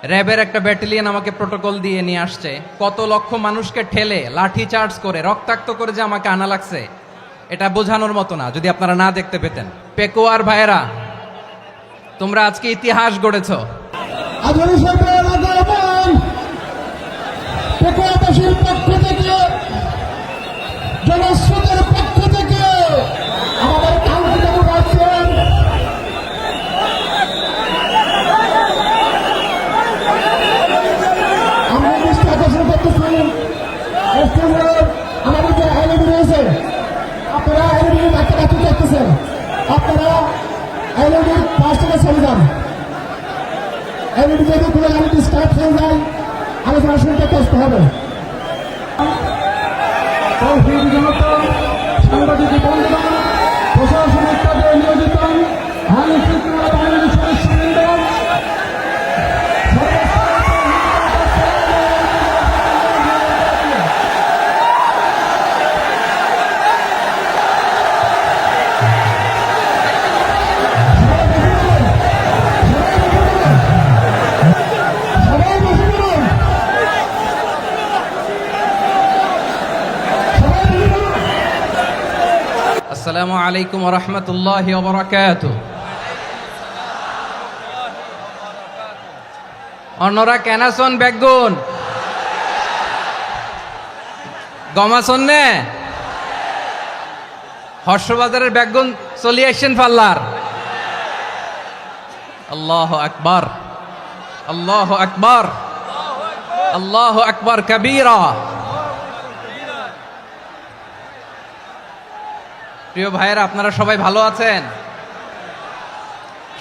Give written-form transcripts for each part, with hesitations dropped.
র্যাবের একটা ব্যাটালিয়ন আমাকে প্রোটোকল দিয়ে নিয়ে আসছে, কত লক্ষ মানুষকে ঠেলে লাঠি চার্জ করে রক্তাক্ত করে যে আমাকে আনা লাগছে, এটা বোঝানোর মতো না যদি আপনারা না দেখতে পেতেন। পেকুয়ার ভাইয়েরা, তোমরা আজকে ইতিহাস গড়েছ। পেকুয়াবাসীর পক্ষ থেকে, জনস্রোতের পক্ষ থেকে আমাদের কাউন্সিলর আছেন, আমরা দৃষ্টি আকর্ষণ করতেছি আমাদের যে এলইডি রয়েছে, আপনারা এলইডি বাচ্চাটা দেখতেছেন, আপনারা এলইডির পাশ থেকে চলে যান। এলইডি যদি কোনো এলইডি স্টার্ট হয়ে যায় আলোচনা শুনতে কষ্ট হবে। সাংবাদিক বন্ধুগণ, প্রশাসনিক কাজে নিয়োজিত আইন শৃঙ্খলা বাহিনীর সদস্যবৃন্দ, আসসালামু আলাইকুম ওয়া রাহমাতুল্লাহি ওয়া বারাকাতুহু। অন্যরা কেনাসন বেগুন গমাসন নে হর্ষবাজারের বেগুন চলি আসছেন পাল্লার। আল্লাহু আকবার, আল্লাহু আকবার, আল্লাহু আকবার কবীরা। প্রিয় ভাইয়েরা, আপনারা সবাই ভালো আছেন?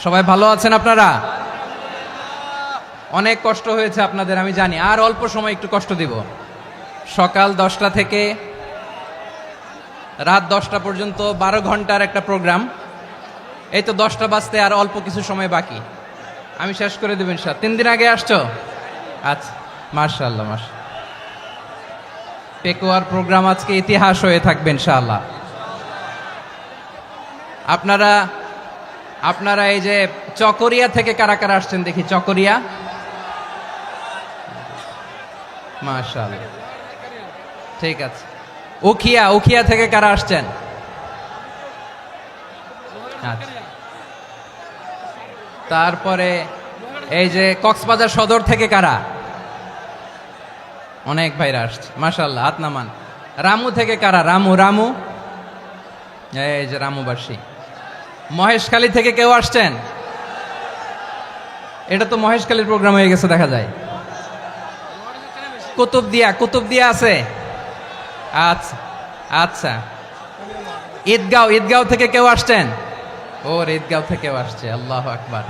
সবাই ভালো আছেন? আপনারা অনেক কষ্ট হয়েছে আপনাদের, আমি জানি। আর অল্প সময় একটু কষ্ট দিব। সকাল 10টা থেকে রাত 10টা পর্যন্ত 12 ঘন্টার একটা প্রোগ্রাম। এই তো 10টা বাজতে আর অল্প কিছু সময় বাকি, আমি শেষ করে দেব ইনশাআল্লাহ। 3 দিন আগে আসছো? আচ্ছা, মাশাআল্লাহ মাশাআল্লাহ। পেকুয়ার প্রোগ্রাম আজকে ইতিহাস হয়ে থাকবে ইনশাআল্লাহ। আপনারা এই যে চকরিয়া থেকে কারা কারা আসছেন দেখি? চকরিয়া, মাশাআল্লাহ, ঠিক আছে। উখিয়া থেকে কারা আসছেন? আচ্ছা। তারপরে এই যে কক্সবাজার সদর থেকে কারা? অনেক ভাইরা আসছে, মাশাআল্লাহ, হাত নামান। রামু থেকে কারা? রামু, এই যে রামুবাসী। মহেশখালী থেকে কেউ আসছেন? এটা তো মহেশখালীর প্রোগ্রাম হয়ে গেছে দেখা যায়। কুতুবদিয়া আছে? আচ্ছা আচ্ছা। ঈদগাঁও থেকে কেউ আসছেন? ওর ঈদগাঁও থেকেও আসছে, আল্লাহু আকবার।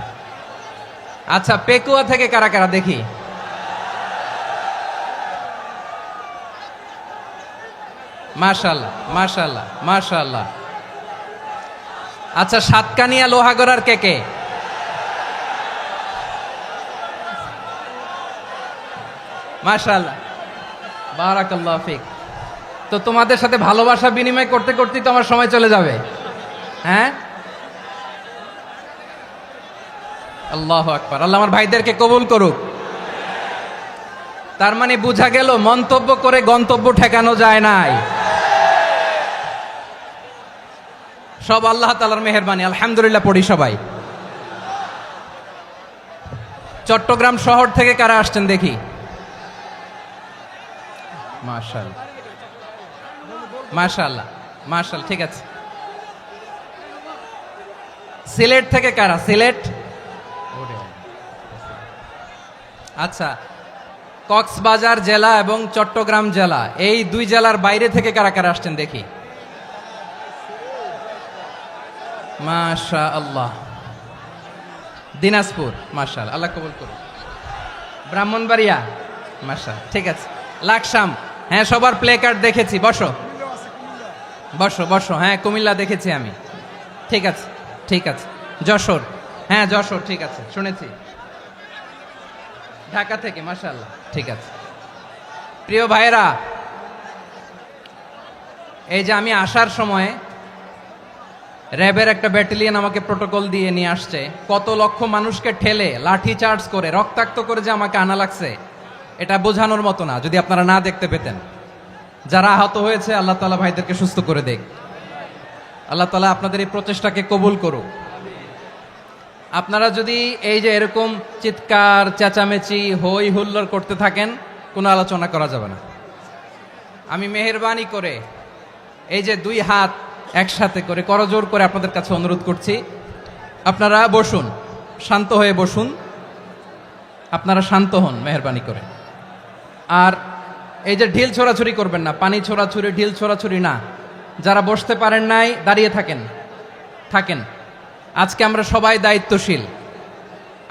আচ্ছা, পেকুয়া থেকে কারা কারা দেখি? মাশাআল্লাহ মাশাআল্লাহ মাশাআল্লাহ। আচ্ছা, সাতকানিয়া লোহাগড়ার কে? মাশাআল্লাহ, বারাকাল্লাহু ফিক। তো তোমাদের সাথে ভালোবাসা বিনিময় করতে করতেই তো আমার সময় চলে যাবে। হ্যাঁ, আল্লাহু আকবার। আল্লাহ আমার ভাইদেরকে কবুল করুক। তার মানে বোঝা গেল মন্তব্য করে গন্তব্য ঠেকানো যায় নাই। সব আল্লাহ তাআলার মেহেরবানি, আলহামদুলিল্লাহ পড়ি সবাই। চট্টগ্রাম শহর থেকে কারা আসছেন দেখি? মাশাআল্লাহ মাশাআল্লাহ মাশাআল্লাহ, ঠিক আছে। সিলেট থেকে কারা? সিলেট, আচ্ছা। কক্সবাজার জেলা এবং চট্টগ্রাম জেলা, এই দুই জেলার বাইরে থেকে কারা কারা আসছেন দেখি? মাশাআল্লাহ। দিনাজপুর, মাশাআল্লাহ, আল্লাহ কবুল করুন। ব্রাহ্মণবাড়িয়া, মাশাআল্লাহ, ঠিক আছে। লাকসাম, হ্যাঁ, সবার প্লে কার্ড দেখেছি। বসো বসো বসো। হ্যাঁ, কুমিল্লা দেখেছি আমি, ঠিক আছে ঠিক আছে। যশোর, হ্যাঁ যশোর, ঠিক আছে, শুনেছি। ঢাকা থেকে, মাশাআল্লাহ, ঠিক আছে। প্রিয় ভাইরা, এই যে আমি আসার সময় র্যাবের একটা ব্যাটালিয়ন আমাকে প্রোটোকল দিয়ে নিয়ে আসছে, কত লক্ষ মানুষকে ঠেলে লাঠি চার্জ করে রক্তাক্ত করে যে আমাকে আনা লাগছে, এটা বোঝানোর মতো না যদি আপনারা না দেখতে পেতেন। যারা আহত হয়েছে আল্লাহ তাআলা ভাইদেরকে সুস্থ করে দেখ। আল্লাহ তাআলা আপনাদের এই প্রচেষ্টাকে কবুল করুক। আপনারা যদি এই যে এরকম চিৎকার চেঁচামেচি হই হুল্লোড় করতে থাকেন, কোনো আলোচনা করা যাবে না। আমি মেহেরবানি করে এই যে দুই হাত একসাথে করে করজোর করে আপনাদের কাছে অনুরোধ করছি, আপনারা বসুন, শান্ত হয়ে বসুন, আপনারা শান্ত হন মেহেরবানি করে। আর এই যে ঢিল ছোড়াছুরি করবেন না, পানি ছোড়াছুরি ঢিল ছোড়াছুরি না। যারা বসতে পারেন নাই দাঁড়িয়ে থাকেন থাকেন। আজকে আমরা সবাই দায়িত্বশীল,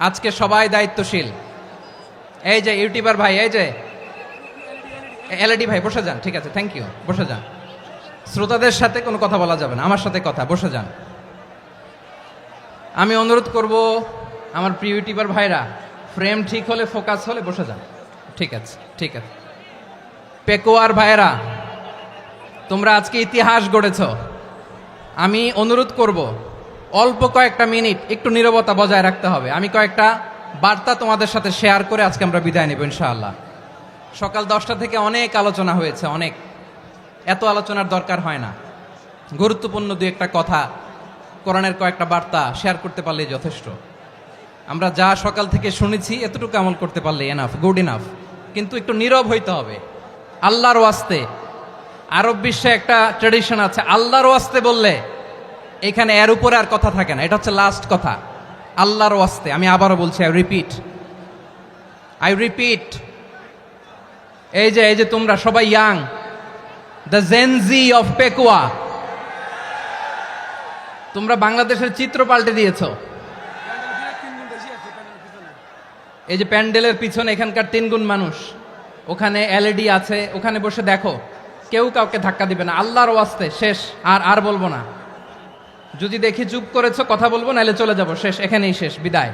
আজকে সবাই দায়িত্বশীল। এই যে ইউটিউবার ভাই, এই যে এলইডি ভাই বসে যান, ঠিক আছে, থ্যাংক ইউ, বসে যান। শ্রোতাদের সাথে কোনো কথা বলা যাবে না, আমার সাথে কথা, বসে যান। আমি অনুরোধ করব আমার প্রিয় ইউটিউবার ভাইরা, ফ্রেম ঠিক হলে ফোকাস হলে বসে যান, ঠিক আছে ঠিক আছে। পেকুয়ার ভাইরা, তোমরা আজকে ইতিহাস গড়েছ। আমি অনুরোধ করব অল্প কয়েকটা মিনিট একটু নীরবতা বজায় রাখতে হবে। আমি কয়েকটা বার্তা তোমাদের সাথে শেয়ার করে আজকে আমরা বিদায় নেব ইনশাআল্লাহ। সকাল 10টা থেকে অনেক আলোচনা হয়েছে, অনেক, এত আলোচনার দরকার হয় না। গুরুত্বপূর্ণ দুই একটা কথা, কোরআনের কয়েকটা বার্তা শেয়ার করতে পারলেই যথেষ্ট। আমরা যা সকাল থেকে শুনেছি এতটুকু আমল করতে পারলে এনাফ, গুড ইনাফ। কিন্তু একটু নীরব হইতে হবে আল্লাহর ওয়াস্তে। আরব বিশ্বে একটা ট্রেডিশন আছে, আল্লাহর ওয়াস্তে বললে এখানে এর উপরে আর কথা থাকে না, এটা হচ্ছে লাস্ট কথা। আল্লাহর ওয়াস্তে, আমি আবারও বলছি, আই রিপিট। এই যে তোমরা সবাই young, the Gen Z of Pekua, তোমরা বাংলাদেশের চিত্র পাল্টে দিয়েছ। এই যে প্যান্ডেলের পিছনে এখানকার 3 গুণ মানুষ, ওখানে এলইডি আছে, ওখানে বসে দেখো, কেউ কাউকে ধাক্কা দিবে না। আল্লাহর ওয়াস্তে, শেষ, আর বলবো না। যদি দেখি চুপ করেছো, কথা বলবো, নাহলে চলে যাব, শেষ, এখানেই শেষ, বিদায়।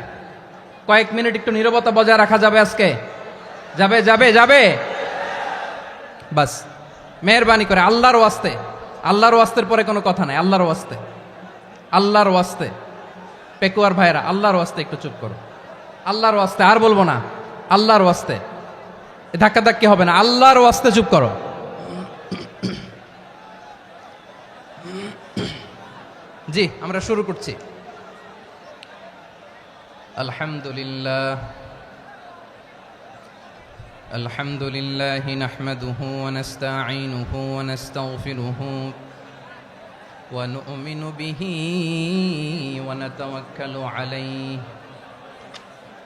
কয়েক মিনিট একটু নীরবতা বজায় রাখা যাবে আজকে? যাবে যাবে যাবে বাস, মেহেরবানি করে আল্লাহর ওয়াস্তে। আল্লাহর ওয়াস্তের পরে কোনো কথা নাই, আল্লাহর ওয়াস্তে, আল্লাহর ওয়াস্তে। পেকুয়ার ভাইরা, আল্লাহর ওয়াস্তে একটু চুপ করো, আল্লাহর ওয়াস্তে, আর বলবো না, আল্লাহর ওয়াস্তে। ধাক্কা ধাক্কি হবে না, আল্লাহর ওয়াস্তে চুপ করো। জি, আমরা শুরু করছি। আলহামদুলিল্লাহ আলহামদুলিল্লাহ নাহমাদুহু ওয়া নাস্তাঈনুহু ওয়া নাস্তাগফিরুহু ওয়া নু'মিনু বিহি ওয়া নাতাওয়াক্কালু আলাইহি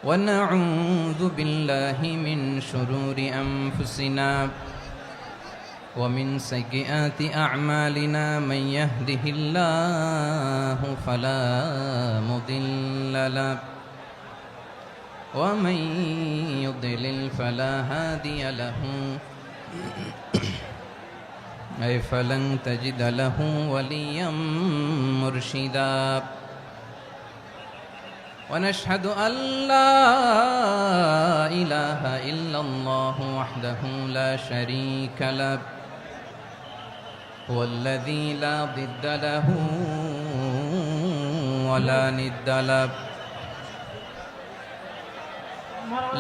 ওয়া নাউযু বিল্লাহি মিন শুরুরি আনফুসিনা ومن سيئات أعمالنا من يهده الله فلا مضل له ومن يضلل فلا هادي له أي فلن تجد له وليا مرشدا ونشهد أن لا إله إلا الله وحده لا شريك له هو الذي لا ضد له ولا ند له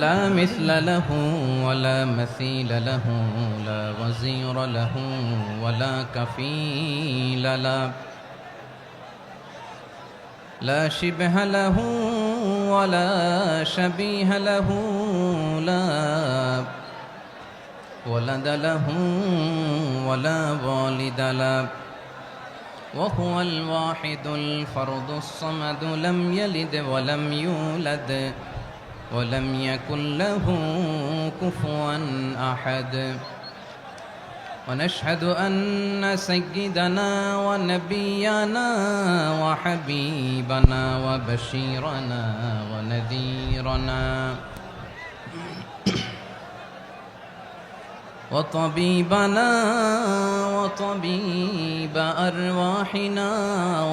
لا مثل له ولا مثيل له لا وزير له ولا كفيل له لا شبه له ولا شبيه له لا ولد له ولا والد له وهو الواحد الفرد الصمد لم يلد ولم يولد ولم يكن له كفوا أحد ونشهد أن سيدنا ونبينا وحبيبنا وبشيرنا ونذيرنا وطبيبنا وطبيب أرواحنا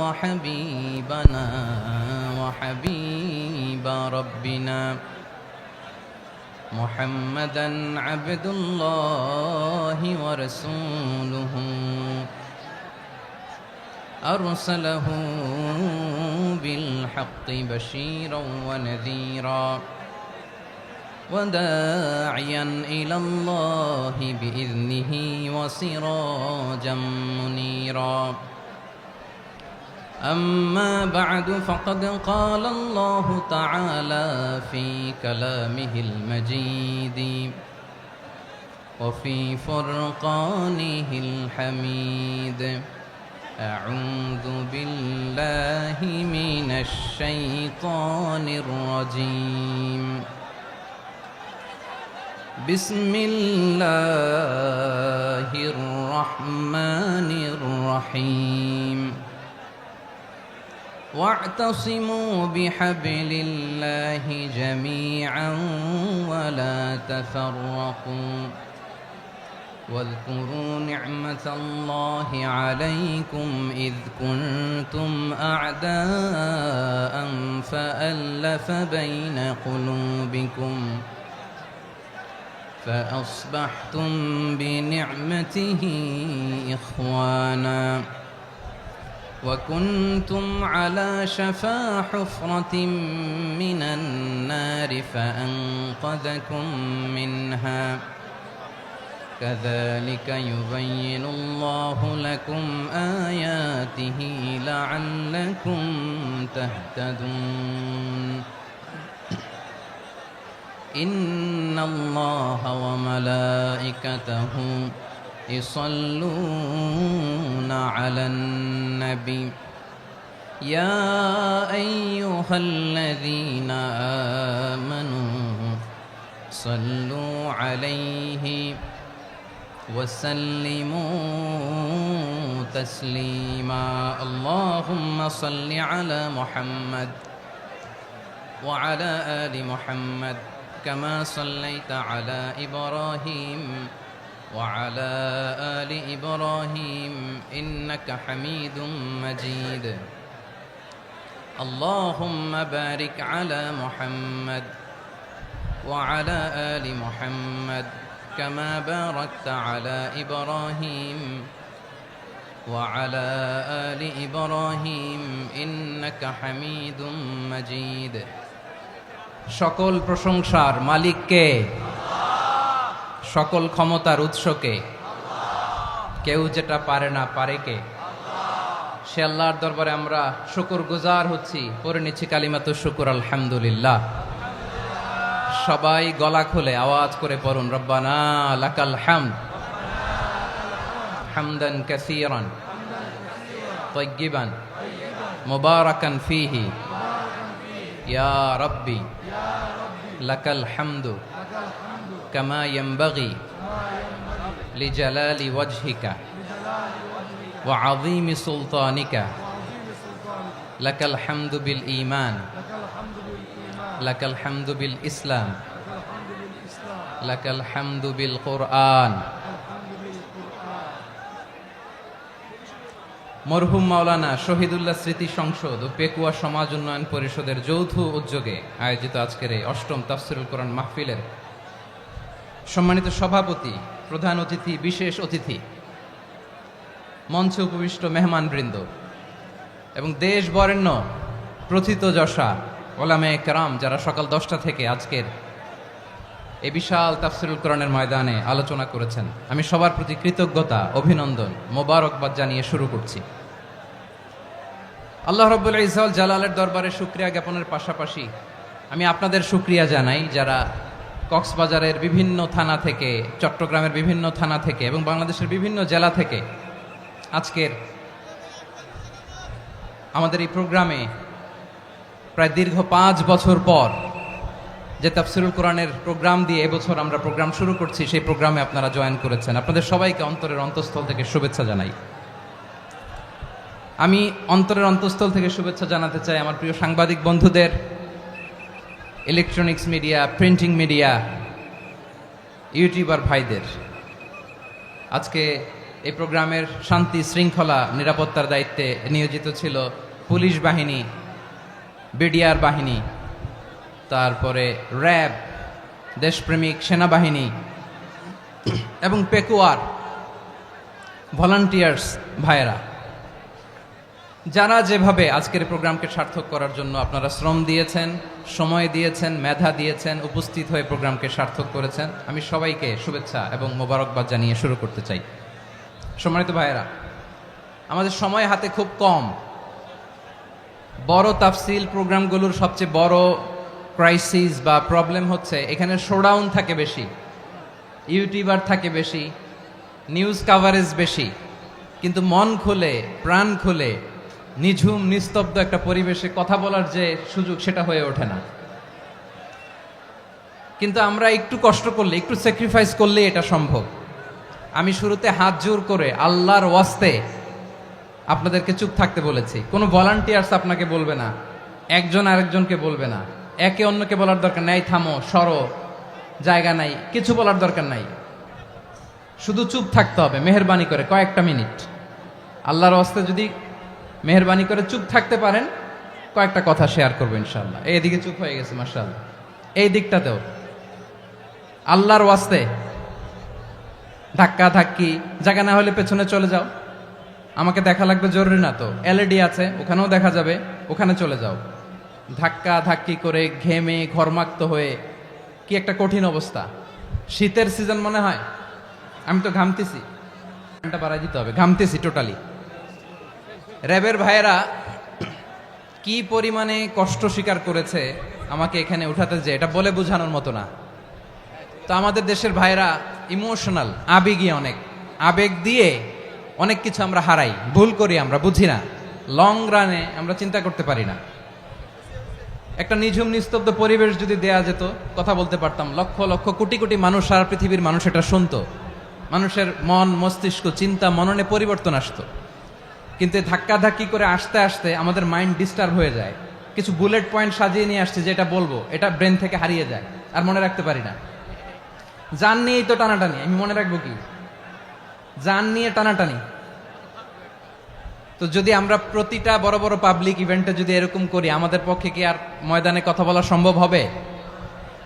وحبيبنا وحبيب ربنا محمدا عبد الله ورسوله أرسله بالحق بشيرا ونذيرا وداعيا إلى الله بإذنه وسراجا منيرا أما بعد فقد قال الله تعالى في كلامه المجيد وفي فرقانه الحميد أعوذ بالله من الشيطان الرجيم بسم الله الرحمن الرحيم واعتصموا بحبل الله جميعا ولا تفرقوا واذكروا نعمة الله عليكم إذ كنتم أعداء فألف بين قلوبكم فأصبحتم بنعمته إخوانا وكنتم على شفا حفرة من النار فأنقذكم منها كذلك يبين الله لكم آياته لعلكم تهتدون إن الله وملائكته يصلون على النبي يا أيها الذين آمنوا صلوا عليه وسلموا تسليما اللهم صل على محمد وعلى آل محمد كما صليت على إبراهيم وعلى آل إبراهيم إنك حميد مجيد اللهم بارك على محمد وعلى آل محمد كما باركت على إبراهيم وعلى آل إبراهيم إنك حميد مجيد সকল প্রশংসার মালিক কে? সকল ক্ষমতার উৎস কে? কেউ যেটা পারে না পারে কে? সে আল্লাহর দরবারে আমরা শুকরগুজার হচ্ছি, পড়ে নিচ্ছি কালিমাতু শুকর আলহামদুলিল্লাহ। সবাই গলা খুলে আওয়াজ করে পড়ুন রব্বানা লাকাল হামদ হামদান কাসীরান তাইয়্যিবান মুবারাকান ফীহি ইয়া রাব্বি লাকাল হামদু কামা ইয়ানবাগি লিজালালি ওয়াজহিকা ওয়া আযীমি সুলতানিকা লাকাল হামদু বিল ঈমান লাকাল হামদু বিল ইসলাম লাকাল হামদু বিল কুরআন। মরহুম মাওলানা শহীদুল্লাহ স্মৃতি সংসদ ও পেকুয়া সমাজ উন্নয়ন পরিষদের যৌথ উদ্যোগে আয়োজিত আজকের এই অষ্টম তাফসীরুল কোরআন মাহফিলের সম্মানিত সভাপতি, প্রধান অতিথি, বিশেষ অতিথি, মঞ্চে উপবিষ্ট মেহমানবৃন্দ এবং দেশ বরেণ্য প্রথিতযশা ওলামায়ে কেরাম যারা সকাল 10টা থেকে আজকের এই বিশাল তাফসীরুল কোরআনের ময়দানে আলোচনা করেছেন, আমি সবার প্রতি কৃতজ্ঞতা, অভিনন্দন, মোবারকবাদ জানিয়ে শুরু করছি। আল্লাহ রাব্বুল ইজ্জত জালালের দরবারে শুকরিয়া জ্ঞাপনের পাশাপাশি আমি আপনাদের শুকরিয়া জানাই যারা কক্সবাজারের বিভিন্ন থানা থেকে, চট্টগ্রামের বিভিন্ন থানা থেকে এবং বাংলাদেশের বিভিন্ন জেলা থেকে আজকের আমাদের এই প্রোগ্রামে প্রায় দীর্ঘ 5 বছর পর যে তাফসীরুল কোরআনের প্রোগ্রাম দিয়ে এবছর আমরা প্রোগ্রাম শুরু করছি, সেই প্রোগ্রামে আপনারা জয়েন করেছেন। আপনাদের সবাইকে অন্তরের অন্তঃস্থল থেকে শুভেচ্ছা জানাই। আমি অন্তরের অন্তঃস্থল থেকে শুভেচ্ছা জানাতে চাই আমার প্রিয় সাংবাদিক বন্ধুদের, electronics media, printing media, YouTuber ভাইদের। আজকে এই প্রোগ্রামের শান্তি শৃঙ্খলা নিরাপত্তার দায়িত্বে নিয়োজিত ছিল পুলিশ বাহিনী, বিডিআর বাহিনী, তারপরে র্যাব, দেশপ্রেমিক সেনাবাহিনী এবং পেকুয়ার ভলান্টিয়ার্স ভাইয়েরা। যারা যেভাবে আজকের প্রোগ্রামকে সার্থক করার জন্য আপনারা শ্রম দিয়েছেন, সময় দিয়েছেন, মেধা দিয়েছেন, উপস্থিত হয়ে প্রোগ্রামকে সার্থক করেছেন, আমি সবাইকে শুভেচ্ছা এবং মোবারকবাদ জানিয়ে শুরু করতে চাই। সম্মানিত ভাইয়েরা, আমাদের সময় হাতে খুব কম। বড় তাফসিল প্রোগ্রামগুলোর সবচেয়ে বড় ক্রাইসিস বা প্রবলেম হচ্ছে এখানে শোডাউন থাকে বেশি, ইউটিউবার থাকে বেশি, নিউজ কাভারেজ বেশি, কিন্তু মন খুলে প্রাণ খুলে নিঝুম নিস্তব্ধ একটা পরিবেশে কথা বলার যে সুযোগ সেটা হয়ে ওঠে না। কিন্তু আমরা একটু কষ্ট করলে, একটু স্যাক্রিফাইস করলে এটা সম্ভব। আমি শুরুতে হাত জোর করে আল্লাহর ওয়াস্তে আপনাদেরকে চুপ থাকতে বলেছি। কোনো ভলান্টিয়ার্স আপনাকে বলবে না, একজন আরেকজনকে বলবে না, একে অন্যকে বলার দরকার নাই, থামো সরো, জায়গা নাই, কিছু বলার দরকার নাই। শুধু চুপ থাকতে হবে মেহেরবানি করে কয়েকটা মিনিট। আল্লাহর ওয়াস্তে যদি মেহেরবানি করে চুপ থাকতে পারেন, কয়েকটা কথা শেয়ার করবো ইনশাআল্লাহ। এইদিকে চুপ হয়ে গেছে মাশাআল্লাহ, এই দিকটাতেও আল্লাহর ওয়াস্তে ধাক্কা ধাক্কি জায়গা না হলে পেছনে চলে যাও। আমাকে দেখা লাগবে জরুরি না তো, এলইডি আছে ওখানেও দেখা যাবে, ওখানে চলে যাও। ধাক্কা ধাক্কি করে ঘেমে ঘরমাক্ত হয়ে কি একটা কঠিন অবস্থা। শীতের সিজন মনে হয়, আমি তো ঘামতেছি, ঘন্টা বাড়াই দিতে হবে, ঘামতেছি টোটালি। র্যাবের ভাইয়েরা কি পরিমাণে কষ্ট স্বীকার করেছে আমাকে এখানে উঠাতে, যে এটা বলে বোঝানোর মতো না। তো আমাদের দেশের ভাইয়েরা ইমোশনাল, আবেগী অনেক, আবেগ দিয়ে অনেক কিছু আমরা হারাই, ভুল করি, আমরা বুঝি না, লং রানে আমরা চিন্তা করতে পারি না। একটা নিঝুম নিস্তব্ধ পরিবেশ যদি দেয়া যেত, কথা বলতে পারতাম, লক্ষ লক্ষ কোটি কোটি মানুষ, সারা পৃথিবীর মানুষ এটা শুনতো, মানুষের মন মস্তিষ্ক চিন্তা মননে পরিবর্তন আসতো। কিন্তু ধাক্কা ধাক্কি করে আসতে আসতে আমাদের মাইন্ড ডিস্টার্ব হয়ে যায়। কিছু বুলেট পয়েন্ট সাজিয়ে নিয়ে আসছে, যেটা বলবো এটা ব্রেন থেকে হারিয়ে যায়, আর মনে রাখতে পারি না। জান নিয়েই তো টানাটানি, আমি মনে রাখবো কি? জান নিয়ে টানাটানি। তো যদি আমরা প্রতিটা বড় বড় পাবলিক ইভেন্টে যদি এরকম করি, আমাদের পক্ষে কি আর ময়দানে কথা বলা সম্ভব হবে?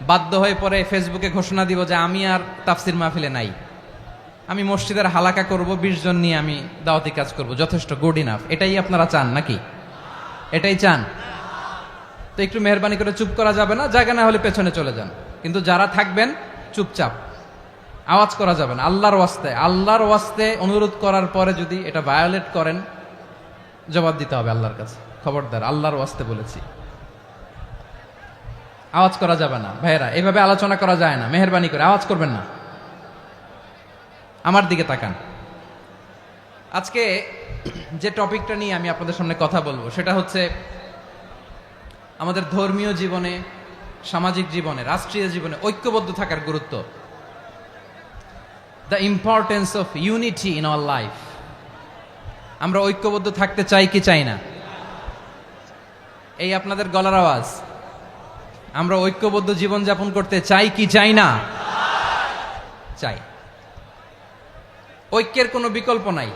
বাধ্য হয়ে পরে ফেসবুকে ঘোষণা দিব যে আমি আর তাফসির মাহফিলে নাই, আমি মসজিদের হালাকা করব, 20 জন নিয়ে আমি দাওয়াতি কাজ করব, যথেষ্ট, গুড ইনাফ। এটাই আপনারা চান নাকি? এটাই চান? তো একটু মেহরবানি করে চুপ করা যাবে না, জায়গা না হলে পেছনে চলে যান। কিন্তু যারা থাকবেন চুপচাপ, আওয়াজ করা যাবে না। আল্লাহর ওয়াস্তে, আল্লাহর ওয়াস্তে অনুরোধ করার পরে যদি এটা ভায়োলেট করেন, জবাব দিতে হবে আল্লাহর কাছে। খবরদার, আল্লাহর ওয়াস্তে বলেছি, আওয়াজ করা যাবে না। ভাইয়েরা, এভাবে আলোচনা করা যায় না, মেহরবানি করে আওয়াজ করবেন না। আমার দিকে তাকান। আজকে যে টপিকটা নিয়ে আমি আপনাদের সামনে কথা বলবো সেটা হচ্ছে আমাদের ধর্মীয় জীবনে, সামাজিক জীবনে, রাষ্ট্রীয় জীবনে ঐক্যবদ্ধ থাকার গুরুত্ব। The importance of unity in our life. আমরা ঐক্যবদ্ধ থাকতে চাই কি চাই না? এই আপনাদের গলার আওয়াজ। আমরা ঐক্যবদ্ধ জীবনযাপন করতে চাই কি চাই না? চাই। ঐক্যের কোনো বিকল্প নাই।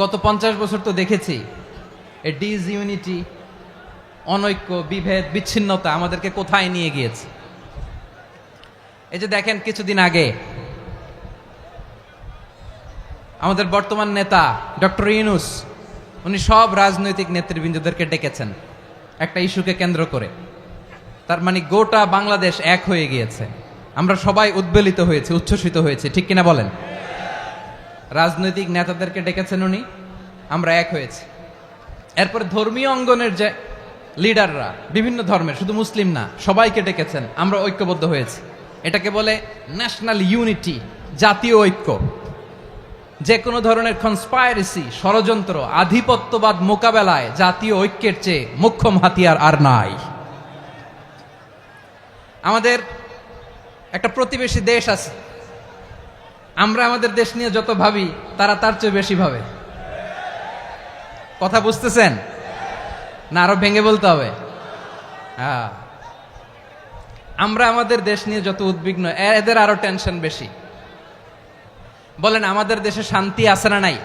গত 50 বছর তো দেখেছি এই ডিসইউনিটি, অনৈক্য, বিভেদ, বিচ্ছিন্নতা আমাদেরকে কোথায় নিয়ে গিয়েছে। এই যে দেখেন, কিছুদিন আগে আমাদের বর্তমান নেতা ডক্টর ইউনূস, উনি সব রাজনৈতিক নেতৃবৃন্দদেরকে ডেকেছেন একটা ইস্যুকে কেন্দ্র করে। তার মানে গোটা বাংলাদেশ এক হয়ে গিয়েছে। আমরা সবাই উদ্বেলিত হয়েছে, উচ্ছ্বসিত হয়েছে, ঠিক কিনা বলেন? রাজনৈতিক নেতাদেরকে ডেকেছেন উনি, আমরা এক হয়েছি। এরপরে ধর্মীয় অঙ্গনের যে লিডাররা, বিভিন্ন ধর্মের, শুধু মুসলিম না, সবাইকে ডেকেছেন, আমরা ঐক্যবদ্ধ হয়েছি। এটাকে বলে ন্যাশনাল ইউনিটি, জাতীয় ঐক্য। যে কোনো ধরনের কনস্পাইরেসি, ষড়যন্ত্র, আধিপত্যবাদ মোকাবেলায় জাতীয় ঐক্যের চেয়ে মোক্ষম হাতিয়ার আর নাই। আমাদের একটা প্রতিবেশী দেশ আছে, আমরা আমাদের দেশ নিয়ে যত ভাবি তারা তার চেয়ে বেশি ভাবে। কথা বুঝতেছেন না? আরো ভেঙে বলতে হবে। হ্যাঁ, আমরা আমাদের দেশ নিয়ে যত উদ্বিগ্ন, এদের আরো টেনশন বেশি। বলেন, আমাদের দেশে শান্তি আছে না নাই?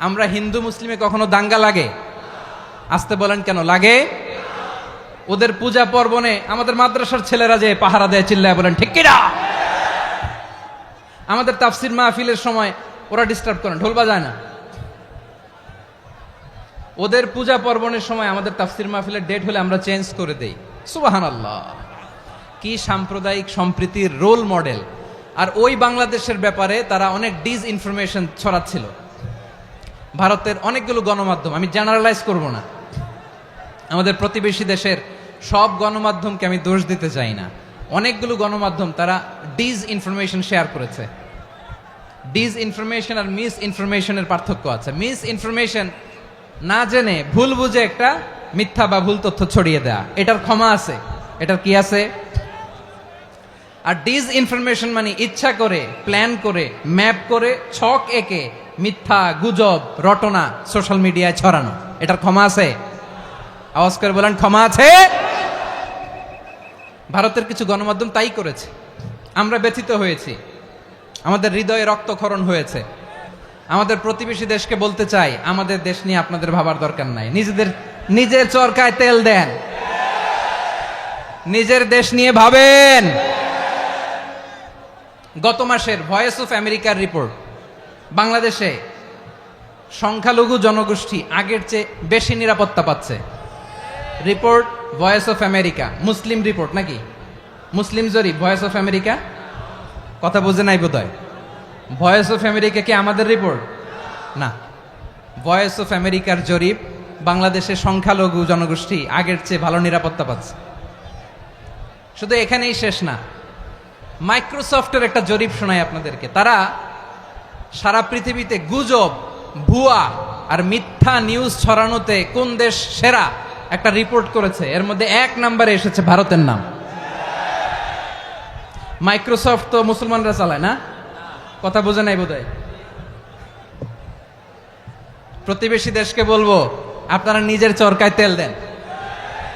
আমরা হিন্দু মুসলিমে কখনো দাঙ্গা লাগে? আসতে বলেন, কেন লাগে? ওদের পূজা পার্বণে আমাদের মাদ্রাসার ছেলেরা যে পাহারা দেয়, চিল্লায় বলেন ঠিক কিনা? আমাদের তাফসির মাহফিলের সময় ওরা ডিস্টার্ব করেন, ঢোল বাজায় না। ওদের পূজা পার্বণের সময় আমাদের তাফসির মাহফিলের ডেট হলে আমরা চেঞ্জ করে দেই। সুবহানাল্লাহ, কি সাম্প্রদায়িক সম্প্রীতির রোল মডেল। আর ওই বাংলাদেশের ব্যাপারে তারা অনেক ডিস ইনফরমেশন ছড়াচ্ছিল। ভারতের অনেকগুলো গণমাধ্যম, আমি জেনারেলাইজ করব না, আমাদের প্রতিবেশী দেশের সব গণমাধ্যমকে আমি দোষ দিতে চাই না, অনেকগুলো গণমাধ্যম তারা ডিস ইনফরমেশন শেয়ার করেছে। ডিস ইনফরমেশন আর মিস ইনফরমেশনের পার্থক্য আছে। মিস ইনফরমেশন না জেনে ভুল বুঝে একটা মিথ্যা বা ভুল তথ্য ছড়িয়ে দেয়া, এটার ক্ষমা আছে, এটার কি আছে। আর ডিস ইনফরমেশন মানে ইচ্ছা করে, প্ল্যান করে, ম্যাপ করে, ছক এঁকে মিথ্যা, গুজব, রটনা সোশ্যাল মিডিয়ায় ছড়ানো, এটার ক্ষমা আছে? আওয়াজ করে বলেন, ক্ষমা আছে? ভারতের কিছু গণমাধ্যম তাই করেছে। আমরা ব্যথিত হয়েছি, আমাদের হৃদয়ে রক্তক্ষরণ হয়েছে। আমাদের প্রতিবেশী দেশকে বলতে চাই, আমাদের দেশ নিয়ে আপনাদের ভাবার দরকার নাই, নিজের চরকায় তেল দেন, নিজের দেশ নিয়ে ভাবেন। গত মাসের ভয়েস অফ আমেরিকার রিপোর্ট, বাংলাদেশে সংখ্যালঘু জনগোষ্ঠী আগের চেয়ে বেশি নিরাপত্তা পাচ্ছে। Report voice of America, Muslim report নাকি? মুসলিম জরিপ, ভয়েস অফ আমেরিকা। কথা বুঝে নাই বোধহয়। ভয়েস অফ আমেরিকা কি আমাদের রিপোর্ট? না, ভয়েস অফ আমেরিকার জরিপ, বাংলাদেশের সংখ্যালঘু জনগোষ্ঠী আগের চেয়ে ভালো নিরাপত্তা পাচ্ছে। শুধু এখানেই শেষ না, মাইক্রোসফটের একটা জরিপ শোনায় আপনাদেরকে। তারা সারা পৃথিবীতে গুজব, ভুয়া আর মিথ্যা নিউজ ছড়ানোতে কোন দেশ সেরা একটা রিপোর্ট করেছে। এর মধ্যে 1 নম্বরে এসেছে ভারতের নাম। মাইক্রোসফট তো মুসলমানরা চালায় না? কথা বোঝে নাই বোধহয়। প্রতিবেশী দেশকে বলবো, আপনারা নিজের চরকায় তেল দেন,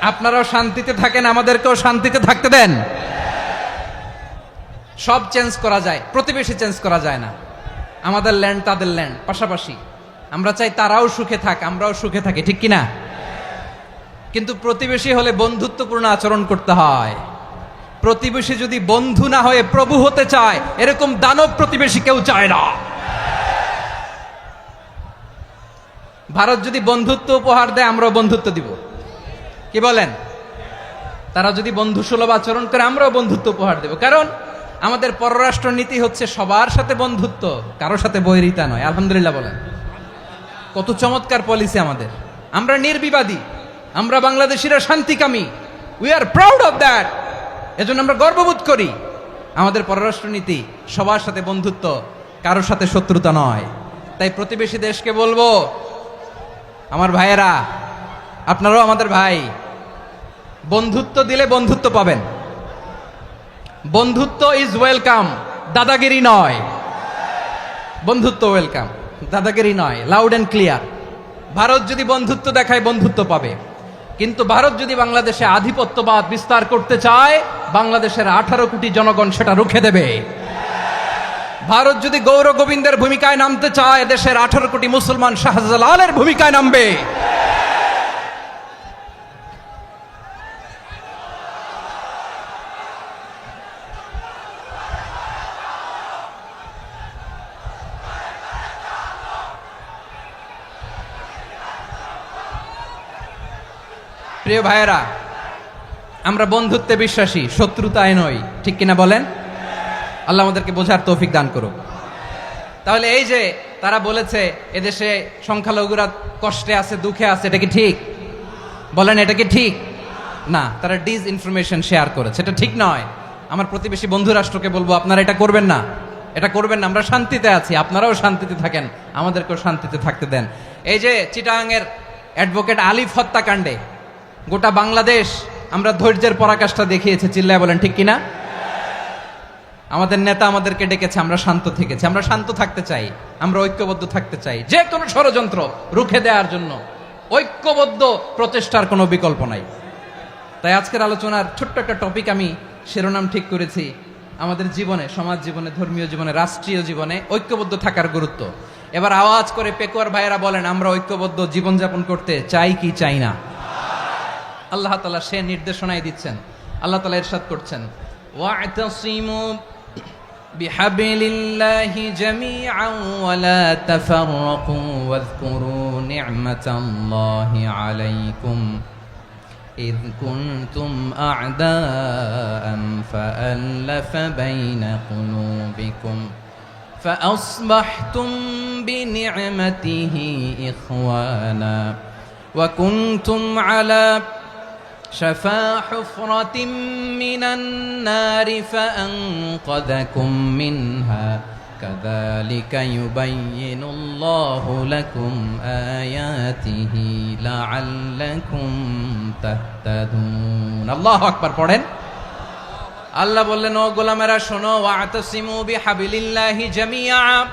আপনারাও শান্তিতে থাকেন, আমাদেরকেও শান্তিতে থাকতে দেন। সব চেঞ্জ করা যায়, প্রতিবেশী চেঞ্জ করা যায় না। আমাদের ল্যান্ড তাদের ল্যান্ড, পাশাপাশি। আমরা চাই তারাও সুখে থাক, আমরাও সুখে থাকি, ঠিক কিনা? কিন্তু প্রতিবেশী হলে বন্ধুত্বপূর্ণ আচরণ করতে হয়। প্রতিবেশী যদি বন্ধু না হয়ে প্রভু হতে চায়, এরকম দানব প্রতিবেশী কেউ চায় না। ভারত যদি বন্ধুত্ব উপহার দেয়, আমরাও বন্ধুত্ব দিব, কি বলেন? তারা যদি বন্ধু সুলভ আচরণ করে, আমরাও বন্ধুত্ব উপহার দেব। কারণ আমাদের পররাষ্ট্র নীতি হচ্ছে সবার সাথে বন্ধুত্ব, কারোর সাথে বৈরিতা নয়। আলহামদুলিল্লাহ বলেন, কত চমৎকার পলিসি আমাদের। আমরা নির্বিবাদী, আমরা বাংলাদেশিরা শান্তিকামী, we are proud of that. এজন্য আমরা গর্ববোধ করি। আমাদের পররাষ্ট্র নীতি সবার সাথে বন্ধুত্ব, কারোর সাথে শত্রুতা নয়। তাই প্রতিবেশী দেশকে বলবো, আমার ভাইয়েরা, আপনারাও আমাদের ভাই, বন্ধুত্ব দিলে বন্ধুত্ব পাবেন। বন্ধুত্ব ইজ ওয়েলকাম, দাদাগিরি নয়। বন্ধুত্ব ওয়েলকাম, দাদাগিরি নয়, লাউড এন্ড ক্লিয়ার। ভারত যদি বন্ধুত্ব দেখায়, বন্ধুত্ব পাবে। কিন্তু ভারত যদি বাংলাদেশে আধিপত্যবাদ বিস্তার করতে চায়, বাংলাদেশের 18 কোটি জনগণ সেটা রুখে দেবে। ভারত যদি গৌর গোবিন্দের ভূমিকায় নামতে চায়, দেশের 18 কোটি মুসলমান শাহজালালের ভূমিকায় নামবে। প্রিয় ভাইয়েরা, আমরা বন্ধুত্বে বিশ্বাসী, শত্রুতায় নই, ঠিক কিনা বলেন? আল্লাহ আমাদেরকে বোঝার তৌফিক দান করুক। তাহলে এই যে তারা বলেছে এদেশে সংখ্যালঘুরা কষ্টে আছে, দুঃখে আছে, এটা কি ঠিক? বলেন, এটা কি ঠিক? না, তারা ডিস ইনফরমেশন শেয়ার করেছে, এটা ঠিক নয়। আমার প্রতিবেশী বন্ধু রাষ্ট্রকে বলবো, আপনারা এটা করবেন না, এটা করবেন না। আমরা শান্তিতে আছি, আপনারাও শান্তিতে থাকেন, আমাদেরকেও শান্তিতে থাকতে দেন। এই যে চিটাগাংয়ের অ্যাডভোকেট আলিফ হত্যাকাণ্ডে গোটা বাংলাদেশ আমরা ধৈর্যের পরাকাষ্ঠা দেখিয়েছে, চিল্লায় বলেন ঠিক কিনা? আমাদের নেতা আমাদেরকে ডেকেছে, আমরা শান্ত থেকেছি। আমরা শান্ত থাকতে চাই, আমরা ঐক্যবদ্ধ থাকতে চাই। যে কোনো ষড়যন্ত্র রুখে দেওয়ার জন্য ঐক্যবদ্ধ প্রচেষ্টার কোনো বিকল্প নাই। তাই আজকের আলোচনার ছোট্ট একটা টপিক আমি শিরোনাম ঠিক করেছি, আমাদের জীবনে, সমাজ জীবনে, ধর্মীয় জীবনে, রাষ্ট্রীয় জীবনে ঐক্যবদ্ধ থাকার গুরুত্ব। এবার আওয়াজ করে পেকুয়ার ভাইয়েরা বলেন, আমরা ঐক্যবদ্ধ জীবনযাপন করতে চাই কি চাই না? আল্লাহ তাআলা সে নির্দেশনাই দিচ্ছেন। আল্লাহ তাআলা ইরশাদ করছেন, ওয়া'তাসিমু بحبل الله جميعا ولا تفرقوا واذكروا نعمة الله عليكم إذ كنتم أعداء فألف بين قلوبكم فأصبحتم بنعمته إخوانا وكنتم على شفا حفرة من النار فأنقذكم منها كذلك يبين الله لكم آياته لعلكم تهتدون الله أكبر পড়েন আল্লাহ বললেন ও গোলামেরা শোনো ওয়াতাসিমু বিহাবিলিল্লাহি জামিআ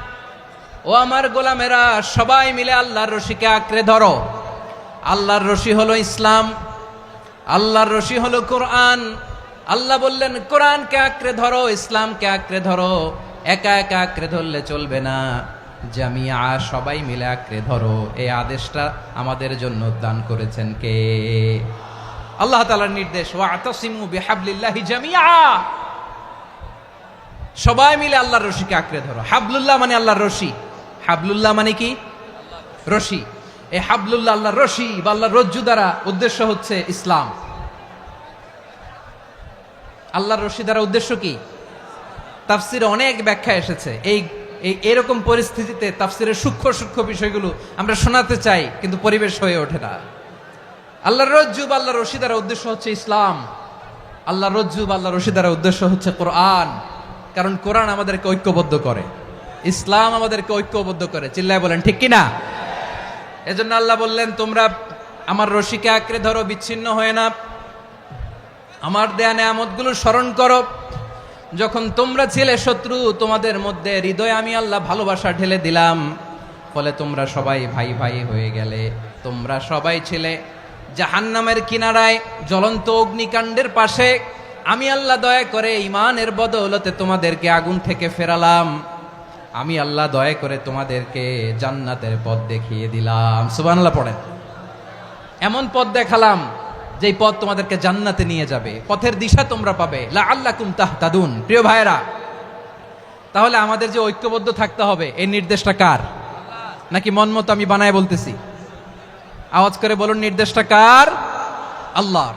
ও আমার গোলামেরা সবাই মিলে আল্লাহর রশিকে আঁকড়ে ধরো আল্লাহর রশি হলো ইসলাম আল্লাহর রশি হলো কোরআন আল্লাহ বললেন কোরআনকে আঁকড়ে ধরো ইসলামকে আঁকড়ে ধরো একা একা আঁকড়ে ধরলে চলবে না জামিয়া সবাই মিলে আঁকড়ে ধরো এই আদেশটা আমাদের জন্য দান করেছেন কে আল্লাহ তাআলার নির্দেশ ওয়াতাসিমু বিহাবলিল্লাহি জামিআ সবাই মিলে আল্লাহর রশিকে আঁকড়ে ধরো হাবলুল্লাহ মানে আল্লাহর রশি হাবলুল্লাহ মানে কি রশি এই হাবলুল্লাহ আল্লাহর রশি বা আল্লাহর রজ্জু দ্বারা উদ্দেশ্য হচ্ছে ইসলাম আল্লাহর রশি দ্বারা উদ্দেশ্য কি তাফসিরে অনেক ব্যাখ্যা এসেছে এই এরকম পরিস্থিতিতে তাফসিরের সূক্ষ্ম সূক্ষ্ম বিষয়গুলো আমরা শোনাতে চাই কিন্তু পরিবেশ হয়ে ওঠে না আল্লাহর রজ্জু বা আল্লাহর রশি দ্বারা উদ্দেশ্য হচ্ছে ইসলাম আল্লাহর রজ্জু বা আল্লাহর রশি দ্বারা উদ্দেশ্য হচ্ছে কোরআন কারণ কোরআন আমাদেরকে ঐক্যবদ্ধ করে ইসলাম আমাদেরকে ঐক্যবদ্ধ করে চিল্লায় বলেন ঠিক কিনা এজন্য আল্লাহ বললেন তোমরা আমার রশিকে আঁকড়ে ধরো বিচ্ছিন্ন হয়ে না আমার দেয়া নেয়ামতগুলো স্মরণ করো যখন তোমরা ছিলে শত্রু তোমাদের মধ্যে হৃদয়ে আমি আল্লাহ ভালোবাসা ঢেলে দিলাম ফলে তোমরা সবাই ভাই ভাই হয়ে গেলে তোমরা সবাই ছিলে জাহান্নামের কিনারায় জ্বলন্ত অগ্নিকাণ্ডের পাশে আমি আল্লাহ দয়া করে ঈমানের বদৌলতে তোমাদেরকে আগুন থেকে ফেরালাম আমি আল্লাহ দয়া করে তোমাদেরকে জান্নাতের পথ দেখিয়ে দিলাম সুবহানাল্লাহ পড়েন এমন পথ দেখালাম যেই পথ তোমাদেরকে জান্নাতে নিয়ে যাবে পথের দিশা তোমরা পাবে লাআল্লাকুম তাহতাদুন প্রিয় ভাইরা তাহলে আমাদের যে ঐক্যবদ্ধ থাকতে হবে এই নির্দেশটা কার নাকি মন মতো আমি বানায় বলতেছি আওয়াজ করে বলুন নির্দেশটা কার আল্লাহর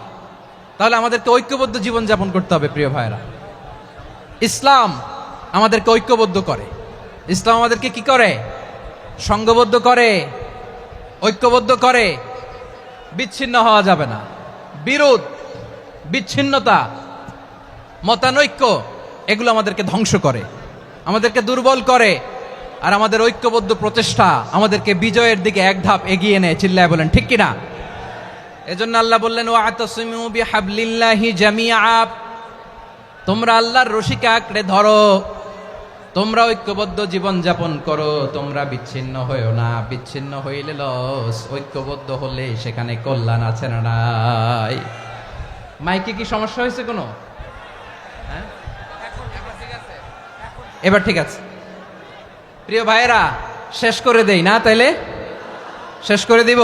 তাহলে আমাদেরকে ঐক্যবদ্ধ জীবন যাপন করতে হবে প্রিয় ভাইরা ইসলাম আমাদেরকে ঐক্যবদ্ধ করে ইসলাম আমাদেরকে কি করে সংঘবদ্ধ করে ঐক্যবদ্ধ করে বিচ্ছিন্ন হওয়া যাবে না বিরোধ বিচ্ছিন্নতা মতানৈক্য এগুলো আমাদেরকে ধ্বংস করে আমাদেরকে দুর্বল করে আর আমাদের ঐক্যবদ্ধ প্রচেষ্টা আমাদেরকে বিজয়ের দিকে এক ধাপ এগিয়ে নেয় চিল্লায় বলেন ঠিক কিনা এজন্য আল্লাহ বললেন ওয়াতাসিমু বিহাবলিল্লাহি জামিআ তোমরা আল্লাহর রশিকে আঁকড়ে ধরো তোমরা ঐক্যবদ্ধ জীবন যাপন করো তোমরা বিচ্ছিন্ন হইও না বিচ্ছিন্ন হইলে লস ঐক্যবদ্ধ হলে সেখানে কল্যাণ আছে না নাই মাইকে কি সমস্যা হয়েছে কোনো হ্যাঁ এবার ঠিক আছে প্রিয় ভাইয়েরা শেষ করে দেই না তাইলে শেষ করে দিব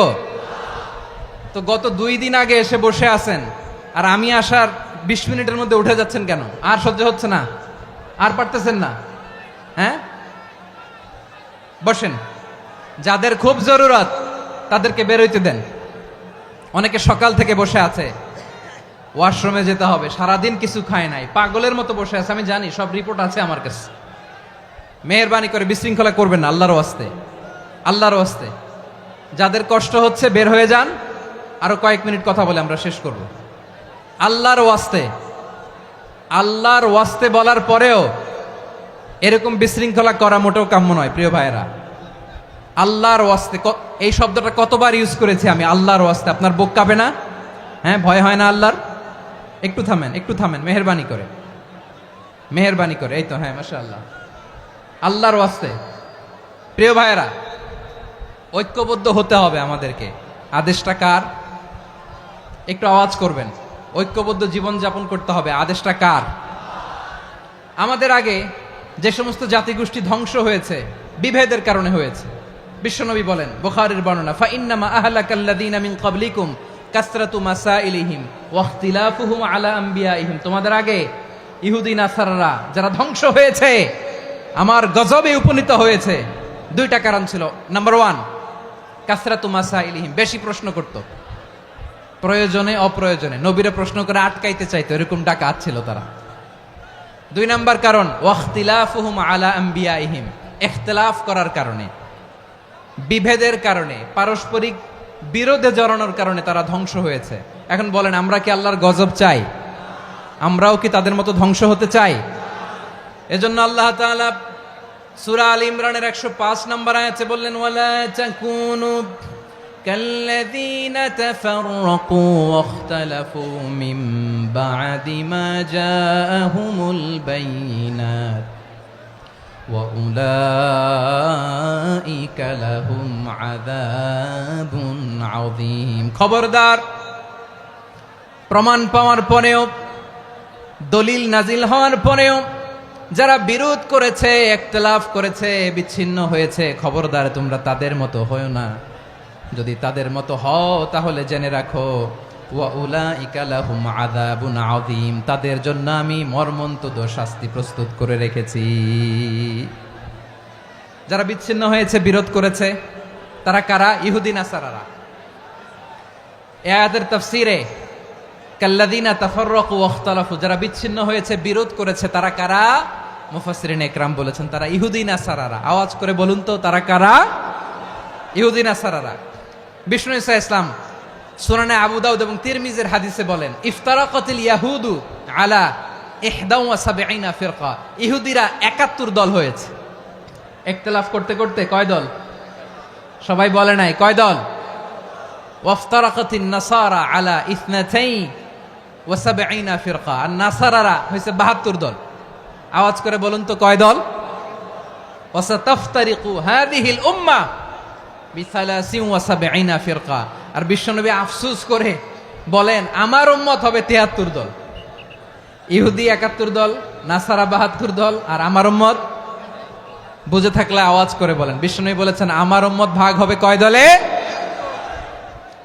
তো গত 2 দিন আগে এসে বসে আছেন আর আমি আসার 20 মিনিটের মধ্যে উঠে যাচ্ছেন কেন আর সহ্য হচ্ছে না আর পারতেছেন না হ্যাঁ বসেন যাদের খুব জরুরত তাদেরকে বের হইতে দেন অনেকে সকাল থেকে বসে আছে ওয়াশরুমে যেতে হবে সারাদিন কিছু খায় নাই পাগলের মতো বসে আছে আমি জানি সব রিপোর্ট আছে আমার কাছে মেহেরবানি করে বিশৃঙ্খলা করবেন না আল্লাহর ওয়াস্তে আল্লাহর ওয়াস্তে যাদের কষ্ট হচ্ছে বের হয়ে যান আরো কয়েক মিনিট কথা বলে আমরা শেষ করব আল্লাহর ওয়াস্তে বলার পরেও এরকম বিশৃঙ্খলা করা মোটেও কাম্য নয় প্রিয় ভাইয়েরা আল্লাহর ওয়াস্তে এই শব্দটা কতবার ইউজ করেছি আমি আল্লাহর ওয়াস্তে আপনার বুক কাঁপে না হ্যাঁ ভয় হয় না আল্লাহর একটু থামেন মেহেরবানি করে এই তো হ্যাঁ মাশাআল্লাহ আল্লাহর ওয়াস্তে প্রিয় ভাইয়েরা ঐক্যবদ্ধ হতে হবে আমাদেরকে আদেশটা কার একটু আওয়াজ করবেন ঐক্যবদ্ধ জীবন যাপন করতে হবে আদেশটা কার আমাদের আগে যে সমস্ত জাতিগোষ্ঠী ধ্বংস হয়েছে বিভেদের কারণে হয়েছে বিশ্বনবী বলেন বুখারীর বর্ণনা ফা ইন্নামা আহলাকাল্লাযীনা মিন ক্বাবলিকুম কাসরাতু মাসাইলিহিম ওয়া ইখতিলাফুহুম আলা আমবিয়াইহিম তোমাদের আগে ইহুদি নাসারারা যারা ধ্বংস হয়েছে, আমার গজবে উপনীত হয়েছে, দুইটা কারণ ছিল। নাম্বার ওয়ান, কাসরাতু মাসাইলিহিম, বেশি প্রশ্ন করত, প্রয়োজনে অপ্রয়োজনে নবীরা প্রশ্ন করে আটকাইতে চাইতো, এরকম ডাকাত ছিল তারা। দুই নাম্বার কারণ, ওয়াখতিলাফুহুম আলা আম্বিয়াইহিম, ইখতিলাফ করার কারণে, বিভেদের কারণে, পারস্পরিক বিরোধে জড়ানোর কারণে তারা ধ্বংস হয়েছে। এখন বলেন, আমরা কি আল্লাহর গজব চাই? আমরাও কি তাদের মতো ধ্বংস হতে চাই? এজন্য আল্লাহ তাআলা সূরা আল ইমরানের 105 নম্বর আয়াতে বললেন, ওয়ালা তাকুনু কাল্লাযীনা তাফাররাকু ওয়াখতালাফু মিন বা'দি মা জাআহুমুল বাইয়িনাত ওয়া উলাইকা লাহুম আযাবুন আযীম। খবরদার, প্রমাণ পাওয়ার পরেও, দলিল নাজিল হওয়ার পরেও যারা বিরোধ করেছে, ইখতিলাফ করেছে, বিচ্ছিন্ন হয়েছে, খবরদার তোমরা তাদের মতো হও না। যদি তাদের মতো হও তাহলে জেনে রাখো, ওয়া উলাইকা লাহুম আযাবুন আযীম, তাদের জন্য আমি মর্মন্তুদ শাস্তি প্রস্তুত করে রেখেছি। যারা বিচ্ছিন্ন হয়েছে, বিরোধ করেছে, তারা কারা? ইহুদি নাসারারা। এই আয়াতের তাফসীরে কাল্লাযীনা তাফাররাকু ওয়াখতালাফু, যারা বিচ্ছিন্ন হয়েছে, বিরোধ করেছে, তারা কারা? মুফাসসিরিন ইকরাম বলেছেন তারা ইহুদি নাসারারা। আওয়াজ করে বলুন তো, তারা কারা? ইহুদি নাসারারা। বিষ্ণু ঈসা ইসলাম সুনানে আবু দাউদ এবং তিরমিজির হাদিসে বলেন, ইফতারাকাতিল ইয়াহুদু আলা 71 ফিরকা, ইহুদিরা 71 দল হয়েছে। ইখতিলাফ করতে করতে কয় দল? সবাই বলে নাই, কয় দল? ওয়াফতারাকাতিন নাসারা আলা 72 ফিরকা, আর নাসারারা হয়েছে 72 দল। আওয়াজ করে বলুন তো, কয় দল? ওয়াসাতাফতারিকু হাযিহিল উম্মাহ বি73 ফিরকা। আর বিশ্বনবী আফসোস করে বলেন, আমার উম্মত হবে 73 দল। ইহুদি 71 দল, নাসারা 72 দল, আর আমার উম্মত, বুঝে থাকলে আওয়াজ করে বলেন। বিশ্বনবী বলেছেন, আমার উম্মত ভাগ হবে কয় দলে?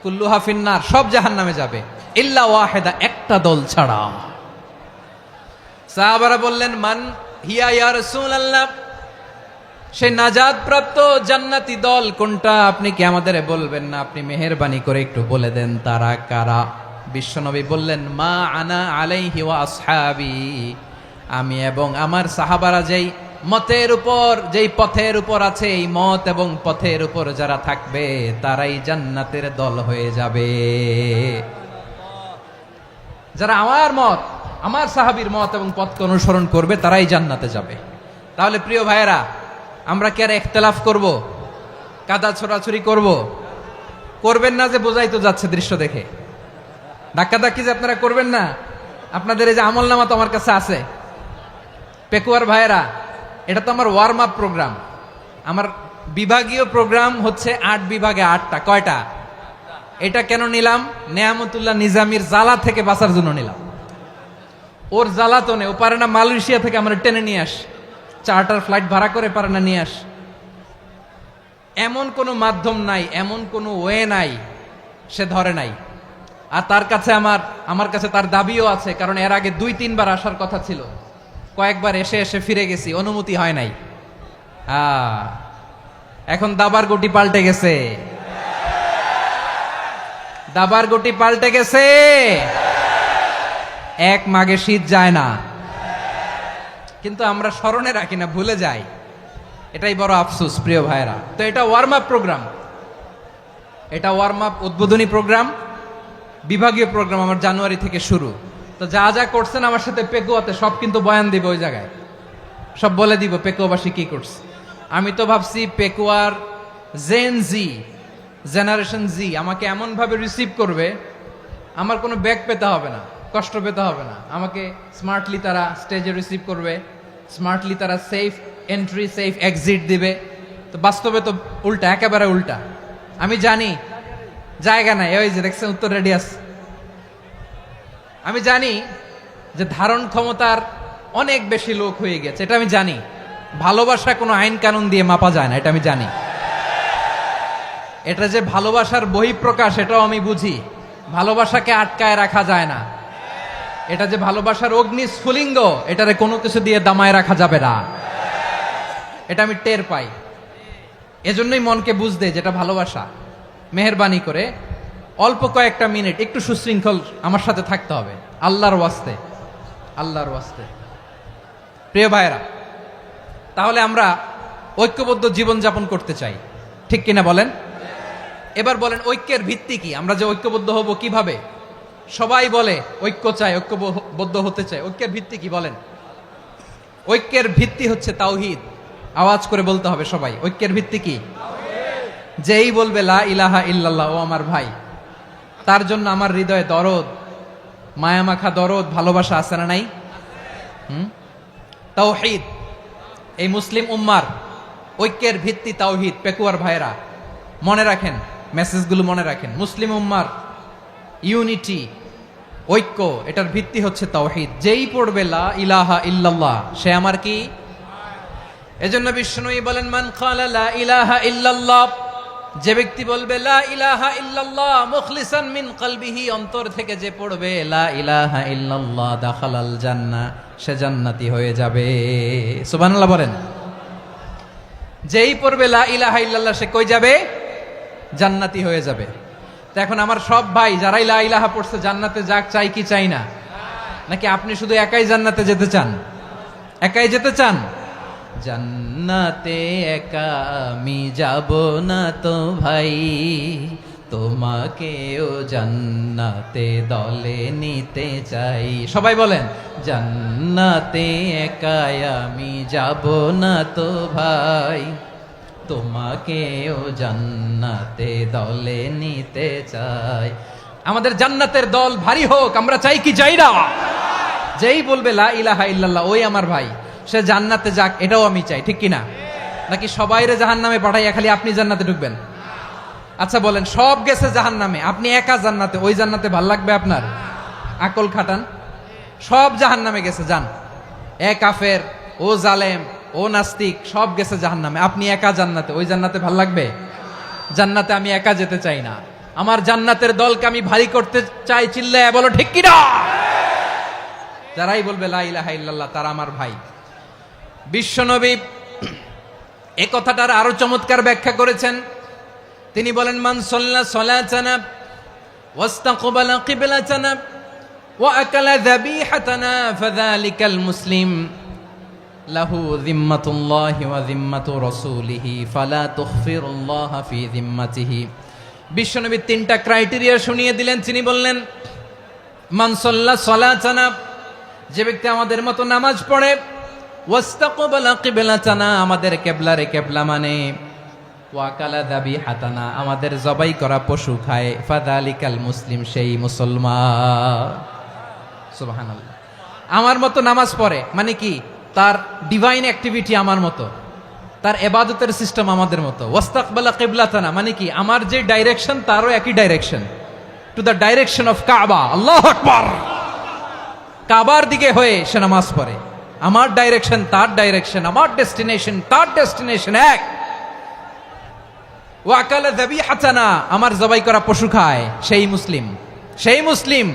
কুল্লুহা ফিন্নার, সব জাহান্নামে যাবে, ইল্লা ওয়াহিদা, একটা দল ছাড়া। সাহাবারা বললেন, মান হিয়া ইয়া রাসূলুল্লাহ, সেই নাজাত প্রাপ্ত জান্নাতি দল কোনটা? আপনি কি আমাদের বলবেন না? আপনি মেহেরবানি করে একটু বলে দেন তারা কারা। বিশ্বনবী বললেন, মা আনা আলাইহি ওয়া আসহাবি, আমি এবং আমার সাহাবারা যেই মতের উপর, যেই পথের উপর আছে, এই মত এবং পথের উপর যারা থাকবে তারাই জান্নাতের দল হয়ে যাবে। যারা আমার মত, আমার সাহাবীর মত এবং পথকে অনুসরণ করবে তারাই জান্নাতে যাবে। তাহলে প্রিয় ভাইয়েরা, আমরা কি আর ইখতিলাফ করব? কাদা ছোড়াছুরি করব? করবেন না যে বোঝাই তো যাচ্ছে দৃশ্য দেখে। ধাক্কাধাক্কি যে আপনারা করবেন না। আপনাদের এই যে আমলনামা তো আমার কাছে আছে। পেকুয়ার ভাইয়েরা, এটা তো আমার ওয়ার্ম আপ প্রোগ্রাম। আমার বিভাগীয় প্রোগ্রাম হচ্ছে 8 বিভাগে 8টা। কয়টা? এটা কেন নিলাম? নেয়ামতুল্লাহ নিজামীর জ্বালা থেকে বাঁচার জন্য নিলাম। ওর জ্বালাতনে ও পারে না মালয়েশিয়া থেকে আমরা টেনে নিয়ে আস, চার্টার ফ্লাইট ভাড়া করে পারে না নিয়ে আস। এমন কোনো মাধ্যম নাই, এমন কোনো ওয়ে নাই সে ধরে নাই। আর তার কাছে আমার কাছে তার দাবিও আছে, কারণ এর আগে 2-3 বার আসার কথা ছিল। কয়েকবার এসে এসে ফিরে গেছি, অনুমতি হয় নাই। এখন দাবার গুটি পাল্টে গেছে, দাবার গুটি পাল্টে গেছে। এক মাঘে শীত যায় না, কিন্তু আমরা স্মরণে রাখি না, ভুলে যাই। এটাই বড় আফসোস প্রিয় ভাইরা। তো এটা ওয়ার্ম আপ প্রোগ্রাম, এটা ওয়ার্ম আপ উদ্বোধনী প্রোগ্রাম, বিভাগীয় প্রোগ্রাম আমার জানুয়ারি থেকে শুরু। তো যা যা করছেন আমার সাথে পেকুয়াতে সব কিন্তু বয়ান দিব, ওই জায়গায় সব বলে দিব পেকুয়াবাসী কি করছে। আমি তো ভাবছি পেকুয়ার জেনারেশন জি আমাকে এমন ভাবে রিসিভ করবে, আমার কোনো ব্যাগ পেতে হবে না, কষ্ট পেতে হবে না। আমাকে স্মার্টলি তারা স্টেজে রিসিভ করবে, স্মার্টলি তারা সেফ এন্ট্রি সেফ এক্সিট দিবে। তো বাস্তবে তো উল্টা, একেবারে উল্টা। আমি জানি জায়গা নাই, ওই যে দেখছেন উত্তর রেডিয়াস। আমি জানি যে ধারণ ক্ষমতার অনেক বেশি লোক হয়ে গেছে, এটা আমি জানি। ভালোবাসা কোনো আইন কানুন দিয়ে মাপা যায় না, এটা আমি জানি। এটা যে ভালোবাসার বহিঃপ্রকাশ, এটাও আমি বুঝি। ভালোবাসাকে আটকায় রাখা যায় না। এটা যে ভালোবাসার অগ্নি স্ফুলিঙ্গ, এটারে কোনো কিছু দিয়ে দামায় রাখা যাবে না। এটা আমি টের পাই, এজন্যই মনকে বুঝতে যেটা ভালোবাসা। মেহেরবানি করে অল্প কয়েকটা মিনিট একটু সুশৃঙ্খল আমার সাথে থাকতে হবে, আল্লাহর ওয়াস্তে, আল্লাহর ওয়াস্তে। প্রিয় ভাইরা, তাহলে আমরা ঐক্যবদ্ধ জীবনযাপন করতে চাই, ঠিক কিনা বলেন? এবার বলেন ঐক্যের ভিত্তি কি? আমরা যে ঐক্যবদ্ধ হব কিভাবে? সবাই বলে ঐক্য চাই, ঐক্যবদ্ধ হতে চাই। ঐক্যের ভিত্তি কি বলেন? ঐক্যের ভিত্তি হচ্ছে তাওহীদ। আওয়াজ করে বলতে হবে সবাই, ঐক্যের ভিত্তি কি? যেই বলবে লা ইলাহা ইল্লাল্লাহ, ও আমার ভাই, তার জন্য আমার হৃদয়ে দরদ, মায়ামাখা দরদ, ভালোবাসা আছে না নাই? তাওহীদ। এই মুসলিম উম্মার ঐক্যের ভিত্তি তাওহীদ। পেকুয়ার ভাইরা মনে রাখেন, মেসেজগুলো মনে রাখেন। মুসলিম উম্মার ইউনিটি, ঐক্য, এটার ভিত্তি হচ্ছে তাওহীদ। যেই পড়বে লা ইলাহা ইল্লাল্লাহ, সে আমার কি? এজন্য বিষ্ণুই বলেন, মান ক্বালা লা ইলাহা ইল্লাল্লাহ, যে ব্যক্তি বলবে লা ইলাহা ইল্লাল্লাহ মুখলিসান মিন কলবিহি, অন্তর থেকে যে পড়বে লা ইলাহা ইল্লাল্লাহ, দাখালাল জান্নাহ, সে জান্নাতি হয়ে যাবে। সুবহানাল্লাহ বলেন। যেই পড়বে লা ইলাহা ইল্লাল্লাহ, সে কই যাবে? জান্নাতি হয়ে যাবে। তো এখন আমার সব ভাই যারাই লা ইলাহা পড়ছে জান্নাতে যাক, চাই কি চাই না? নাকি আপনি শুধু একাই জান্নাতে যেতে চান? একাই যেতে চান? জান্নাতে একা আমি যাব না তো ভাই, তোমাকেও জান্নাতে দলে নিতে চাই। সবাই বলেন, জান্নাতে একা আমি যাব না তো ভাই, তোমাকেও জান্নাতে দলে নিতে চাই। আমাদের জান্নাতের দল ভারী হোক, আমরা চাই কি চাই না? যেই বলবে লা ইলাহা ইল্লাল্লাহ, ওই আমার ভাই, সে জান্নাতে যাক, এটাও আমি চাই, ঠিক কিনা? নাকি সবাইরে জাহান্নামে পাঠাইয়া খালি আপনি জান্নাতে ঢুকবেন? আচ্ছা বলেন, সব গেছে জাহান্নামে, আপনি একা জান্নাতে, ওই জান্নাতে ভাল লাগবে আপনার? আকল খাটান। সব জাহান্নামে গেছে, যান। এ কাফের, ও জালেম, ও নাস্তিক, সব গেছে জাহান্নামে, আপনি একা জান্নাতে, ওই জান্নাতে ভাল লাগবে? জান্নাতে আমি একা যেতে চাই না, আমার জান্নাতের দলকে আমি ভারী করতে চাই। চিল্লায় বলো ঠিক কিনা? যারাই বলবে লা ইলাহা ইল্লাল্লাহ, তারা আমার ভাই। বিশ্বনবী এই কথাটার আরো চমৎকার ব্যাখ্যা করেছেন। তিনি বলেন, মান সাল্লা সালাতানা ওয়াস্তাকবালা কিবলাতানা ওয়া আকালা যাবিহাতানা ফাযালিকাল মুসলিম লাহু যিম্মাতুল্লাহি ওয়া যিম্মাতু রাসূলিহি ফালা তুখফিরুল্লাহা ফি যিম্মাতিহি। বিশ্বনবী তিনটা ক্রাইটেরিয়া শুনিয়ে দিলেন। তিনি বললেন, মান সাল্লা সালাতানা, যে ব্যক্তি আমাদের মতো নামাজ পড়ে, ওয়াস্তাকবালা কিবলাতানা, আমাদের কিবলারে কিবলা মানে, ওয়া আকালা যাবিহাতানা, আমাদের জবাই করা পশু খায়, ফাযালিকাল মুসলিম, সেই মুসলমান। সুবহানাল্লাহ। আমার মতো নামাজ পড়ে মানে কি? তার ডিভাইন অ্যাক্টিভিটি আমার মতো, তার ইবাদতের সিস্টেম আমাদের মতো। ওয়াস্তাকবালা কিবলাতানা মানে কি? আমার যে ডাইরেকশন, তারও একই direction, to the direction of কাবা। আল্লাহু আকবার। কাবার দিকে হয়ে সে নামাজ পড়ে। আমার ডাইরেকশন, তার ডাইরেকশন, আমার ডেস্টিনেশন, তার ডেস্টিনেশন এক। ওয়া আকালা যাবিহাতানা, আমার জবাই করা পশু খায়, সেই মুসলিম, সেই মুসলিম।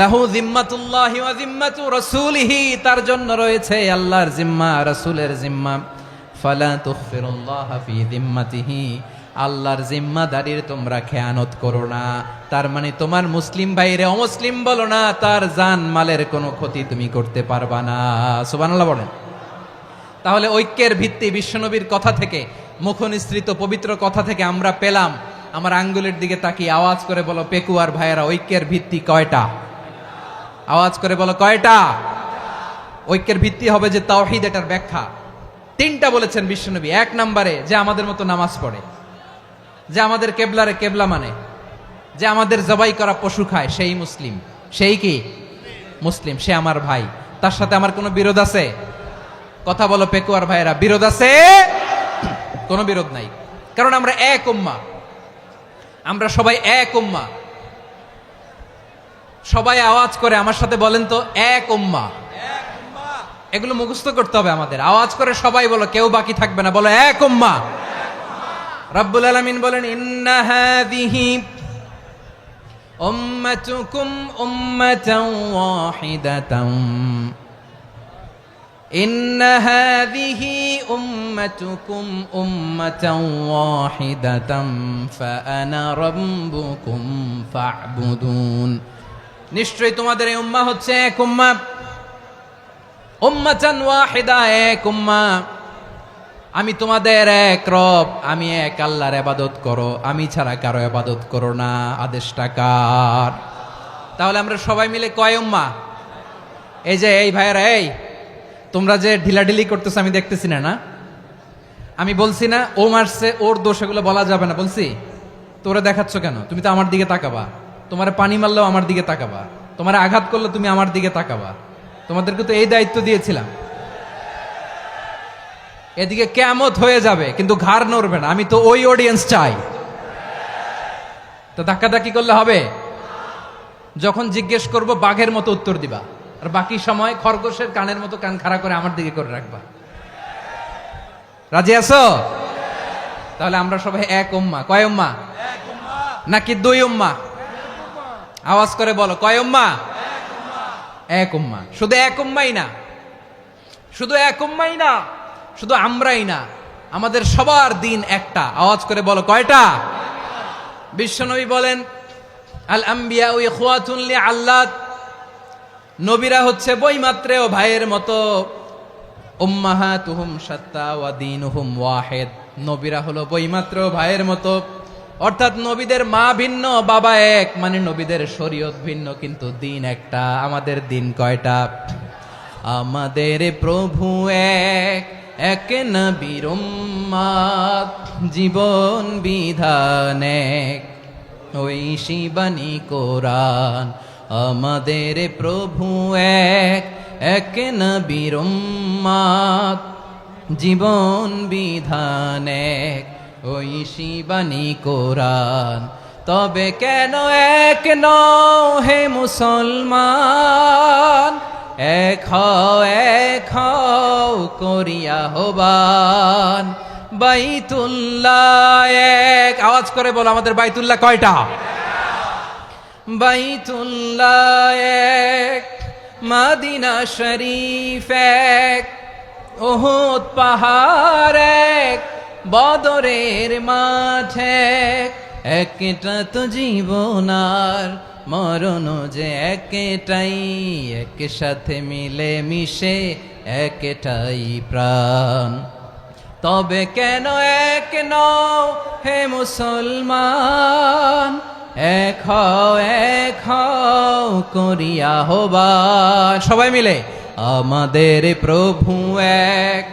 লাহু যিম্মাতুল্লাহি ওয়া যিম্মাতু রাসূলিহি, তার জন্য রয়েছে আল্লাহর জিম্মা, রাসূলের জিম্মা। ফালা তুখফিরুল্লাহা ফি যিম্মাতিহি, আল্লাহর জিম্মাদারির তোমরা খেয়ানত করো না। তার মানে তোমার মুসলিম ভাইরে অমুসলিম বলো না, তার জান মালের কোনো ক্ষতি তুমি করতে পারবা না। সুবহানাল্লাহ বলেন। তাহলে ঐক্যের ভিত্তি বিশ্বনবীর কথা থেকে, মুখনিসৃত পবিত্র কথা থেকে আমরা পেলাম। আমার আঙ্গুলের দিকে তাকিয়ে আওয়াজ করে বলো পেকুয়ার ভাইয়েরা, ঐক্যের ভিত্তি কয়টা? আওয়াজ করে বলো কয়টা? ঐক্যের ভিত্তি হবে যে তাওহীদ, এটার ব্যাখ্যা তিনটা বলেছেন বিশ্বনবী। এক নম্বরে, যে আমাদের মতো নামাজ পড়ে, যে আমাদের কেবলারে কেবলা মানে, যে আমাদের জবাই করা পশু খায়, সেই মুসলিম। সেই কি? মুসলিম, সে আমার ভাই। তার সাথে আমার কোনো বিরোধ আছে? কথা বলো পেকুয়ার ভাইয়েরা, বিরোধ আছে? কোনো বিরোধ নাই, কারণ আমরা এক উম্মা, আমরা সবাই এক উম্মা। সবাই আওয়াজ করে আমার সাথে বলেন তো, এক উম্মা। এগুলো মুখস্থ করতে হবে আমাদের। আওয়াজ করে সবাই বলো, কেউ বাকি থাকবে না, বলো এক উম্মা। রব্বুল আলামিন বলেন, ইন্না হাযিহি উম্মাতুকুম উম্মাতাও ওয়াহিদাতাম ইন্না হাযিহি উম্মাতুকুম উম্মাতাও ওয়াহিদাতাম ফাআনা রাব্বুকুম ফা'বুদুন। নিশ্চয়ই তোমাদের এই উম্মাহ হচ্ছে এক উম্মাহ, উম্মাতান ওয়াহিদা, এক উম্মাহ। আমি তোমাদের এক রব, আমি এক আল্লাহর ইবাদত করো, আমি ছাড়া কারো ইবাদত করো না। আদেশটা কার? তাহলে আমরা সবাই মিলে কয় উম্মাহ? এই যে এই ভাইয়েরা, এই তোমরা যে ঢিলাঢিলি করতেছো আমি দেখতেছি না। আমি বলছি না ও মারছে, ওর দোষ, এগুলো বলা যাবে না বলছি? তোরা দেখাচ্ছ কেন? তুমি তো আমার দিকে তাকাবা। তোমার পানি মারলেও আমার দিকে তাকাবা, তোমার আঘাত করলে তুমি আমার দিকে তাকাবা। তোমাদেরকে তো এই দায়িত্ব দিয়েছিলাম। এদিকে কিয়ামত হয়ে যাবে কিন্তু ঘাড় নড়বে না। আমি তো ওই অডিয়েন্স চাই। তো ধাক্কাধাক্কি করলে হবে? যখন জিজ্ঞেস করব বাঘের মতো উত্তর দিবা, আর বাকি সময় খরগোশের কানের মতো কান খাড়া করে আমার দিকে করে রাখবা। রাজি আছো? তাহলে আমরা সবাই এক উম্মাহ। কয় উম্মাহ? নাকি দুই উম্মাহ? আওয়াজ করে বলো, কয় উম্মাহ? এক উম্মাহ। শুধু এক উম্মাই না, শুধু এক উম্মাই না, শুধু আমরাই না, আমাদের সবার দিন একটা। আওয়াজ করে বলো, কয়টা? বিশ্বনবী বলেন, আল আম্বিয়া ইখওয়াতুন লিআল্লাত, নবীরা হচ্ছে বৈমাত্রেয় ভাইয়ের মতো। উম্মাহাতুহুম শাত্তা ওয়া দীনুহুম ওয়াহিদ, নবীরা হলো বৈমাত্রেয় ভাইয়ের মতো। অর্থাৎ নবীদের মা ভিন্ন, বাবা এক, মানে নবীদের শরীয়ত ভিন্ন, কিন্তু দিন একটা। আমাদের দিন কয়টা? আমাদের প্রভু এক, এক নবীর উম্মাত, জীবন বিধান এক, ওই শিবানী কোরআন। আমাদের প্রভু এক, এক নবীর উম্মাত, জীবন বিধান এক, ওই শিবানী কোরআন। তবে কেন এক নও হে মুসলমান? এক হও করিয়া হবান। বাইতুল্লাহ এক, আওয়াজ করে বলো, আমাদের বাইতুল্লাহ কয়টা? বাইতুল্লাহ এক, মদিনা শরীফ এক, উহুদ পাহাড় এক, বদরের মাঠ এক। একটা তো জীবন আর মরণ যে একটাই, একসাথে মিলে মিশে একটাই প্রাণ। তবে কেন এক নও হে মুসলমান? এক হও করিয়া হবান। সবাই মিলে, আমাদের প্রভু এক,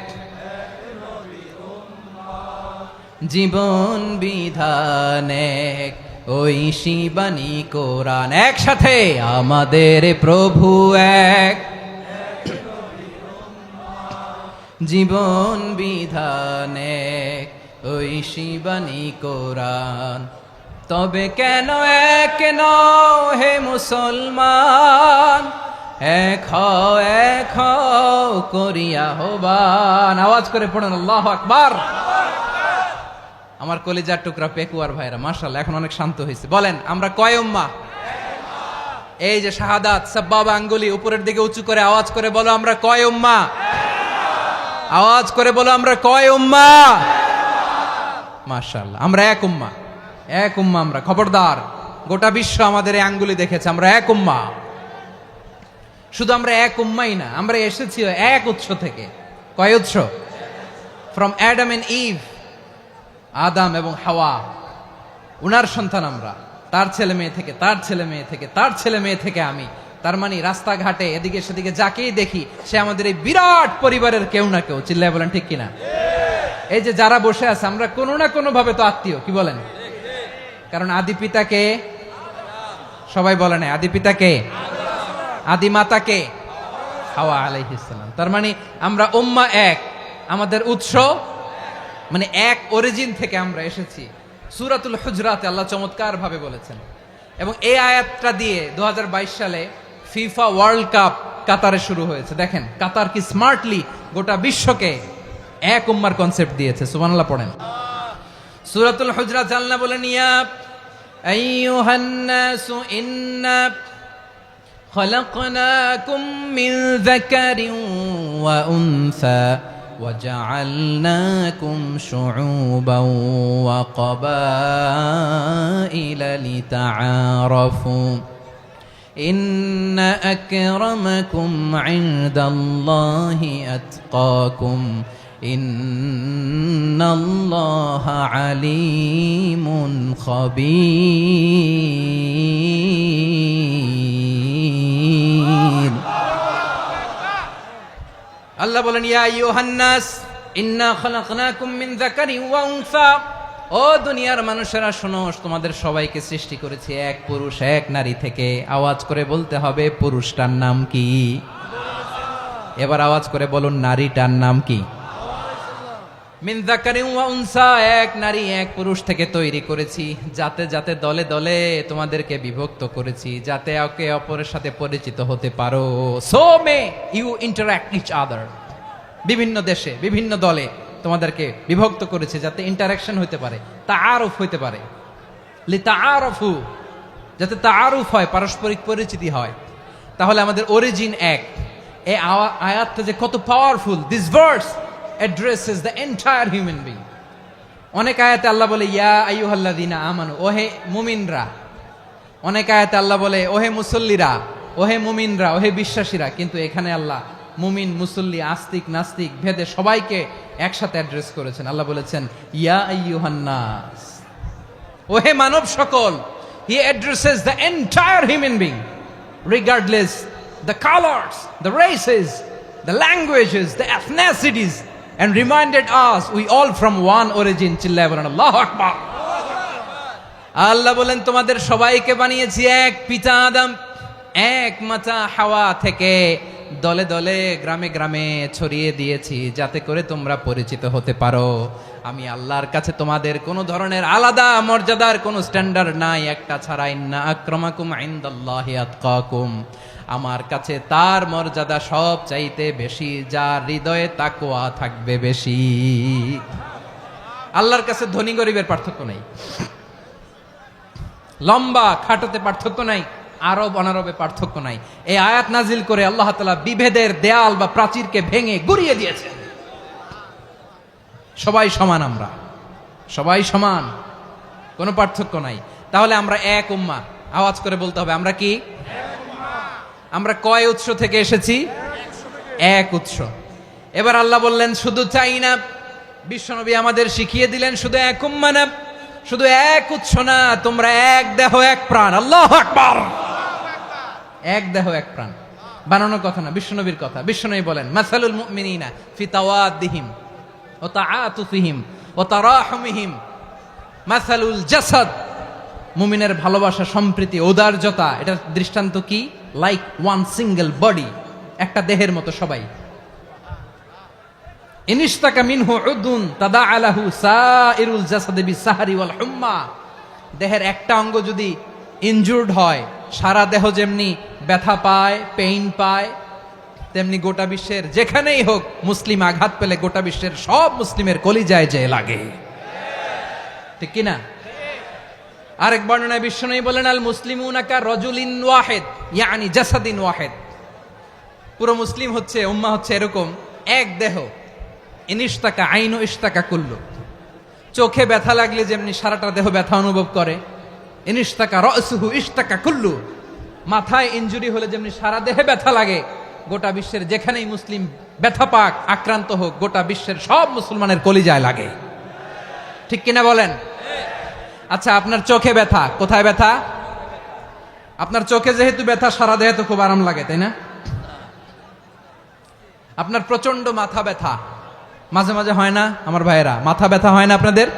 জীবন বিধান এক, ওই শিবানী কোরআন। একসাথে, আমাদের প্রভু এক, জীবন বিধান এক, ওই শিবানী কোরআন। তবে কেন এক নও হে মুসলমান? এক হও করিয়া হবান। আওয়াজ করে পড়ুন আল্লাহু আকবার। আমার কলিজার টুকরা পেকুয়ার ভাইরা মাশাআল্লাহ এখন অনেক শান্ত হয়েছে। বলেন, আমরা কয় উম্মাহ? এই যে শাহাদাত সাব্বাবা আঙ্গুলি উপরের দিকে উঁচু করে আওয়াজ করে বলো, আমরা কয় উম্মাহ? আওয়াজ করে বলো, আমরা কয় উম্মাহ? মাশাআল্লাহ, আমরা এক উম্মাহ, এক উম্মাহ আমরা। খবরদার, গোটা বিশ্ব আমাদের এই আঙ্গুলি দেখেছে, আমরা এক উম্মাহ। শুধু আমরা এক উম্মাই না, আমরা এসেছি এক উৎস থেকে। কয় উৎস? ফ্রম অ্যাডাম এন্ড ইভ, আদাম এবং হাওয়া, উনার সন্তান আমরা। তার ছেলে মেয়ে থেকে, তার ছেলে মেয়ে থেকে, তার ছেলে মেয়ে থেকে আমি। তার মানে রাস্তাঘাটে এদিকে সেদিকে যাকেই দেখি সে আমাদের এই বিরাট পরিবারের কেউ না কেউ। চিল্লায় বলেন ঠিক কিনা? এই যে যারা বসে আছে, আমরা কোনো না কোনো ভাবে তো আত্মীয়। কি বলেন? কারণ আদি পিতাকে সবাই বলে না, আদি পিতাকে, আদি মাতাকে হাওয়া আলাইহিস সালাম। তার মানে আমরা উম্মাহ এক, আমাদের উৎস মানে এক অরিজিন থেকে আমরা এসেছি। সূরাতুল হুজরাতে আল্লাহ চমৎকার ভাবে বলেছেন, এবং এই আয়াতটা দিয়ে 2022 সালে ফিফা ওয়ার্ল্ড কাপ কাতারে শুরু হয়েছে। দেখেন কাতার কি স্মার্টলি গোটা বিশ্বকে এক উম্মার কনসেপ্ট দিয়েছে। সুবহানাল্লাহ পড়েন। সূরাতুল হুজরাত আল্লাহ বলেন, ইয়া আইয়ুহান নাসু ইন্না خلقناكم من ذكر وأنثى وجعلناكم شعوبا وقبائل لتعارفوا إن أكرمكم عند الله أتقاكم إن الله عليم خبير আল্লাহ বলেন ইয়া আইয়ুহান নাস ইন্না খলাকনাকুম মিন যাকারিন ওয়া উনসা ও দুনিয়ার মানুষেরা শোনো তোমাদের সবাইকে সৃষ্টি করেছি এক পুরুষ এক নারী থেকে আওয়াজ করে বলতে হবে পুরুষটার নাম কি এবার আওয়াজ করে বলুন নারীটার নাম কি মিন যাকারিন ওয়া উনসা এক নারী এক পুরুষ থেকে তৈরি করেছি যাতে যাতে দলে দলে তোমাদেরকে বিভক্ত করেছি যাতে একে অপরের সাথে পরিচিত হতে পারো so may you interact each other বিভিন্ন দেশে বিভিন্ন দলে তোমাদেরকে বিভক্ত করেছে যাতে ইন্টারাকশন হতে পারে তাআরুফ হতে পারে লিতাআরফু যাতে তাআরুফ হয় পারস্পরিক পরিচিতি হয় তাহলে আমাদের অরিজিন এক এই আয়াতটা যে কত powerful this verse addresses the entire human being অনেক আয়াতে আল্লাহ বলে ইয়া আইয়ুহাল্লাযীনা আমানু ওহে মুমিনরা অনেক আয়াতে আল্লাহ বলে ওহে মুসল্লিরা ওহে মুমিনরা ওহে বিশ্বাসীরা কিন্তু এখানে আল্লাহ মুমিন মুসল্লি আস্তিক নাস্তিক ভেদে সবাইকে একসাথে অ্যাড্রেস করেছেন আল্লাহ বলেছেন ইয়া আইয়ুহান নাস ওহে মানব সকল he addresses the entire human being regardless the colors the races the languages the ethnicities and reminded us we all from one origin চিল্লায় বলেন আল্লাহু আকবার আল্লাহ বলেন তোমাদের সবাইকে বানিয়েছি এক পিতা আদম এক মাতা হাওয়া থেকে দলে দলে গ্রামে গ্রামে ছড়িয়ে দিয়েছি যাতে করে তোমরা পরিচিত হতে পারো আমি আল্লাহর কাছে তোমাদের কোনো ধরনের আলাদা মর্যাদার কোনো স্ট্যান্ডার্ড নাই একটা ছাড়া ইন্না আক্রামাকুম ইনদাল্লাহি আতকাকুম আমার কাছে তার মর্যাদা সব চাইতে বেশি যার হৃদয়ে তাকওয়া থাকবে বেশি আল্লাহর কাছে ধনী গরিবের পার্থক্য নাই লম্বা খাটোতে পার্থক্য নাই আরব অনারবে পার্থক্য নাই এই আয়াত নাজিল করে আল্লাহ তাআলা বিভেদের দেয়াল বা প্রাচীরকে ভেঙে গুড়িয়ে দিয়েছেন সবাই সমান আমরা সবাই সমান কোনো পার্থক্য নাই তাহলে আমরা এক উম্মাহ আওয়াজ করে বলতে হবে আমরা কি আমরা কয় উৎস থেকে এসেছি এক উৎস এবার আল্লাহ বললেন শুধু চাই না বিশ্বনবী আমাদের শিখিয়ে দিলেন শুধু এক উম্মাহ না শুধু এক উৎস না তোমরা এক দেহ এক প্রাণ আল্লাহু আকবার এক দেহ এক প্রাণ বানানোর কথা না বিশ্বনবীর কথা বিশ্বনবী বলেন মাসালুল মুমিনিনা ফি তাওয়াদ্দিহিম ওয়া তাআতুফিহিম ওয়া তারাহুমিহিম মাসালুল জাসাদ মুমিনের ভালোবাসা সম্প্রীতি ঔদার্যতা এটার দৃষ্টান্ত কি লাইক ওয়ান সিঙ্গেল বডি একটা দেহের মতো সবাই ইনিশতাকা মিনহু উদুন তাদাআলাহু সাইরুল জাসাদি বিসাহরি ওয়াল হুম্মা দেহের একটা অঙ্গ যদি ইনজুরড হয় সারা দেহ যেমনি ব্যথা পায় পেইন পায় তেমনি গোটা বিশ্বের যেখানেই হোক মুসলিম আঘাত পেলে গোটা বিশ্বের সব মুসলিমের কলিজায় যে লাগে ঠিক কি না আরেক বর্ণনায় বিশ্বনবী বলেন আল মুসলিমুনা কা রাজুলিন ওয়াহিদ ইয়ানি জাসাদিন ওয়াহিদ পুরো মুসলিম হচ্ছে উম্মাহ হচ্ছে এরকম এক দেহ ইনিশতাকা আইনু ইশতাকা কুল্লু চোখে ব্যথা লাগলে যেমনি সারাটা দেহ ব্যথা অনুভব করে ইনিশতাকা রাসুহু ইশতাকা কুল্লু মাথায় ইনজুরি হলে যেমনি সারা দেহে ব্যথা লাগে গোটা বিশ্বের যেখানেই মুসলিম ব্যথা পাক আক্রান্ত হোক গোটা বিশ্বের সব মুসলমানের কলিজায় লাগে ঠিক কিনা বলেন আচ্ছা আপনার চোখে ব্যথা কোথায় ব্যথা আপনার চোখে যেহেতু ব্যথা সারা দেহে তো খুব আরাম লাগে তাই না আপনার প্রচন্ড মাথা ব্যথা মাঝে মাঝে হয় না আমার ভাইয়েরা মাথা ব্যথা হয় না আপনাদের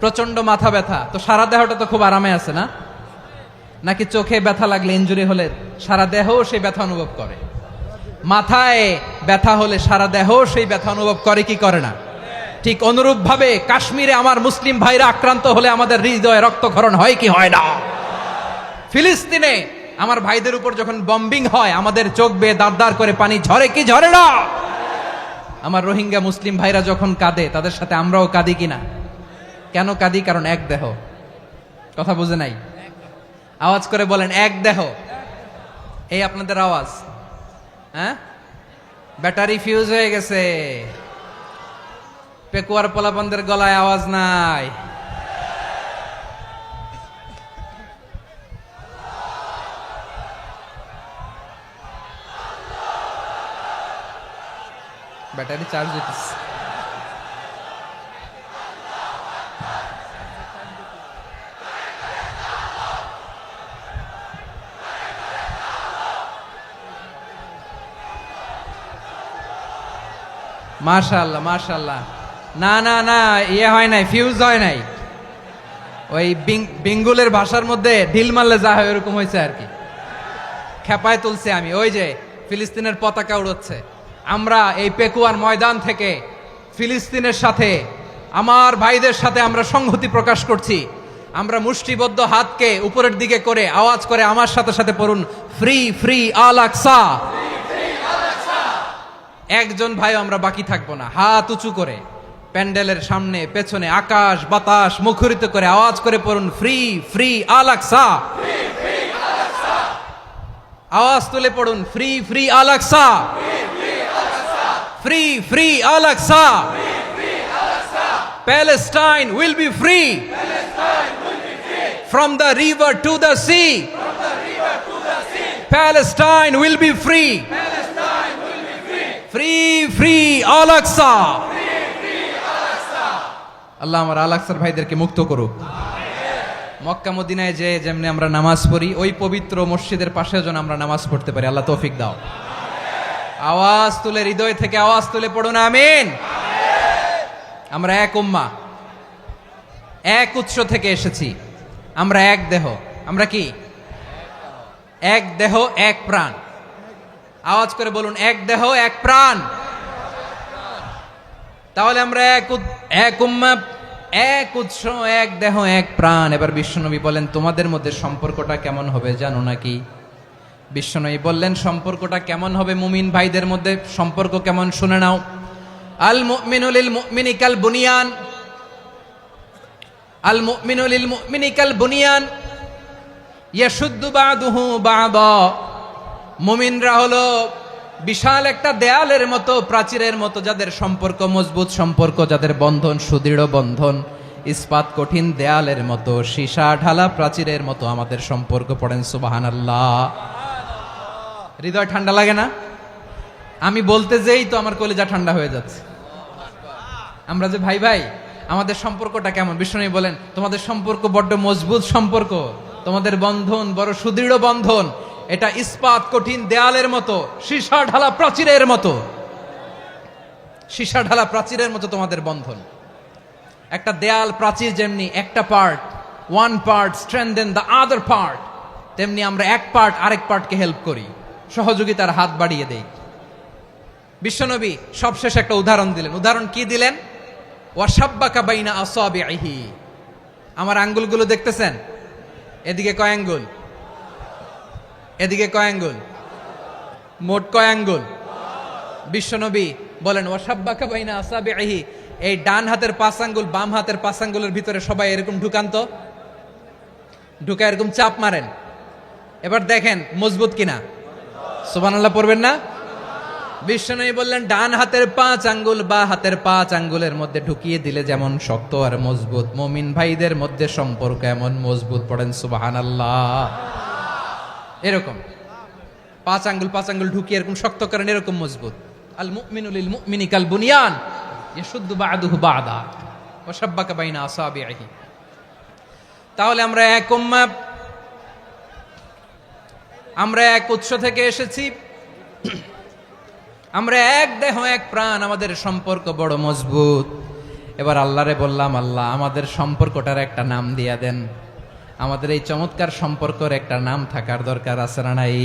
প্রচন্ড মাথা ব্যথা তো সারা দেহটা তো খুব আরামে আছে না নাকি চোখে ব্যথা লাগলে ইনজুরি হলে সারা দেহ সেই ব্যথা অনুভব করে মাথায় ব্যথা হলে সারা দেহ সেই ব্যথা অনুভব করে কি করে না ঠিক অনুরূপ ভাবে কাশ্মীরে আমার মুসলিম ভাইরা আক্রান্ত হলে আমাদের হৃদয়ে রক্তক্ষরণ হয় কি হয় না ফিলিস্তিনে আমার ভাইদের উপর যখন বম্বিং হয় আমাদের চোখ বেয়ে দাঁড় দাঁড় করে পানি ঝরে কি ঝরে না আমার রোহিঙ্গা মুসলিম ভাইরা যখন কাঁদে তাদের সাথে আমরাও কাঁদি কিনা কেন কাঁদি কারণ এক দেহ কথা বুঝে নাই? আওয়াজ করে বলেন এক দেহ। এই আপনাদের আওয়াজ, হ্যাঁ? ব্যাটারি ফিউজ হয়ে গেছে, পেকুয়ার পোলাপানদের গলায় আওয়াজ নাই। ব্যাটারি চার্জ হইতেছে। মাশাআল্লাহ মাশাআল্লাহ। না না না, ইয়ে হয় নাই, ফিউজ হয় নাই। ওই বেঙ্গলের ভাষার মধ্যে ঢিল মারলে যা হয় এরকম হয়েছে আর কি। খেপায় তুলছে আমি। ওই যে ফিলিস্তিনের পতাকা উড়ছে, আমরা এই পেকুয়ার ময়দান থেকে ফিলিস্তিনের সাথে, আমার ভাইদের সাথে আমরা সংহতি প্রকাশ করছি। আমরা মুষ্টিবদ্ধ হাতকে উপরের দিকে করে আওয়াজ করে আমার সাথে সাথে পড়ুন, ফ্রি ফ্রি আল আকসা। একজন ভাই আমরা বাকি থাকবো না। হাত উঁচু করে প্যান্ডেলের সামনে পেছনে আকাশ বাতাস মুখরিত করে আওয়াজ করে পড়ুন, ফ্রি ফ্রি আল আকসা। আওয়াজ তুলে পড়ুন, free free Al Aqsa, free free Al Aqsa. Palestine will be free from the river to the sea. Palestine will be free. Free free Al Aqsa. আল্লাহ আমার আল আকসার ভাইদেরকে মুক্ত করুক। মক্কা মদিনায় যে যেমনি আমরা নামাজ পড়ি, ওই পবিত্র মসজিদের পাশে যেন আমরা নামাজ পড়তে পারি। আল্লাহ তৌফিক দাও। আওয়াজ তুলে, হৃদয় থেকে আওয়াজ তুলে পড়ুন আমিন। আমরা এক উম্মাহ, এক উৎস থেকে এসেছি। আমরা এক দেহ। আমরা কি? এক দেহ এক প্রাণ। আওয়াজ করে বলুন, এক দেহ এক প্রাণ। তাহলে আমরা এক উম্মাহ, এক উৎস, এক দেহ এক প্রাণ। এবার বিশ্বনবী বলেন, তোমাদের মধ্যে সম্পর্কটা কেমন হবে জানো নাকি? বিশ্বনবী বললেন, সম্পর্কটা কেমন হবে মুমিন ভাইদের মধ্যে? সম্পর্ক কেমন শুনে নাও। আল মুমিনু লিল মুমিনি কাল বুনিয়ান, আল মুমিনু লিল মুমিনি কাল বুনিয়ান ইয়াশুদ্দু বাদুহু বাদা। মুমিনরা হলো বিশাল একটা দেয়ালের মতো, প্রাচীরের মতো, যাদের সম্পর্ক মজবুত সম্পর্ক, যাদের বন্ধন সুদৃঢ় বন্ধন, ইস্পাত কঠিন দেয়ালের মতো, সীসা ঢালা প্রাচীরের মতো আমাদের সম্পর্ক। পড়েন সুবহানাল্লাহ। হৃদয় ঠান্ডা লাগে না? আমি বলতে যেই তো আমার কলিজা ঠান্ডা হয়ে যাচ্ছে। আমরা যে ভাই ভাই, আমাদের সম্পর্কটা কেমন? বিষ্ণু বলেন, তোমাদের সম্পর্ক বড্ড মজবুত সম্পর্ক, তোমাদের বন্ধন বড় সুদৃঢ় বন্ধন। এটা ইস্পাত কঠিন দেয়ালের মতো, সীসা ঢালা প্রাচীরের মতো, সীসা ঢালা প্রাচীরের মতো তোমাদের বন্ধন। একটা দেয়াল প্রাচীর যেমনি একটা part, one part strengthen the other part, তেমনি আমরা এক পার্ট আরেক পার্টকে হেল্প করি, সহযোগিতার হাত বাড়িয়ে দেই। বিশ্বনবী সবশেষ একটা উদাহরণ দিলেন। উদাহরণ কি দিলেন? ওয়াসাব্বাকা বাইনা আসাবিহি। আমার আঙ্গুলগুলো দেখতেছেন? এদিকে কয় আঙ্গুল, এদিকে কয় আঙ্গুল, মোট কয় আঙ্গুল? বিশ্বনবী বলেন, ওয়াসাব্বাকা বাইনা আসাবিহি। এই ডান হাতের 5 আঙ্গুল বাম হাতের 5 আঙ্গুলের ভিতরে সবাই এরকম ঢুকান্ত, ঢুকা এরকম চাপ মারেন। এবার দেখেন মজবুত কিনা। সুবহানাল্লাহ পড়বেন না? বিশ্বনবী বললেন, ডান হাতের 5 আঙ্গুল বা হাতের 5 আঙ্গুলের মধ্যে ঢুকিয়ে দিলে যেমন শক্ত আর মজবুত, মুমিন ভাইদের মধ্যে সম্পর্ক এমন মজবুত। পড়েন সুবহানাল্লাহ। এরকম 5 আঙ্গুল ঢুকিয়ে এরকম শক্ত করেন, এরকম মজবুত। আল মুমিনু লিল মুমিনি কাল বুনিয়ান ইয়াশুদ্দু বাদুহু বাদা ওয়া শাব্বাকা বাইনা আসাবিহি। তাহলে আমরা এক উম্মাহ, আমরা এক উৎস থেকে এসেছি, আমরা এক দেহ এক প্রাণ, আমাদের সম্পর্ক বড় মজবুত। এবার আল্লাহরে বললাম, আল্লাহ আমাদের সম্পর্কটার একটা নাম দিয়া দেন। আমাদের এই চমৎকার সম্পর্কের একটা নাম থাকার দরকার আছে না নাই?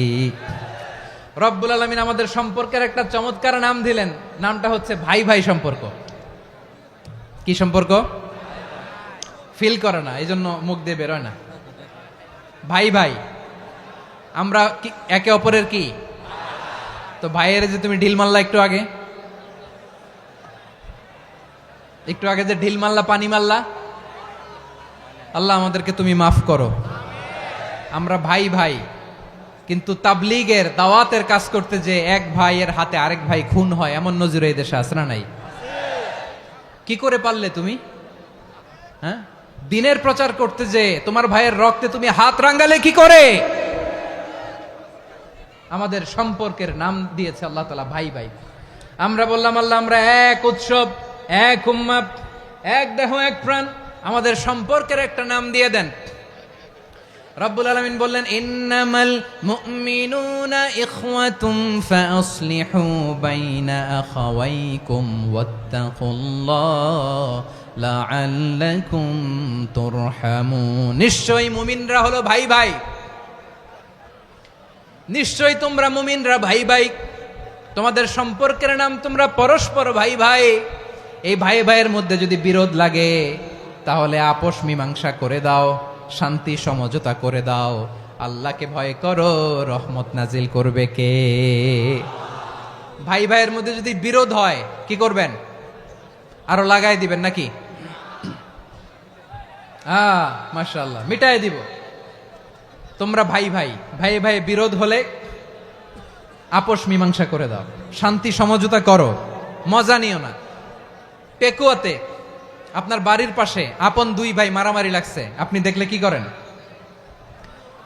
রব্বুল আলামিন আমাদের সম্পর্কের একটা চমৎকার নাম দিলেন। নামটা হচ্ছে ভাই ভাই সম্পর্ক। কি সম্পর্ক? ফিল করে না, এই জন্য মুখ দিয়ে বেরোয় না। ভাই ভাই, আমরা একে অপরের কি? তো ভাইয়ের যে তুমি ঢিল মারলা একটু আগে, একটু আগে যে ঢিল মারলা, পানি মারলা, আল্লাহ আমাদেরকে তুমি মাফ করো। আমরা ভাই ভাই, কিন্তু তাবলীগের দাওয়াতের কাজ করতে যে এক ভাইয়ের হাতে আরেক ভাই খুন হয়, এমন নজির এই দেশে আছে না নাই? কি করে পারলে তুমি? হ্যাঁ, দিনের প্রচার করতে যে তোমার ভাইয়ের রক্তে তুমি হাত রাঙ্গালে কি করে? আমাদের সম্পর্কের নাম দিয়েছে আল্লাহ তাআলা ভাই ভাই। আমরা বললাম আল্লাহ আমরা এক উৎসব, এক উম্মাত, এক দেহ, এক প্রাণ, আমাদের সম্পর্কের একটা নাম দিয়ে দেন। রব্বুল আলামিন বললেন ইন্নামাল মুমিনুনা ইখওয়াতুম ফাসলিহু বাইনা আখাওয়াইকুম ওয়াত্তাকুল্লাহ লাআল্লাকুম তুরহামুন। নিশ্চয়ই মুমিনরা হলো ভাই ভাই, নিশ্চয়ই তোমরা মুমিনরা ভাই ভাই, তোমাদের সম্পর্কের নাম তোমরা পরস্পর ভাই ভাই। এই ভাই ভাইয়ের মধ্যে যদি বিরোধ লাগে তাহলে আপোষ মীমাংসা করে দাও, শান্তি সমঝোতা করে দাও। আল্লাহকে ভয় করো, রহমত নাজিল করবে কে? ভাই ভাইয়ের মধ্যে যদি বিরোধ হয় কি করবেন? আরো লাগাই দিবেন নাকি? মাশাআল্লাহ, মিটাই দিব। তোমরা ভাই ভাই, ভাই ভাই বিরোধ হলে আপোষ মীমাংসা করে দাও, শান্তি সমঝোতা করো, মজা নিও না। পেকুয়াতে আপনার বাড়ির পাশে আপন দুই ভাই মারামারি লাগছে, আপনি দেখলে কি করেন?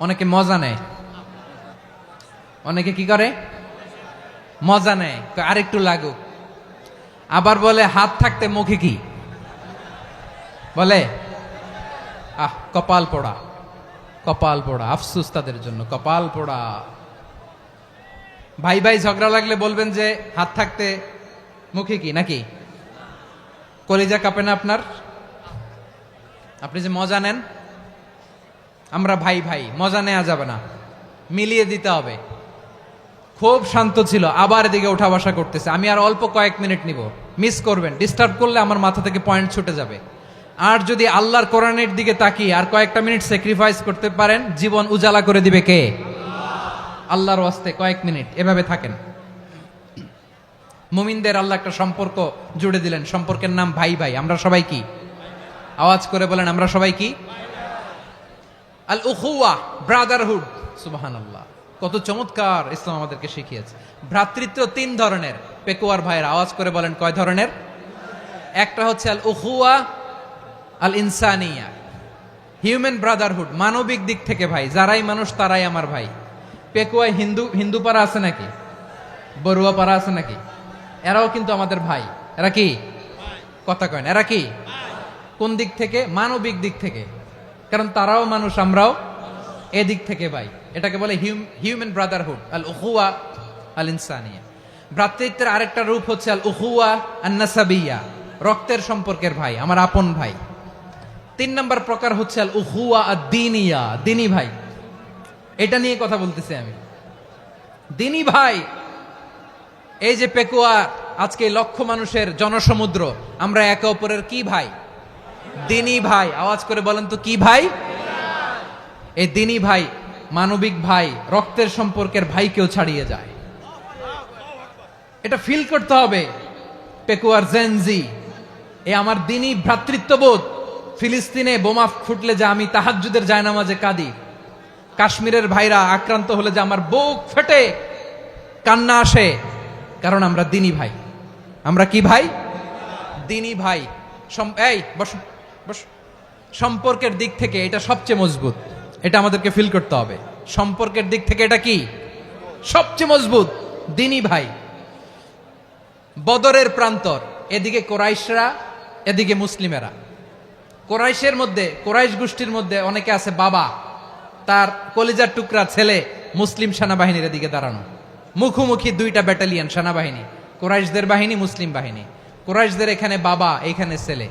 অনেকে মজা নেয়। অনেকে কি করে? মজা নেয়, আরেকটু লাগুক। আবার বলে হাত থাকতে মুখে কি বলে? কপাল পোড়া, কপাল পোড়া। আফসোস তাদের জন্য, কপাল পোড়া। ভাই ভাই ঝগড়া লাগলে বলবেন যে হাত থাকতে মুখে কি, নাকি? কলিজা কাঁপে না আপনার? আপনি যে মজা নেন। আমরা ভাই ভাই, মজা নেওয়া যাবে না, মিলিয়ে দিতে হবে। খুব শান্ত ছিল, আবার এদিকে উঠা বসা করতেছে। আমি আর অল্প কয়েক মিনিট নিব, মিস করবেন। ডিস্টার্ব করলে আমার মাথা থেকে পয়েন্ট ছুটে যাবে। আর যদি আল্লাহর কোরআনের দিকে তাকিয়ে আর কয়েকটা মিনিট স্যাক্রিফাইস করতে পারেন, জীবন উজালা করে দিবে কে? আল্লাহর ওয়াস্তে কয়েক মিনিট এভাবে থাকেন। মুমিনদের আল্লাহ একটা সম্পর্ক জুড়ে দিলেন, সম্পর্কের নাম ভাই ভাই। আমরা সবাই কি? আওয়াজ করে বলেন, আমরা সবাই কি? আল উখুয়া, ব্রাদারহুড। সুবহানাল্লাহ, কত চমৎকার ইসলাম আমাদেরকে শিখিয়েছে। ভ্রাতৃত্ব তিন ধরনের। পেকুয়ার ভাইয়ের আওয়াজ করে বলেন, কয় ধরনের? একটা হচ্ছে আল উখুয়া আল ইনসানিয়া, হিউম্যান ব্রাদারহুড, মানবিক দিক থেকে ভাই। যারাই মানুষ তারাই আমার ভাই। পেকুয়ায় হিন্দু পাড়া আছে নাকি? বড়ুয়া পাড়া আছে নাকি? এরাও কিন্তু আমাদের ভাই। এরা কি? কথা কয় না, এরা কি? কোন দিক থেকে? মানবিক দিক থেকে। কারণ তারাও মানুষ, আমরাও এদিক থেকে ভাই। এটাকে বলে হিউম্যান ব্রাদারহুড, আল উখুয়া আল ইনসানিয়া। ভ্রাতৃত্বের আরেকটা রূপ হচ্ছে আল উখুয়া আন নাসাবিয়া, রক্তের সম্পর্কের ভাই, আমার আপন ভাই। তিন নম্বর প্রকার হচ্ছে আল উখুয়া আদ দ্বীনিয়া, দ্বীনি ভাই। এটা নিয়ে কথা বলতেছি আমি। দ্বীনি ভাই, এই যে পেকুয়া, আজকে লক্ষ মানুষের জনসমুদ্র, আমরা একে অপরের কি ভাই? দ্বীনি ভাই। আওয়াজ করে বলেন তো, কি ভাই? এই দ্বীনি ভাই, মানবিক ভাই, রক্তের সম্পর্কের ভাইকেও ছাড়িয়ে যায়। এটা ফিল করতে হবে। পেকুয়ার জেনজি, এ আমার দ্বীনি ভ্রাতৃত্ববোধ। ফিলিস্তিনে বোমা ফুটলে যে আমি তাহাজ্জুদের জায়নামাজে কাঁদি, কাশ্মীরের ভাইরা আক্রান্ত হলে যে আমার বুক ফেটে কান্না আসে, কারণ আমরা দ্বীনি ভাই। আমরা কি ভাই? দ্বীনি ভাই। এই বসো বসো। সম্পর্কের দিক থেকে এটা সবচেয়ে মজবুত। এটা আমাদেরকে ফিল করতে হবে। সম্পর্কের দিক থেকে এটা কি? সবচেয়ে মজবুত, দ্বীনি ভাই। বদরের প্রান্তর, এদিকে কোরাইশরা, এদিকে মুসলিমেরা। কোরাইশের মধ্যে, কোরাইশ গোষ্ঠীর মধ্যে অনেকে আছে বাবা, তার কলিজার টুকরা ছেলে মুসলিম সেনাবাহিনীর এদিকে দাঁড়ানো। মুখোমুখি দুইটা ব্যাটালিয়ন সেনাবাহিনী, কোরাইশদের বাহিনী, মুসলিম বাহিনী। কোরাইশদের এখানে বাবা, এইখানে ছেলে।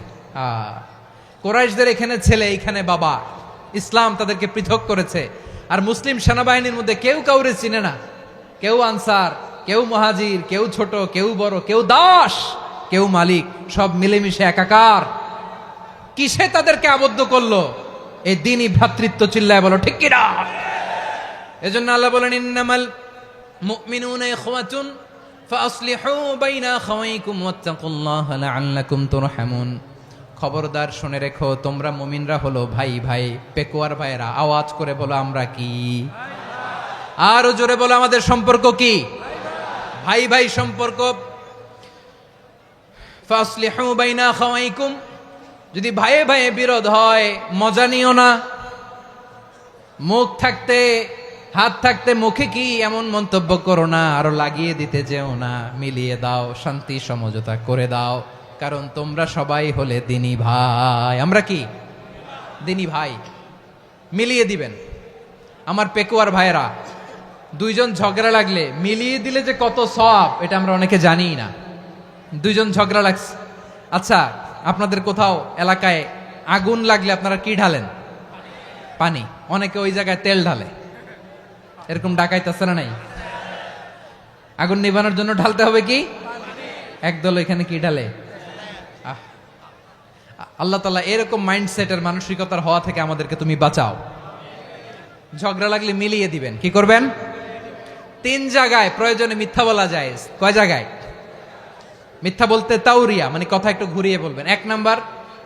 কোরাইশদের এখানে ছেলে, এইখানে বাবা। ইসলাম তাদেরকে পৃথক করেছে। আর মুসলিম সেনাবাহিনীর মধ্যে কেউ কাউরে চিনে না। কেউ আনসার, কেউ মুহাজির, কেউ ছোট, কেউ বড়, কেউ দাস, কেউ মালিক, সব মিলেমিশে একাকার। কিসে তাদেরকে আবদ্ধ করলো? এই দ্বীনি ভ্রাতৃত্ব। চিল্লায় বলো ঠিক কিনা? এজন্য আল্লাহ বলেন, ইন্নামাল মুমিনুনা ইখওয়াতুন ফাসলিহু বাইনা আখাওয়াইকুম ওয়াত্তাকুল্লাহা লাআল্লাকুম তুরহামুন। খবরদার শুনে রেখো, তোমরা মুমিনরা হলো ভাই ভাই। পেকুয়ার ভাইয়েরা আওয়াজ করে বলো আমরা কি? আরো জোরে বলো আমাদের সম্পর্ক কি? ভাই ভাই সম্পর্ক। ফাসলিহু বাইনা আখাওয়াইকুম, যদি ভাইয়ে ভাইয়ে বিরোধ হয় মজা নিও না। মুখ থাকতে হাত থাকতে মুখে কি এমন মন্তব্য করো না, আরো লাগিয়ে দিতে যেও না। মিলিয়ে দাও, শান্তি সমঝোতা করে দাও, কারণ তোমরা সবাই হলে দিনী ভাই। আমরা কি দিনী ভাই? মিলিয়ে দিবেন। আমার পেকুয়ার ভাইয়েরা, দুইজন ঝগড়া লাগলে মিলিয়ে দিলে যে কত সওয়াব এটা আমরা অনেকে জানি না। দুইজন ঝগড়া লাগছে, আচ্ছা আপনাদের কোথাও এলাকায় আগুন লাগলে আপনারা কি ঢালেন? পানি। অনেকে ওই জায়গায় তেল ঢালে, এরকম ডাকাইতেছে না নাই? আগুন নিভানোর জন্য ঢালতে হবে কি? একদল এখানে কি ঢালে? আল্লাহ তাআলা এরকম মাইন্ডসেটের মানসিকতার হওয়া থেকে আমাদেরকে তুমি বাঁচাও। ঝগড়া লাগলে মিলিয়ে দিবেন। কি করবেন? 3 জায়গায় প্রয়োজনে মিথ্যা বলা যায়। কয় জায়গায় মিথ্যা বলতে? তাউরিয়া, মানে কথা একটু ঘুরিয়ে বলবেন। 1 নাম্বার,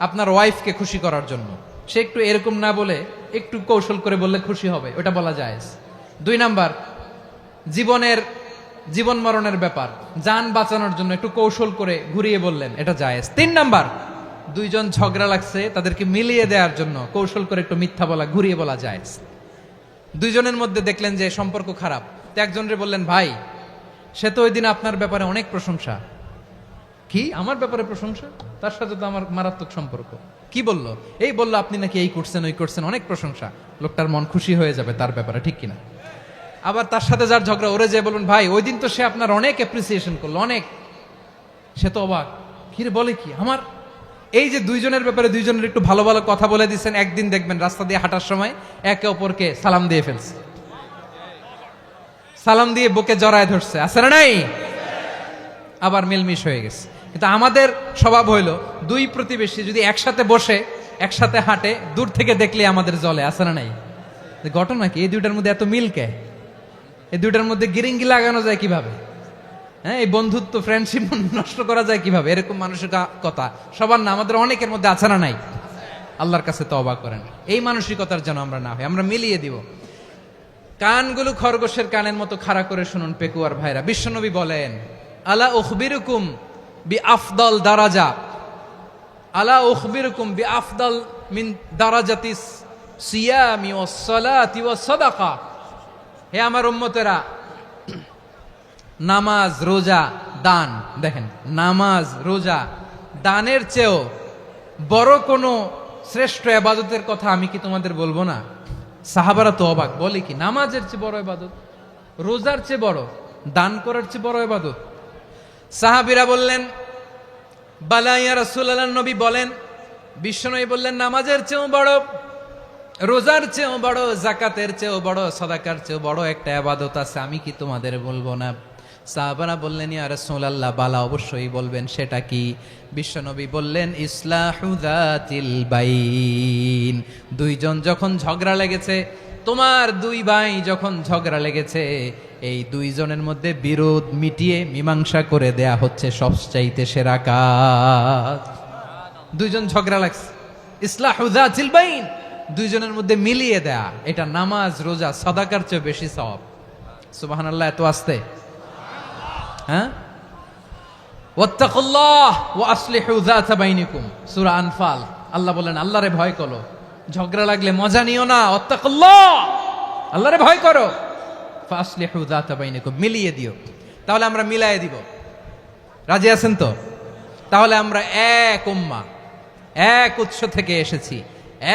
আপনার ওয়াইফকে খুশি করার জন্য, সে একটু এরকম না বলে একটু কৌশল করে বললে খুশি হবে, ওটা বলা যায়। 2 নাম্বার, জীবন মরণের ব্যাপার, জান বাঁচানোর জন্য একটু কৌশল করে ঘুরিয়ে বললেন, এটা জায়েজ। 3 নাম্বার, দুইজন ঝগড়া লাগছে তাদেরকে মিলিয়ে দেওয়ার জন্য কৌশল করে একটু মিথ্যা বলা, ঘুরিয়ে বলা জায়েজ। দুইজনের মধ্যে দেখলেন যে সম্পর্ক খারাপ, তো একজনরে বললেন, ভাই সে তো ওই দিন আপনার ব্যাপারে অনেক প্রশংসা। কি আমার ব্যাপারে প্রশংসা? তার সাথে তো আমার মারাত্মক সম্পর্ক। কি বললো? এই বললো আপনি নাকি এই করছেন ওই করছেন, অনেক প্রশংসা। লোকটার মন খুশি হয়ে যাবে তার ব্যাপারে, ঠিক কিনা? আবার তার সাথে যার ঝগড়া, ওরে যে বলুন, ভাই ওই দিন তো সে আপনার অনেক অ্যাপ্রিসিয়েশন করলো, অনেক। সে তো অবাক, কিরে বলে কি আমার? এই যে দুইজনের ব্যাপারে দুইজনের একটু ভালো ভালো কথা বলে দিচ্ছেন, একদিন দেখবেন রাস্তা দিয়ে হাঁটার সময় একে অপরকে সালাম দিয়ে ফেলছে, সালাম দিয়ে বুকে জড়ায় ধরছে, আছে না নাই? আবার মিলমিশ হয়ে গেছে। কিন্তু আমাদের স্বভাব হইলো, দুই প্রতিবেশী যদি একসাথে বসে একসাথে হাঁটে, দূর থেকে দেখলে আমাদের জলে, আছে না নাই? ঘটনা কি? এই দুইটার মধ্যে এত মিল কে? এই দুইটার মধ্যে গিরিঙ্গি লাগানো যায় কিভাবে? হ্যাঁ, এই বন্ধুত্ব ফ্রেন্ডশিপ নষ্ট করা যায় কিভাবে? এরকম মানুষের কথা সবার না, আমাদের অনেকের মধ্যে আছে না নাই? আল্লাহর কাছে তওবা করেন এই মানসিকতার যেন আমরা না হই, আমরা মিলিয়ে দিব। কানগুলো খরগোশের কানের মতো খাড়া করে শুনুন পেকুয়ার ভাইরা। বিশ্বনবী বলেন, আলা উখবিরুকুম বি আফদল দারাজা, আলা উখবিরুকুম বি আফদল মিন দারাজাতিস সিয়ামি ওয়াস সালাতি ওয়াস সাদাকা। হে আমার উম্মতেরা, নামাজ, রোজা, দান, দেখেন নামাজ, রোজা, দানের চেয়েও বড় কোনো শ্রেষ্ঠ ইবাদতের কথা আমি কি তোমাদের বলবো না? সাহাবারা তো অবাক, বলে কি নামাজের চেয়ে বড় ইবাদত, রোজার চেয়ে বড়, দান করার চেয়ে বড় ইবাদত? সাহাবীরা বললেন, বালা ইয়া রাসূলুল্লাহ। নবী বলেন, বিশ্বনবী বললেন, নামাজের চেয়েও বড়, রোজার চেয়েও বড়, যাকাতের চেয়েও বড়, সাদাকার চেয়েও বড় একটা ইবাদত আছে, আমি কি তোমাদের বলবো না? সাহাবারা বললেন, ইয়া রাসূলুল্লাহ, বালা, অবশ্যই বলবেন, সেটা কি? বিশ্বনবী বললেন, ইসলাহু যাতিল বাইন। দুইজন যখন ঝগড়া লেগেছে, তোমার দুই ভাই যখন ঝগড়া লেগেছে, এই দুইজনের মধ্যে বিরোধ মিটিয়ে মীমাংসা করে দেয়া হচ্ছে সবচাইতে সেরা কাজ। দুইজন ঝগড়া লাগছে, ইসলাহু যাতিল বাইন, দুইজনের মধ্যে মিলিয়ে দেয়া, এটা নামাজ, রোজা, সাদাকার চেয়ে বেশি সওয়াব। সুবহানাল্লাহ, এত আস্তে? হ্যাঁ, ওয়াত্তাকুল্লাহ ওয়া আসলিহু যাতা বাইনিকুম, সূরা আনফাল। আল্লাহ বলেন, আল্লাহরে ভয় করো, ঝগড়া লাগলে মজা নিও না, ওয়াত্তাকুল্লাহ, আল্লাহরে ভয় করো, ফাসলিহু যাতা বাইনিকুম, মিলিয়ে দিও। তাহলে আমরা মিলায়ে দিব, রাজি আছেন তো? তাহলে আমরা এক উম্মাহ, এক উৎস থেকে এসেছি,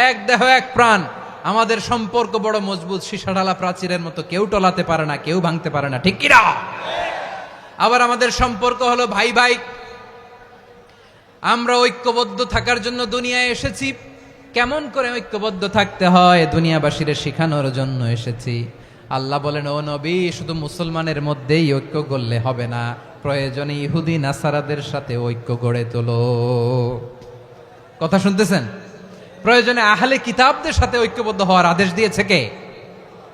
এক দেহ এক প্রাণ, আমাদের সম্পর্ক বড় মজবুত, সীসাঢালা প্রাচীরের মতো, কেউ টলাতে পারে না, কেউ ভাঙতে পারে না, ঠিক কিনা? আবার আমাদের সম্পর্ক হলো ভাই ভাই, আমরা ঐক্যবদ্ধ থাকার জন্য দুনিয়ায় এসেছি। কেমন করে ঐক্যবদ্ধ থাকতে হয় দুনিয়াবাসীর শেখানোর জন্য এসেছি। আল্লাহ বলেন, ও নবী, শুধু মুসলমানের মধ্যেই ঐক্য গড়লে হবে না, প্রয়োজনে ইহুদি নাসারাদের সাথে ঐক্য গড়ে তোলো। কথা শুনতেছেন? প্রয়োজনে আহলে কিতাবদের সাথে ঐক্যবদ্ধ হওয়ার আদেশ দিয়েছে কে?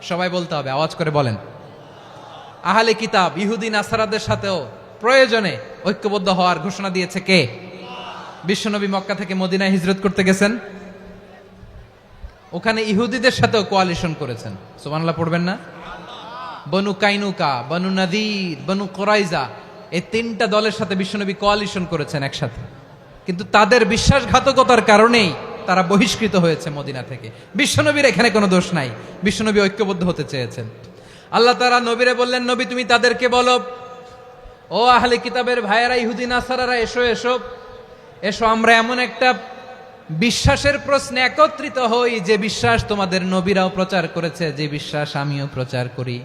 সবাই বলতে হবে, আওয়াজ করে বলেন। আহলে কিতাব, ইহুদি নাসারাদের সাথেও প্রয়োজনে ঐক্যবদ্ধ হওয়ার ঘোষণা দিয়েছে কে? বিশ্বনবী মক্কা থেকে মদিনায় হিজরত করতে গেছেন, ওখানে ইহুদিদের সাথেও কোয়ালিশন করেছেন। সুবহানাল্লাহ পড়বেন না? বনু কাইনুকা, বনু নাদির, বনু কোরাইজা, এই তিনটা দলের সাথে বিশ্বনবী কোয়ালিশন করেছেন একসাথে। কিন্তু তাদের বিশ্বাসঘাতকতার কারণেই তারা বহিষ্কৃত হয়েছে মদিনা থেকে। বিশ্বনবীর এখানে কোনো দোষ নাই, বিশ্বনবী ঐক্যবদ্ধ হতে চেয়েছেন। আল্লাহ তাআলা নবীরে বললেন, নবী তুমি তাদেরকে বলো, ও আহলে কিতাবের ভাইয়েরা, ইহুদি নাসারারা, এসো এসো এসো, আমরা এমন একটা বিশ্বাসের প্রশ্নে একত্রিত হই যে বিশ্বাস তোমাদের নবীরাও প্রচার করেছে, যে বিশ্বাস আমিও প্রচার করি,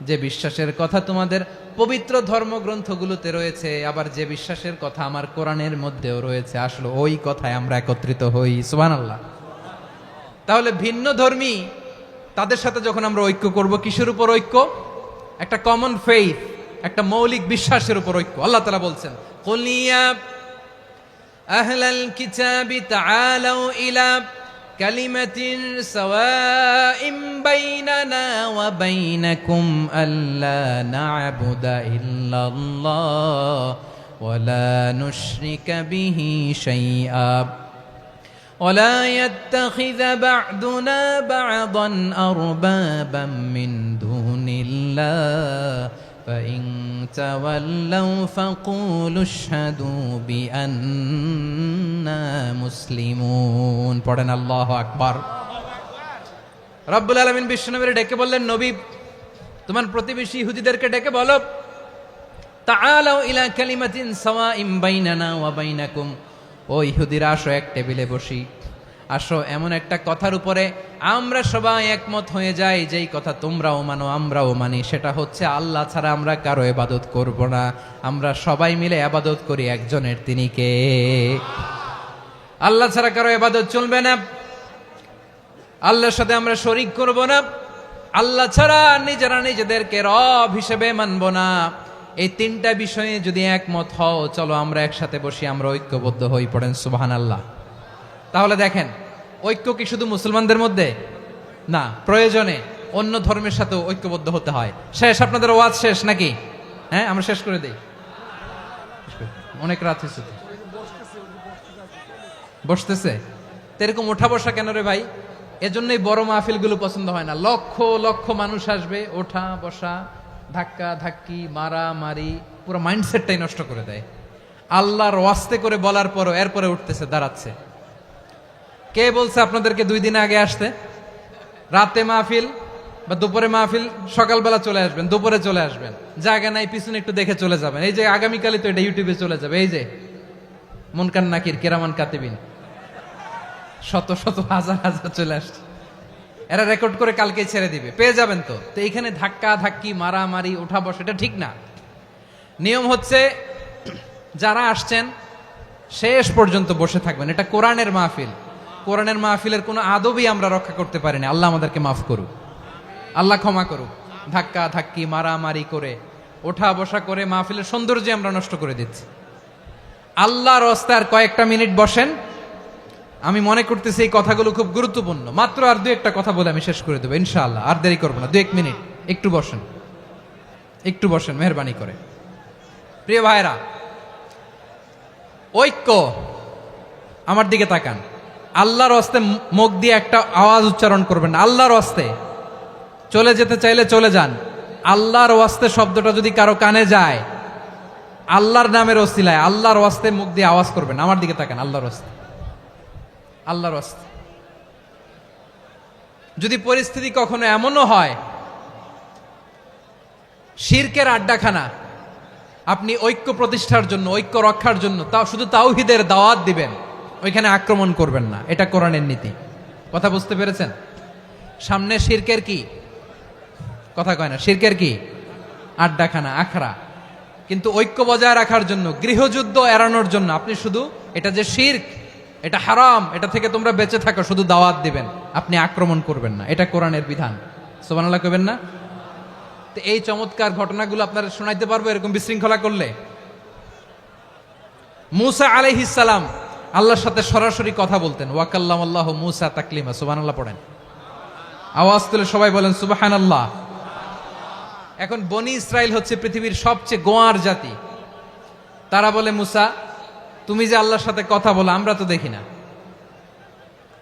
যে বিশ্বাসের কথা তোমাদের পবিত্র ধর্মগ্রন্থগুলোতে রয়েছে, আবার যে বিশ্বাসের কথা আমার কোরআনের মধ্যেও রয়েছে, আসলে ওই কথায় আমরা একত্রিত হই। সুবহানাল্লাহ। তাহলে ভিন্ন ধর্মী তাদের সাথে যখন আমরা ঐক্য করব, কিসের উপর ঐক্য? একটা কমন ফেইথ, একটা মৌলিক বিশ্বাসের উপর ঐক্য। আল্লাহ তাআলা বলছেন, কুল ইয়া আহলাল কিতাবি তাআলাউ ইলা কালিমাতিন সাওয়াইন বাইনানা ওয়া বাইনাকুম আল্লা না'বুদা ইল্লাল্লাহ ওয়া লা নুশরিকা বিহি শাইআ ولا يتخذ بعضنا بعضا أربابا من دون الله فإن تولوا فقولوا اشهدوا بأننا مسلمون। পড়েন আল্লাহু আকবার। রব্বুল আলামিন বিশ্বনবীর ডেকে বললেন, নবী তোমার প্রতিবেশী ইহুদিদেরকে ডেকে বলো, তাআলাউ ইলা কালিমাতিন সাওয়াইন বাইনানা ওয়া বাইনাকুম, ও ইহুদিরা আসো, এক টেবিলে বসি, আসো এমন একটা কথার উপরে আমরা সবাই একমত হয়ে যাই, যেই কথা তোমরাও মানো আমরাও মানি, সেটা হচ্ছে আল্লাহ ছাড়া আমরা কারো ইবাদত করব না, আমরা সবাই মিলে ইবাদত করি একজনের, তিনি কে? আল্লাহ ছাড়া কারো ইবাদত চলবে না, আল্লাহর সাথে আমরা শরীক করব না, আল্লাহ ছাড়া নিজেরা নিজেদেরকে রব হিসেবে মানব না। এই তিনটা বিষয়ে যদি একমত হও, চলো আমরা একসাথে বসি, আমরা ঐক্যবদ্ধ হই। পড়েন সুবহানাল্লাহ। তাহলে দেখেন, ঐক্য কি শুধু মুসলমানদের মধ্যে না, প্রয়োজনে অন্য ধর্মের সাথেও ঐক্যবদ্ধ হতে হয়। শেষ, আপনাদের ওয়াজ শেষ নাকি? হ্যাঁ, আমরা শেষ করে দেই, অনেক রাত হয়েছে। বসতেছে তো এরকম ওঠা বসা কেন রে ভাই? এজন্যই বড় মাহফিলগুলো পছন্দ হয় না। লক্ষ লক্ষ মানুষ আসবে, ওঠা বসা, ধাক্কা ধাক্কি, মারা মারি, পুরো মাইন্ডসেটটাই নষ্ট করে দেয়। আল্লাহর ওয়াস্তে করে বলার পরও এরপরে উঠতেছে, দাঁড়াচ্ছে। কে বলছে আপনাদেরকে 2 দিন আগে আসতে? রাতে মাহফিল বা দুপুরে মাহফিল, সকালবেলা চলে আসবেন, দুপুরে চলে আসবেন, জায়গা নাই পিছনে একটু দেখে চলে যাবেন। এই যে আগামীকালই তো এটা ইউটিউবে চলে যাবে, এই যে মুনকার নাকির কিরামান কাতিবিন, শত শত হাজার হাজার চলে আসছে, এরা রেকর্ড করে কালকে ছেড়ে দিবে, পেয়ে যাবেন। তো এইখানে ধাক্কা ধাক্কি, মারামারি, ওঠা বসা, এটা ঠিক না। নিয়ম হচ্ছে যারা আসছেন শেষ পর্যন্ত বসে থাকবেন। এটা কোরআনের মাহফিল, কোরআনের মাহফিলের কোনো আদবই আমরা রক্ষা করতে পারিনি। আল্লাহ আমাদেরকে মাফ করুক, আল্লাহ ক্ষমা করুক। ধাক্কা ধাক্কি, মারামারি করে, ওঠা বসা করে মাহফিলের সৌন্দর্য আমরা নষ্ট করে দিচ্ছি। আল্লাহর রাস্তায় আর কয়েকটা মিনিট বসেন। আমি মনে করতেছি এই কথাগুলো খুব গুরুত্বপূর্ণ। মাত্র আর 2-1টা কথা বলে আমি শেষ করে দেবো ইনশাআল্লাহ, আর দেরি করবো না। 2-1 মিনিট একটু বসেন, একটু বসেন মেহরবানি করে। প্রিয় ভাইরা, ঐক্য, আমার দিকে তাকান। আল্লাহর রাস্তে মুখ দিয়ে একটা আওয়াজ উচ্চারণ করবেন না। আল্লাহর রাস্তে চলে যেতে চাইলে চলে যান। আল্লাহর ওয়াস্তে শব্দটা যদি কারো কানে যায়, আল্লাহর নামের ওসিলায় আল্লাহর ওয়াস্তে মুখ দিয়ে আওয়াজ করবেন। আমার দিকে তাকান, আল্লাহর ওয়াস্তে, আল্লাহর ওয়াস্তে। যদি পরিস্থিতি কখনো এমনও হয় শিরকের আড্ডাখানা, আপনি ঐক্য প্রতিষ্ঠার জন্য, ঐক্য রক্ষার জন্য শুধু তাওহীদের দাওয়াত দিবেন, ওইখানে আক্রমণ করবেন না। এটা কোরআনের নীতি। কথা বুঝতে পেরেছেন? সামনে শিরকের কি কথা কয় না, শিরকের কি আড্ডাখানা, আখড়া। কিন্তু ঐক্য বজায় রাখার জন্য, গৃহযুদ্ধ এড়ানোর জন্য আপনি শুধু এটা যে শিরক, এটা হারাম, এটা থেকে তোমরা বেঁচে থাকো, শুধু দাওয়াত দিবেন, আপনি আক্রমণ করবেন না। এটা কোরআনের বিধান। সুবহানাল্লাহ কইবেন না? তো এই চমৎকার ঘটনাগুলো আপনারা শোনাইতে পারবো এরকম বিশৃঙ্খলা করলে। মূসা আলাইহিস সালাম আল্লাহর সাথে সরাসরি কথা বলতেন। ওয়াকাল্লামাল্লাহু মূসা তাকলিমা। সুবহানাল্লাহ পড়েন, আওয়াজ তুলে সবাই বলেন সুবহানাল্লাহ। এখন বনি ইসরাইল হচ্ছে পৃথিবীর সবচেয়ে গোয়ার জাতি। তারা বলে, মূসা তুমি যে আল্লাহর সাথে কথা বলো আমরা তো দেখি না,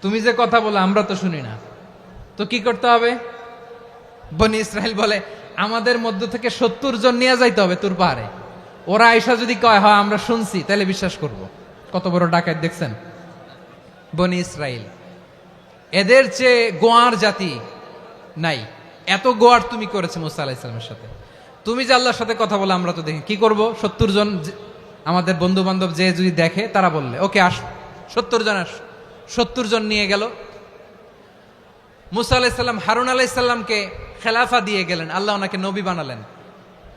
তুমি যে কথা বলো আমরা তো শুনি না, তো কি করতে হবে? বনি ইসরাইল বলে আমাদের মধ্য থেকে 70 জন নিয়ে যাইতে হবে তুর পাহাড়ে। ওরা আয়সা যদি কয় হয় আমরা শুনছি, তাহলে বিশ্বাস করব। কত বড় ডাকাত দেখছেন বনি ইসরাইল। এদের চেয়ে গোয়ার জাতি নাই, এত গোয়ার তুমি করেছে মুসা আলাইহিস সালামের সাথে। তুমি যে আল্লাহর সাথে কথা বলে আমরা তো দেখি, কি করব? 70 জন আমাদের বন্ধু বান্ধব যে যদি দেখে তারা বললে ওকে আস, 70 জন আস। 70 জন নিয়ে গেল। মুসা আলাইহিস সালাম হারুন আলাইহিস সালামকে খেলাফা দিয়ে গেলেন, আল্লাহ ওনাকে নবী বানালেন।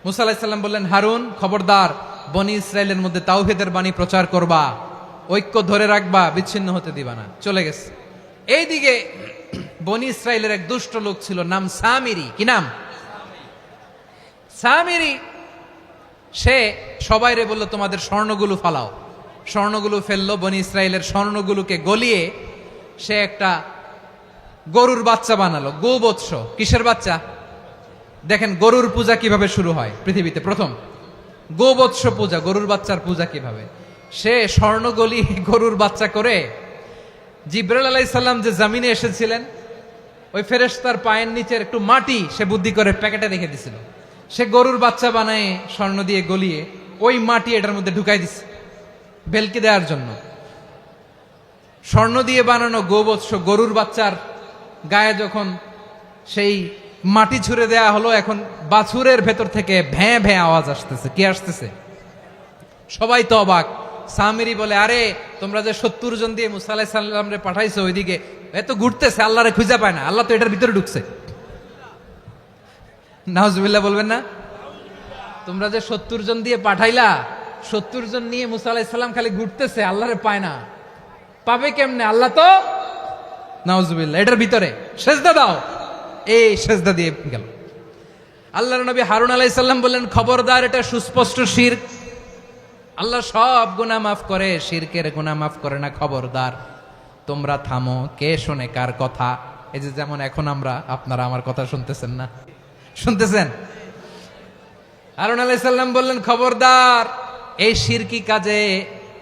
মুসা আলাইহিস সালাম বললেন, হারুন খবরদার, বনি ইসরায়েলের মধ্যে তাওহীদের বাণী প্রচার করবা, ঐক্য ধরে রাখবা, বিচ্ছিন্ন হতে দিবা না। চলে গেছে। এইদিকে বনি ইসরায়েলের এক দুষ্ট লোক ছিল, নাম সামিরি। কি নাম? সামিরি। সে সবাইরে বলল তোমাদের স্বর্ণগুলো ফালাও। স্বর্ণগুলো ফেললো, বনি ইসরায়েলের স্বর্ণগুলোকে গলিয়ে সে একটা গরুর বাচ্চা বানালো, গোবৎস। কিসের বাচ্চা? দেখেন গরুর পূজা কিভাবে শুরু হয় পৃথিবীতে প্রথম, গোবৎস পূজা, গরুর বাচ্চার পূজা কিভাবে। সে স্বর্ণ গলি গরুর বাচ্চা করে জিবরাইল আলাইহিস সালাম যে জমিনে এসেছিলেন, ওই ফেরেশতার পায়ের নিচের একটু মাটি সে বুদ্ধি করে প্যাকেটে রেখে দিছিল। সে গরুর বাচ্চা বানায় স্বর্ণ দিয়ে গলিয়ে ওই মাটি এটার মধ্যে ঢুকাই দিছে ভেলকি দেওয়ার জন্য। স্বর্ণ দিয়ে বানানো গোবৎস গরুর বাচ্চার গায়ে যখন সেই মাটি ছুঁড়ে দেয়া হলো, এখন বাছুরের ভেতর থেকে ভ্যাঁ ভ্যাঁ আওয়াজ আসতেছে। কি আসতেছে? সবাই তো অবাক। সামিরি বলে, আরে তোমরা যে 70 জন দিয়ে মুসা আলাইহিস সালাম রে পাঠাইছো, ওইদিকে এত ঘুরতেছে, আল্লাহরে খুঁজে পায় না, আল্লাহ তো এটার ভিতরে ঢুকছে। নাউজুবিল্লাহ বলবেন না? তোমরা যে 70 জন দিয়ে পাঠাইলা, 70 জন নিয়ে মুসা আলাইহিস সালাম খালি ঘুরতেছে, আল্লাহরে পায় না। পাবে কেমনে? আল্লাহ তো, নাউজুবিল্লাহ, এটার ভিতরে সেজদা দাও। এই সেজদা দিয়ে গেল। আল্লাহর নবী হারুন আলাইহিস সালাম বললেন, খবরদার, এটা সুস্পষ্ট শিরক। আল্লাহ সব গুনাহ মাফ করে, শিরকের গুনাহ মাফ করে না, খবরদার তোমরা থামো। কে শোনে কার কথা? এই যে যেমন এখন আপনারা আমার কথা শুনতেছেন না? শুনতেছেন? হারুন আলাইহিস সালাম বললেন, খবরদার, এই শিরকি কাজে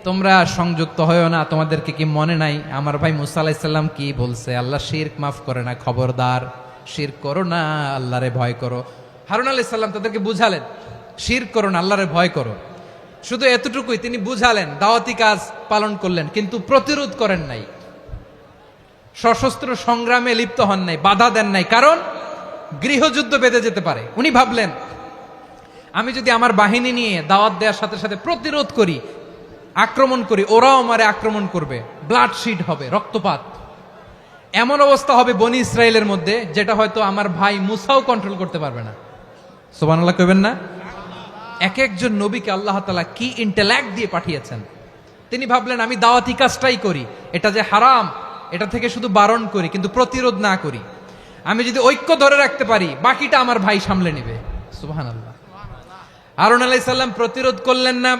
তোমরা সংযুক্ত হয়েও না। তোমাদেরকে কি মনে নাই আমার ভাই মুসা আলাইহিস সালাম কি বলছে? আল্লাহ শিরক মাফ করে না, খবরদার শিরক করো না, আল্লাহরে ভয় করো। হারুন আলাইহিস সালাম তাদেরকে বুঝালেন, শিরক করো না, আল্লাহরে ভয় করো। শুধু এতটুকুই তিনি বুঝালেন, দাওয়াতি কাজ পালন করলেন, কিন্তু প্রতিরোধ করেন নাই, সশস্ত্র সংগ্রামে লিপ্ত হন নাই, বাধা দেন নাই, কারণ গৃহযুদ্ধ বেঁধে যেতে পারে। উনি ভাবলেন, আমি যদি আমার বাহিনী নিয়ে দাওয়াত দেওয়ার সাথে সাথে প্রতিরোধ করি, আক্রমণ করি, ওরাও আমারে আক্রমণ করবে, ব্লাডশিড হবে, রক্তপাত। এমন অবস্থা হবে বনি ইসরায়েলের মধ্যে, যেটা হয়তো আমার ভাই মুসাও কন্ট্রোল করতে পারবে না। সুবহানাল্লাহ কইবেন না? এক একজন নবীকে আল্লাহ তাআলা কি ইন্টেলেক্ট দিয়ে পাঠিয়েছেন। তিনি ভাবলেন, আমি দাওয়াতি কাজটাই করি, এটা যে হারাম এটা থেকে শুধু বারণ করি, কিন্তু প্রতিরোধ না করি। আমি যদি ঐক্য ধরে রাখতে পারি, বাকিটা আমার ভাই সামলে নেবে। সুবহানাল্লাহ। হারুন আলাইহিস সালাম প্রতিরোধ করলেন না।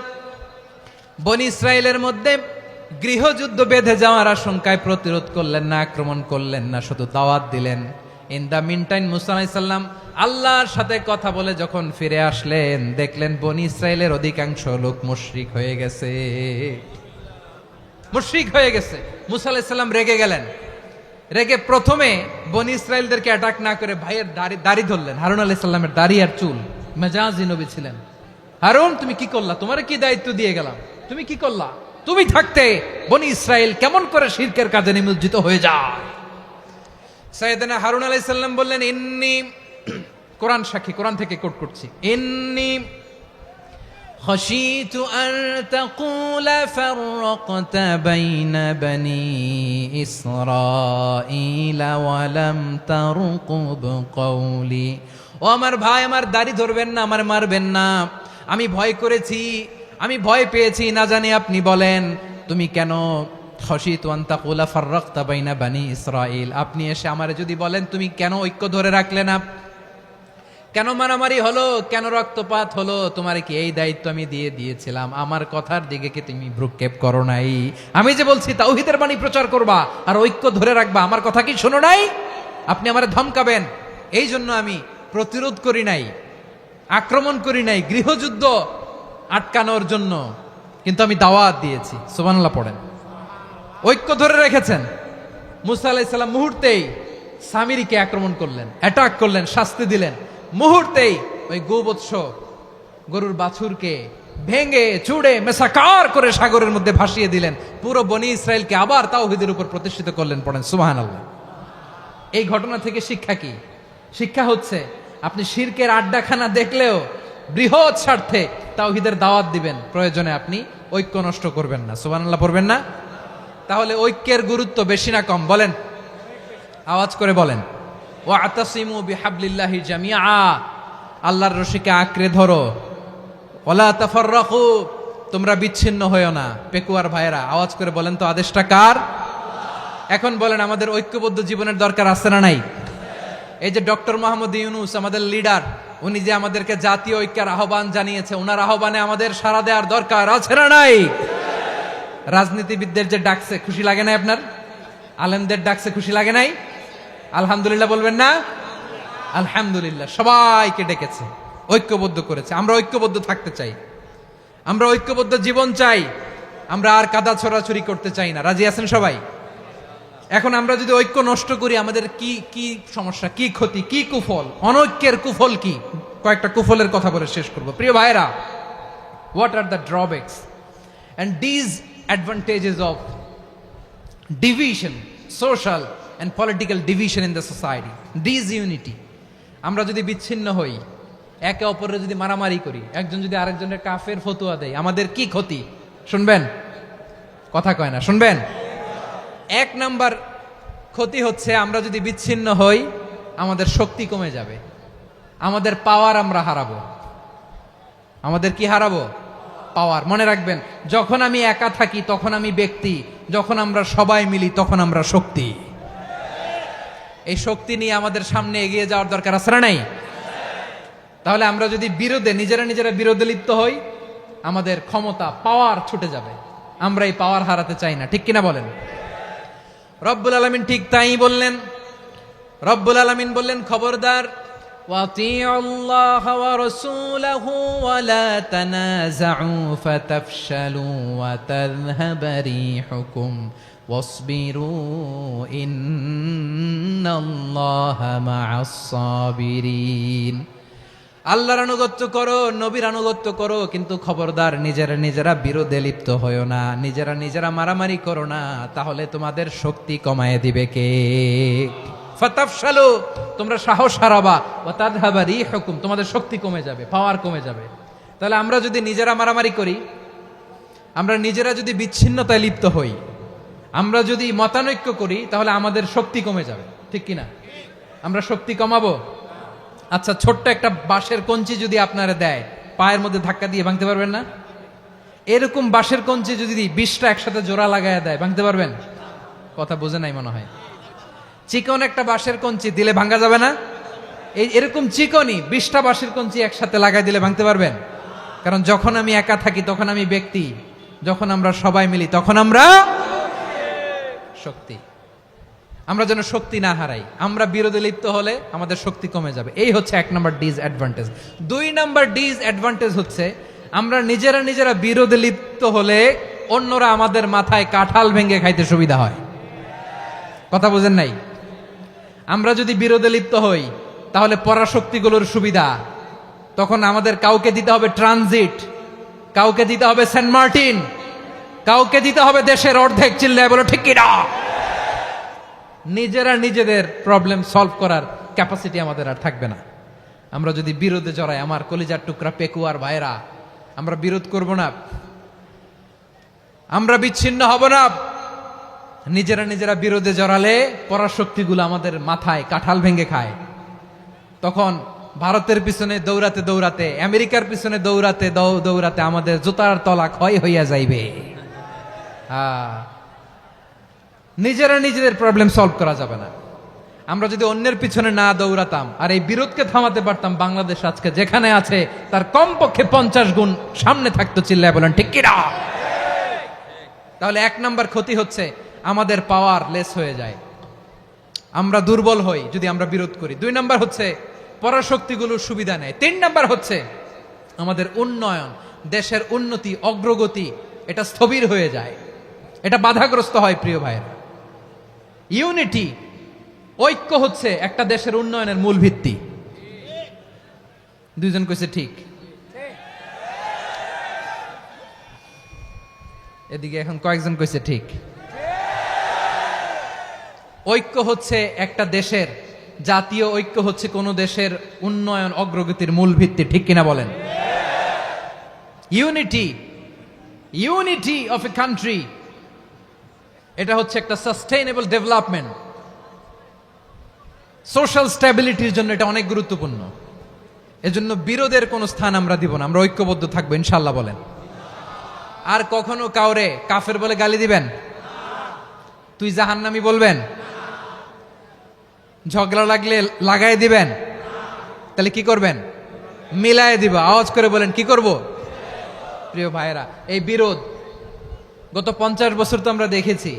বনি ইসরায়েলের মধ্যে গৃহযুদ্ধ বেঁধে যাওয়ার আশঙ্কায় প্রতিরোধ করলেন না, আক্রমণ করলেন না, শুধু দাওয়াত দিলেন। ইন দা মিন টাইম মুসা আলাইহিস সালাম আল্লাহর সাথে কথা বলে যখন ফিরে আসলেন, দেখলেন বনি ইসরায়েলের অধিকাংশ লোক মুশরিক হয়ে গেছে। মুশরিক হয়ে গেছে। মুসা আলাইহিস সালাম রেগে গেলেন। রেগে প্রথমে বনি ইসরায়েলদেরকে অ্যাটাক না করে ভাইয়ের দাড়ি ধরলেন। হারুন আলাইহিস সালামের দাড়ি আর চুল। মেজাজি নবী ছিলেন। হারুন, তুমি কি করলা? তোমার কি দায়িত্ব দিয়ে গেলাম, তুমি কি করলা? তুমি থাকতে বনি ইসরায়েল কেমন করে শিরকের কাজে নিমজ্জিত হয়ে যায়? সাইয়েদনা হারুন আলাইহিস সালাম বললেন, ইন্নী, কোরআন সাক্ষী, কোরআন থেকে কোট করছি, ইন্নী খাশিতু আন তাকুলা ফাররাকতা বাইনা বনি ইসরাঈলা ওয়া লাম তারকুব কওলি। ও আমার ভাই, আমার দাড়ি ধরবেন না, আমার মারবেন না। আমি ভয় করেছি, আমি ভয় পেয়েছি, না জানি আপনি বলেন তুমি কেন খাশিতু আন তাকুলা ফাররাকতা বাইনা বনি ইসরাঈল। আপনি এসে আমারে যদি বলেন তুমি কেন ঐক্য ধরে রাখলে না, কেন মারামারি হলো, কেন রক্তপাত হলো, তোমার কি এই দায়িত্ব আমি দিয়ে দিয়েছিলাম? আমার কথার দিকে কি তুমি ভ্রুক্ষেপ করো নাই? আমি যে বলছি তাওহীদের বাণী প্রচার করবা আর ঐক্য ধরে রাখবা, আমার কথা কি শোনো নাই? আপনি আমারে ধমকাবেন, এই জন্য আমি প্রতিরোধ করি নাই, আক্রমণ করি নাই, গৃহযুদ্ধ আটকানোর জন্য কিন্তু আমি দাওয়াত দিয়েছি। সুবহানাল্লাহ পড়েন। ঐক্য ধরে রেখেছেন। মুসা আলাইহিস সালাম মুহূর্তেই সামিরীকে আক্রমণ করলেন, অ্যাটাক করলেন, শাস্তি দিলেন। মুহূর্তেই ওই গোবৎস গরুর বাছুরকে ভেঙে চুড়ে মেসাকার করে সাগরের মধ্যে ভাসিয়ে দিলেন। পুরো বনি ইসরায়েলকে আবার তাওহীদের উপর প্রতিষ্ঠিত করলেন। পড়েন সুবহানাল্লাহ। এই ঘটনা থেকে শিক্ষা কি? শিক্ষা হচ্ছে আপনি শিরকের আড্ডাখানা দেখলেও বৃহৎ স্বার্থে তাওহীদের দাওয়াত দিবেন, প্রয়োজনে আপনি ঐক্য নষ্ট করবেন না। সুবহানাল্লাহ পড়বেন না? তাহলে ঐক্যের গুরুত্ব বেশি না কম বলেন? আওয়াজ করে বলেন। ওয়াতাসিমু বিহাবলিল্লাহি জামিআ, আল্লাহর রশিকে আঁকড়ে ধরো। ওয়ালা তাফাররাকু, তোমরা বিচ্ছিন্ন হয়ো না। পেকুয়ার ভাইরা আওয়াজ করে বলেন তো আদেশটা কার? এখন বলেন আমাদের ঐক্যবদ্ধ জীবনের দরকার আছে না নাই? এই যে ডক্টর মোহাম্মদ ইউনূস আমাদের লিডার, উনি যে আমাদেরকে জাতীয় ঐক্যের আহ্বান জানিয়েছে, ওনার আহ্বানে আমাদের সাড়া দেওয়ার দরকার আছে না নাই? রাজনীতিবিদদের যে ডাকছে খুশি লাগে নাই আপনার? আলেমদের ডাকছে খুশি লাগে নাই? আলহামদুলিল্লাহ বলবেন না? আলহামদুলিল্লাহ। সবাইকে ডেকেছে, ঐক্যবদ্ধ করেছে। আমরা ঐক্যবদ্ধ থাকতে চাই, আমরা ঐক্যবদ্ধ জীবন চাই, আমরা আর কাদা ছড়াছড়ি করতে চাই না। রাজি আছেন সবাই? এখন আমরা যদি ঐক্য নষ্ট করি আমাদের কি কি সমস্যা, কি ক্ষতি, কি কুফল? অনৈক্যের কুফল কি? কয়েকটা কুফলের কথা বলে শেষ করব। প্রিয় ভাইরা, what are the drawbacks and disadvantages of division, social and political division in the society, disunity? আমরা যদি বিচ্ছিন্ন হই, একে অপরের যদি মারামারি করি, একজন যদি আরেকজনের কাফের ফতোয়া দেয়, আমাদের কি ক্ষতি? শুনবেন? কথা কয় না, শুনবেন? এক নাম্বার ক্ষতি হচ্ছে আমরা যদি বিচ্ছিন্ন হই আমাদের শক্তি কমে যাবে, আমাদের পাওয়ার আমরা হারাবো। আমাদের কি হারাবো? পাওয়ার। মনে রাখবেন, যখন আমি একা থাকি তখন আমি ব্যক্তি, যখন আমরা সবাই মিলি তখন আমরা শক্তি। এই শক্তি নিয়ে আমাদের সামনে এগিয়ে যাওয়ার দরকার আছে না নাই? তাহলে আমরা যদি নিজেরা বিরোধে লিপ্ত হই আমাদের ক্ষমতা, পাওয়ার ছুটে যাবে। আমরা এই পাওয়ার হারাতে চাই না, ঠিক কিনা বলেন? রব্বুল আলামিন ঠিক তাই বললেন। রব্বুল আলামিন বললেন, খবরদার, ওয়াতিউল্লাহ ওয়া রাসূলাহু ওয়া লা তানাযাউ ফাতাফশালু ওয়া তাযহাবা রিহুকুম ওয়াসবিরু ইন্নাল্লাহা মা'আস সাবিরিন। আল্লাহর আনুগত্য করো, নবীর আনুগত্য করো, কিন্তু খবরদার নিজেরা বিরোধে লিপ্ত হয়ো না, নিজেরা মারামারি করো না, তাহলে তোমাদের শক্তি কমায় দিবে কে? ফাতাফশালু, তোমরা সাহস হারাবা, ওয়া তাযহাবা রিহুকুম, তোমাদের শক্তি কমে যাবে, পাওয়ার কমে যাবে। তাহলে আমরা যদি নিজেরা মারামারি করি, আমরা নিজেরা যদি বিচ্ছিন্নতায় লিপ্ত হই, আমরা যদি মতানৈক্য করি, তাহলে আমাদের শক্তি কমে যাবে, ঠিক কিনা? আমরা শক্তি কমাবো। আচ্ছা, ছোট্ট একটা বাঁশের কঞ্চি যদি আপনারা দেয়, পায়ের মধ্যে ধাক্কা দিয়ে ভাঙতে পারবেন না? এরকম বাঁশের কঞ্চি যদি 20টা একসাথে জোড়া লাগায় দেয়, ভাঙতে পারবেন? কথা বোঝে নাই মনে হয়। চিকন একটা বাঁশের কঞ্চি দিলে ভাঙা যাবে না? এরকম চিকনই 20টা বাঁশের কঞ্চি একসাথে লাগাই দিলে ভাঙতে পারবেন? কারণ যখন আমি একা থাকি তখন আমি ব্যক্তি, যখন আমরা সবাই মিলি তখন আমরা শক্তি। আমরা যেন শক্তি না হারাই। আমরা বিরোধে লিপ্ত হলে আমাদের শক্তি কমে যাবে। এই হচ্ছে 1 নাম্বার ডিসঅ্যাডভান্টেজ। 2 নাম্বার ডিসঅ্যাডভান্টেজ হচ্ছে আমরা নিজেরা বিরোধে লিপ্ত হলে অন্যরা আমাদের মাথায় কাঁঠাল ভেঙে খাইতে সুবিধা হয়। কথা বোঝেন নাই? আমরা যদি বিরোধে লিপ্ত হই তাহলে পরাশক্তিগুলোর সুবিধা, তখন আমাদের কাউকে দিতে হবে ট্রানজিট, কাউকে দিতে হবে সেন্ট মার্টিন, কাউকে দিতে হবে দেশের অর্ধেক। চিল্লায় বলো ঠিক কিনা? নিজেদের প্রবলেম সলভ করার ক্যাপাসিটি আমাদের আর থাকবে না। আমরা যদি বিরোধে জড়াই, আমার কলিজার টুকরা পেকুয়ার ভাইরা, আমরা বিরোধ করব না, আমরা বিচ্ছিন্ন হব না। নিজেরা বিরোধে জড়ালে পরাশক্তিগুলো আমাদের মাথায় কাঁঠাল ভেঙে খায়। তখন ভারতের পিছনে দৌড়াতে, আমেরিকার পিছনে দৌড়াতে আমাদের জুতার তলা ক্ষয় হইয়া যাইবে। নিজেদের প্রবলেম সলভ করা যাবে না। আমরা যদি অন্যের পিছনে না দৌড়াতাম আর এই বিরোধকে থামাতে পারতাম, বাংলাদেশ আজকে যেখানে আছে তার কমপক্ষে 50 গুণ সামনে থাকতো। চিল্লায় বলেন ঠিক কিনা? তাহলে 1 নাম্বার ক্ষতি হচ্ছে আমাদের পাওয়ার লেস হয়ে যায়, আমরা দুর্বল হই যদি আমরা বিরোধ করি। 2 নাম্বার হচ্ছে পরাশক্তিগুলোর সুবিধা নেয়। 3 নাম্বার হচ্ছে আমাদের উন্নয়ন, দেশের উন্নতি, অগ্রগতি এটা স্থবির হয়ে যায়, এটা বাধাগ্রস্ত হয়। প্রিয় ভাইয়েরা, ইউনিটি, ঐক্য হচ্ছে একটা দেশের উন্নয়নের মূল ভিত্তি। দুইজন কইছে ঠিক, এদিকে এখন কয়েকজন কইছে ঠিক। ঐক্য হচ্ছে একটা দেশের, জাতীয় ঐক্য হচ্ছে কোন দেশের উন্নয়ন অগ্রগতির মূল ভিত্তি, ঠিক কিনা বলেন? ইউনিটি অফ এ কান্ট্রি, এটা হচ্ছে একটা সাস্টেইনেবল ডেভেলপমেন্ট, সোশ্যাল স্ট্যাবিলিটির জন্য এটা অনেক গুরুত্বপূর্ণ। এজন্য বিরোধের কোনো স্থান আমরা দিব না, আমরা ঐক্যবদ্ধ থাকবো ইনশাআল্লাহ বলেন। আর কখনো কাউরে কাফের বলে গালি দিবেন? তুই জাহান্নামী বলবেন? ঝগড়া লাগলে লাগাই দিবেন? তাহলে কি করবেন? মিলায় দিব। আওয়াজ করে বলেন, কি করব? প্রিয় ভাইয়েরা, এই বিরোধ গত 50 বছর তো আমরা দেখেছি।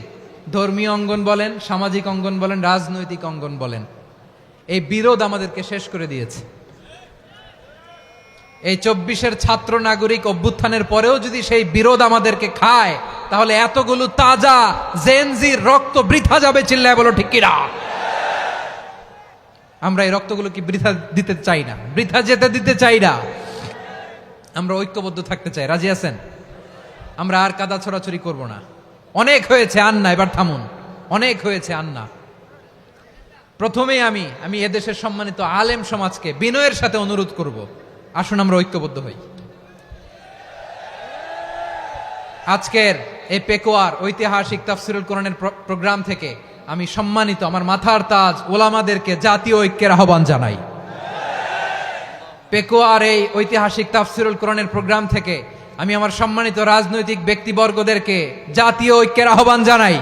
ধর্মীয় অঙ্গন বলেন, সামাজিক অঙ্গন বলেন, রাজনৈতিক অঙ্গন বলেন, এই বিরোধ আমাদেরকে শেষ করে দিয়েছে। এই 24-এর ছাত্র নাগরিক অভ্যুত্থানের পরেও যদি সেই বিরোধ আমাদেরকে খায়, তাহলে এতগুলো তাজা জেনজির রক্ত বৃথা যাবে। চিল্লায় বলো ঠিক কিনা? আমরা এই রক্তগুলো কি বৃথা দিতে চাই না, বৃথা যেতে দিতে চাই না। আমরা ঐক্যবদ্ধ থাকতে চাই। রাজি আছেন? আমরা আর কাদা ছড়াছড়ি করব না। অনেক হয়েছে, আন্না, এবার থামুন। অনেক হয়েছে, আন্না। প্রথমেই আমি এদেশের সম্মানিত আলেম সমাজকে বিনয়ের সাথে অনুরোধ করব, আসুন আমরা ঐক্যবদ্ধ হই। আজকের এই পেকুয়ার ঐতিহাসিক তাফসিরুল কোরআনের প্রোগ্রাম থেকে আমি সম্মানিত আমার মাথার তাজ ওলামাদেরকে জাতীয় ঐক্যের আহ্বান জানাই। পেকুয়ার এই ঐতিহাসিক তাফসিরুল কোরআনের প্রোগ্রাম থেকে আমি আমার সম্মানিত রাজনৈতিক ব্যক্তিবর্গদেরকে জাতীয় ঐক্যের আহ্বান জানাই।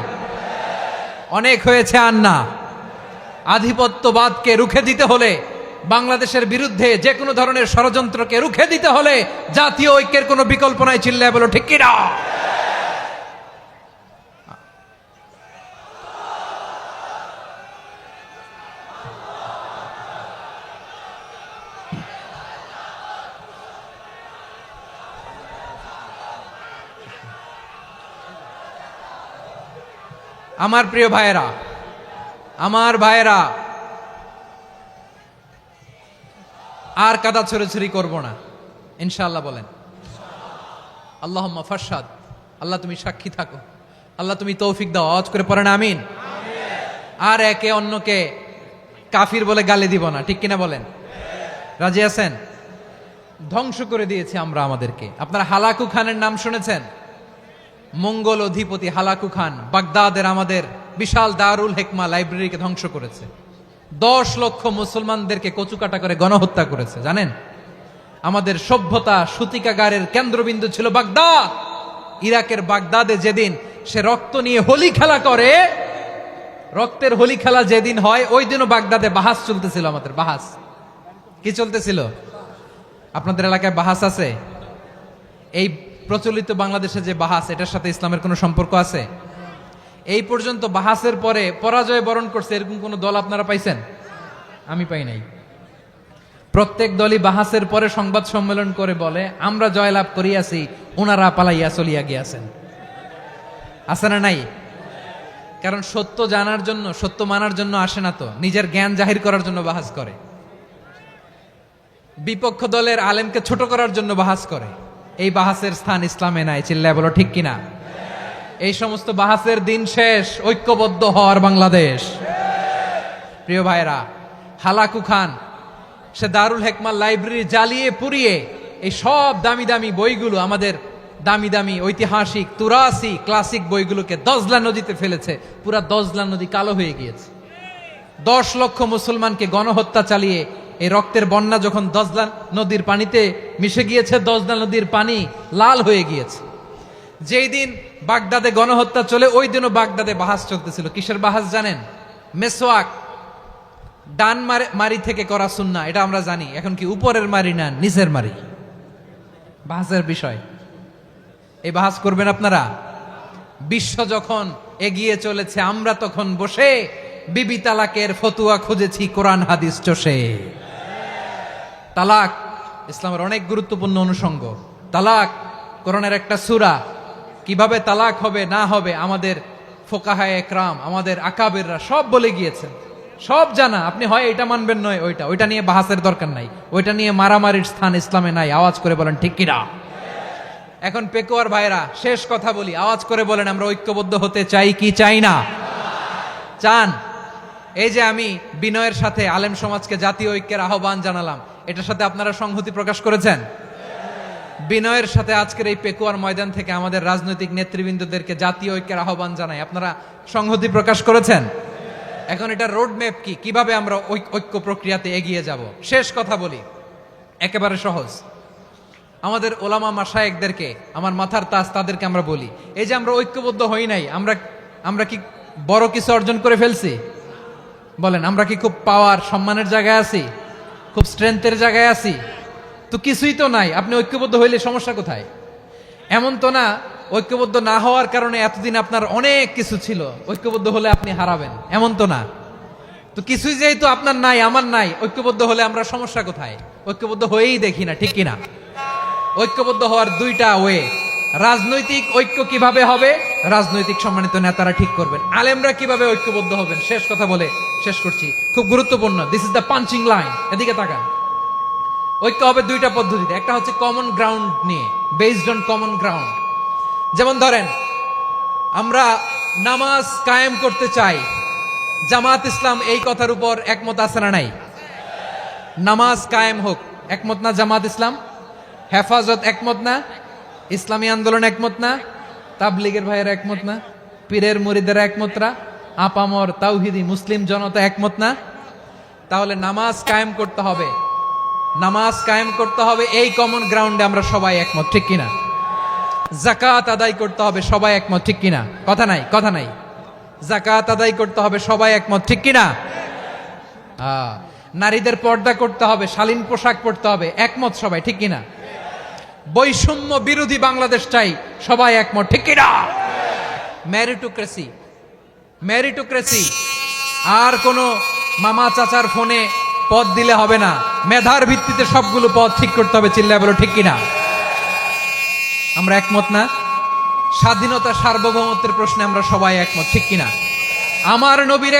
অনেক হয়েছে, আন্না। আধিপত্যবাদকে রুখে দিতে হলে, বাংলাদেশের বিরুদ্ধে যে কোনো ধরনের ষড়যন্ত্রকে রুখে দিতে হলে জাতীয় ঐক্যের কোনো বিকল্প নাই। চিল্লায় বলো ঠিক কিনা? আমার প্রিয় ভাইয়েরা, আমার ভাইয়েরা, আর কাদা ছড়াছড়ি করব না ইনশাআল্লাহ বলেন। আল্লাহুম্মা ফারশাদ। আল্লাহ তুমি সাক্ষী থাকো, আল্লাহ তুমি তৌফিক দাও। আওয়াজ করে পড়েন আমিন। আর একে অন্যকে কাফির বলে গালি দিব না, ঠিক কিনা বলেন? রাজি আছেন? ধ্বংস করে দিয়েছে আমরা আমাদেরকে। আপনারা হালাকু খানের নাম শুনেছেন? মঙ্গল অধিপতি হালাকু খান বাগদাদের আমাদের বিশাল দারুল হিকমা লাইব্রেরিকে ধ্বংস করেছে। 10 লক্ষ মুসলমানদেরকে কচুকাটা করে গণহত্যা করেছে। জানেন, আমাদের সভ্যতা সূতিকাগারের কেন্দ্রবিন্দু ছিল বাগদাদ। ইরাকের বাগদাদে যেদিন সে রক্ত নিয়ে হোলি খেলা করে, রক্তের হোলি খেলা যেদিন হয়, ওই দিনও বাগদাদে বাহাস চলতেছিল। আমাদের বাহাস কি চলতেছিল? আপনাদের এলাকায় বাহাস আছে? এই প্রচলিত বাংলাদেশে যে বাহাস, এটার সাথে ইসলামের কোনো সম্পর্ক আছে? এই পর্যন্ত বাহাসের পরে পরাজয় বরণ করছে এরকম কোন দল আপনারা পাইছেন? আমি পাই নাই। প্রত্যেক দলই বাহাসের পরে সংবাদ সম্মেলন করে বলে, আমরা জয়লাভ করিয়াছি, ওনারা পালাইয়া চলিয়া গিয়াছেন। আছে না নাই? কারণ সত্য জানার জন্য, সত্য মানার জন্য আসে না তো, নিজের জ্ঞান জাহির করার জন্য বাহাস করে। বিপক্ষ দলের আলেমকে ছোট করার জন্য বাহাস করে। এই বাহাসের স্থান ইসলামে নাই। চিল্লায় বলো ঠিক কিনা? এই সমস্ত বাহাসের দিন শেষ। ঐক্যবদ্ধ হওয়ার বাংলাদেশ। প্রিয় ভাইরা, হালাকু খান সে দারুল হিকমা লাইব্রেরি জ্বালিয়ে পুড়িয়ে এই সব দামি দামি বইগুলো, আমাদের দামি দামি ঐতিহাসিক তুরাসি ক্লাসিক বইগুলোকে দজলা নদীতে ফেলেছে। পুরা দজলা নদী কালো হয়ে গিয়েছে। 10 লক্ষ মুসলমানকে গণহত্যা চালিয়ে এই রক্তের বন্যা যখন দজলা নদীর পানিতে মিশে গিয়েছে, দজলা নদীর পানি লাল হয়ে গিয়েছে। যেই দিন বাগদাদে গণহত্যা চলে, ওই দিনও বাগদাদে বাহাস চলতেছিল। কিসের বাহাস জানেন? মেসওয়াক, ডান মারি থেকে করা সুন্নাহ, এটা আমরা জানি। এখন কি উপরের মারি না নিচের মারি? বাহাসের বিষয়। এই বাহাস করবেন আপনারা? বিশ্ব যখন এগিয়ে চলেছে, আমরা তখন বসে বিবি তালাকের ফতুয়া খুঁজেছি কোরআন হাদিস চষে। তালাক ইসলামের অনেক গুরুত্বপূর্ণ অনুষঙ্গ। তালাক কোরআনের একটা সূরা। কিভাবে তালাক হবে না হবে আমাদের ফোকাহায়ে একরাম, আমাদের আকাবেররা সব বলে গিয়েছেন, সব জানা। আপনি হয় এটা মানবেন নয় ওইটা নিয়ে বাহাসের দরকার নাই, ওইটা নিয়ে মারামারির স্থান ইসলামে নাই। আওয়াজ করে বলেন ঠিক কিনা? এখন পেকুয়ার ভাইরা শেষ কথা বলি, আওয়াজ করে বলেন আমরা ঐক্যবদ্ধ হতে চাই কি চাই না? চান? এই যে আমি বিনয়ের সাথে আলেম সমাজকে জাতীয় ঐক্যের আহ্বান জানালাম, এটার সাথে আপনারা সংহতি প্রকাশ করেছেন? বিনয়ের সাথে আজকের এই পেকুয়ার ময়দান থেকে আমাদের রাজনৈতিক নেতৃবৃন্দদেরকে জাতীয় ঐক্যের আহ্বান জানাই, আপনারা সংহতি প্রকাশ করেছেন? এখন এটা রোড ম্যাপ কি, কিভাবে আমরা ঐক্য প্রক্রিয়াতে এগিয়ে যাব? শেষ কথা বলি, একেবারে সহজ। আমাদের ওলামা মাশায়েখদেরকে, আমার মাথার তাজ, তাদেরকে আমরা বলি, এই যে আমরা ঐক্যবদ্ধ হই নাই, আমরা কি বড় কিছু অর্জন করে ফেলছি? বলেন, আমরা কি খুব পাওয়ার সম্মানের জায়গায় আছি? খুব স্ট্রেংথের জায়গায় আছি? তো কিছুই তো নাই। আপনি ঐক্যবদ্ধ হইলে সমস্যা কোথায়? এমন তো না ঐক্যবদ্ধ না হওয়ার কারণে এতদিন আপনার অনেক কিছু ছিল, ঐক্যবদ্ধ হলে আপনি হারাবেন, এমন তো না। তো কিছুই যেহেতু আপনার নাই, আমার নাই, ঐক্যবদ্ধ হলে আমরা সমস্যা কোথায়? ঐক্যবদ্ধ হয়েই দেখি না, ঠিক কিনা? ঐক্যবদ্ধ হওয়ার দুইটা ওয়ে। রাজনৈতিক ঐক্য কিভাবে হবে? রাজনৈতিক সম্মানিত নেতারা ঠিক করবেন। আলেমরা কিভাবে ঐক্যবদ্ধ হবেন? শেষ কথা বলে শেষ করছি, খুব গুরুত্বপূর্ণ। This is the punching line. এদিকে তাকান। ঐক্য হবে দুইটা পদ্ধতিতে। একটা হচ্ছে কমন গ্রাউন্ড নিয়ে, বেসড অন কমন গ্রাউন্ড। যেমন ধরেন, আমরা নামাজ কায়েম করতে চাই, জামাত ইসলাম এই কথার উপর একমত আছে না নাই? নামাজ কায়েম হোক, একমত না জামাত ইসলাম? হেফাজত একমত না? ইসলামী আন্দোলন একমত না? তাবলীগের ভাইয়েরা একমত না? পীরের মুরিদেরা একমত না? আপামর তাওহিদি মুসলিম জনতা একমত না? তাহলে নামাজ কায়েম করতে হবে, নামাজ কায়েম করতে হবে এই কমন গ্রাউন্ডে আমরা সবাই একমত, ঠিক কিনা? যাকাত আদায় করতে হবে, সবাই একমত, ঠিক কিনা? কথা নাই, কথা নাই। যাকাত আদায় করতে হবে, সবাই একমত, ঠিক কিনা? নারীদের পর্দা করতে হবে, শালীন পোশাক পরতে হবে, একমত সবাই, ঠিক কিনা? বৈষম্য বিরোধী বাংলাদেশ চাই, সবাই একমত, ঠিক কিনা? মেরিটোক্রেসি, মেরিটোক্রেসি, আর কোনো মামা চাচার ফোনে পদ দিলে হবে না, মেধার ভিত্তিতে সবগুলো পদ ঠিক করতে হবে, চিল্লায় বলো ঠিক কিনা? আমরা একমত না? স্বাধীনতা সার্বভৌমত্বের প্রশ্নে আমরা সবাই একমত, ঠিক কিনা? আমার নবীরে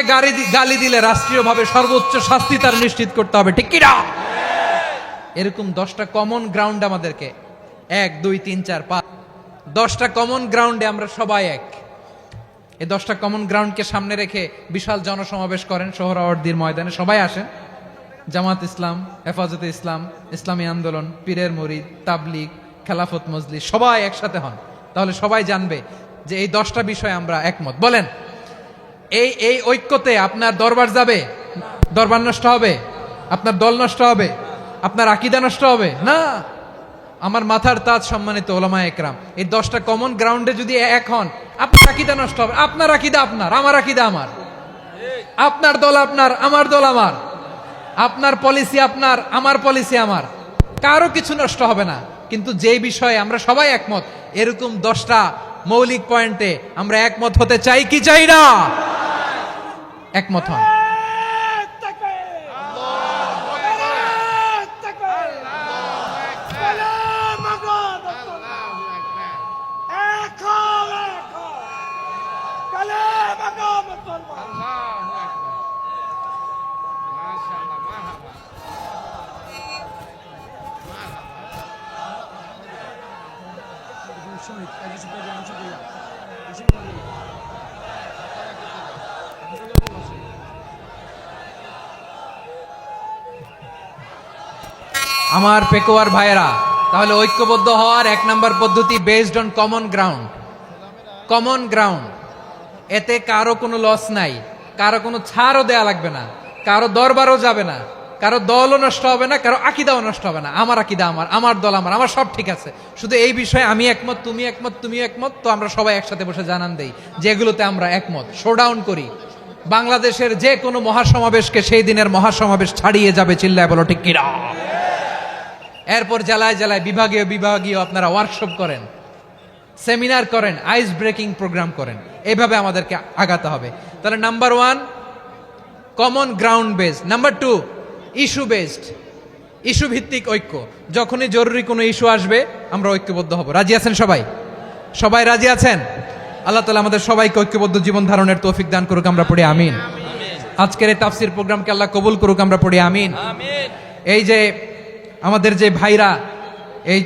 গালি দিলে রাষ্ট্রীয়ভাবে সর্বোচ্চ শাস্তি তার নিশ্চিত করতে হবে, ঠিক কিনা? এরকম 10টা কমন গ্রাউন্ড আমাদেরকে, 1 2 3 4 5, 10টা কমন গ্রাউন্ডে আমরা সবাই এক। এই 10টা কমন গ্রাউন্ডকে সামনে রেখে বিশাল জনসমাবেশ করেন সোহরাওয়ার্দীর ময়দানে, সবাই আসেন। জামাত ইসলাম, হেফাজতে ইসলাম, ইসলামী আন্দোলন, পীরের মুরিদ, তাবলীগ, খেলাফত মজলিস, সবাই একসাথে হন। তাহলে সবাই জানবে যে এই 10টা বিষয়ে আমরা একমত। বলেন, এই ঐক্যতে আপনার দরবার যাবে? দরবার নষ্ট হবে? আপনার দল নষ্ট হবে? আপনার আকীদা নষ্ট হবে না? আমার মাথার তাজ সম্মানিত ওলামায়ে একরাম, এই 10টা কমন গ্রাউন্ডে যদি এক হন, আপনার আকীদা নষ্ট হবে। আপনার আকীদা আপনার, আমার আকীদা আমার, আপনার দল আপনার, আমার দল আমার, আপনার পলিসি আপনার, আমার পলিসি আমার, কারো কিছু নষ্ট হবে না। কিন্তু যে বিষয়ে আমরা সবাই একমত, এরকম 10টা মৌলিক পয়েন্টে আমরা একমত হতে চাই কি চাই না? একমত হন। আমার পেকুয়ার ভাইয়েরা, তাহলে ঐক্যবদ্ধ হওয়ার 1 নম্বর পদ্ধতি based on common ground. Common ground, এতে কারো কোনো লস নাই, কারো কোনো ছাড়ও দেয়া লাগবে না, কারো দরবারও যাবে না, কারো দলও নষ্ট হবে না, কারো আকীদাও নষ্ট হবে না। আমার আকীদা আমার, আমার দল আমার, আমার সব ঠিক আছে। শুধু এই বিষয়ে আমি একমত, তুমি একমত, তুমি একমত, তো আমরা সবাই একসাথে বসে জানান দেই যেগুলোতে আমরা একমত, শোডাউন করি। বাংলাদেশের যে কোনো মহাসমাবেশকে সেই দিনের মহাসমাবেশ ছাড়িয়ে যাবে, চিল্লায় বলো ঠিক কিনা? এরপর জেলায় জেলায় বিভাগীয় বিভাগীয় আপনারা ওয়ার্কশপ করেন, সেমিনার করেন, আইস ব্রেকিং প্রোগ্রাম করেন, এইভাবে আমাদেরকে আগাতে হবে। তাহলে number 1 common ground based, number 2 issue based, issue ভিত্তিক ঐক্য। যখনই জরুরি কোনো ইস্যু আসবে আমরা ঐক্যবদ্ধ হব। রাজি আছেন সবাই? সবাই রাজি আছেন? আল্লাহ তাআলা আমাদের সবাইকে ঐক্যবদ্ধ জীবন ধারণের তৌফিক দান করুক, আমরা পড়ি আমিন। আজকের এই তাফসীর প্রোগ্রামকে আল্লাহ কবুল করুক, আমরা পড়ি আমিন। এই যে আমাদের যে ভাইরা এই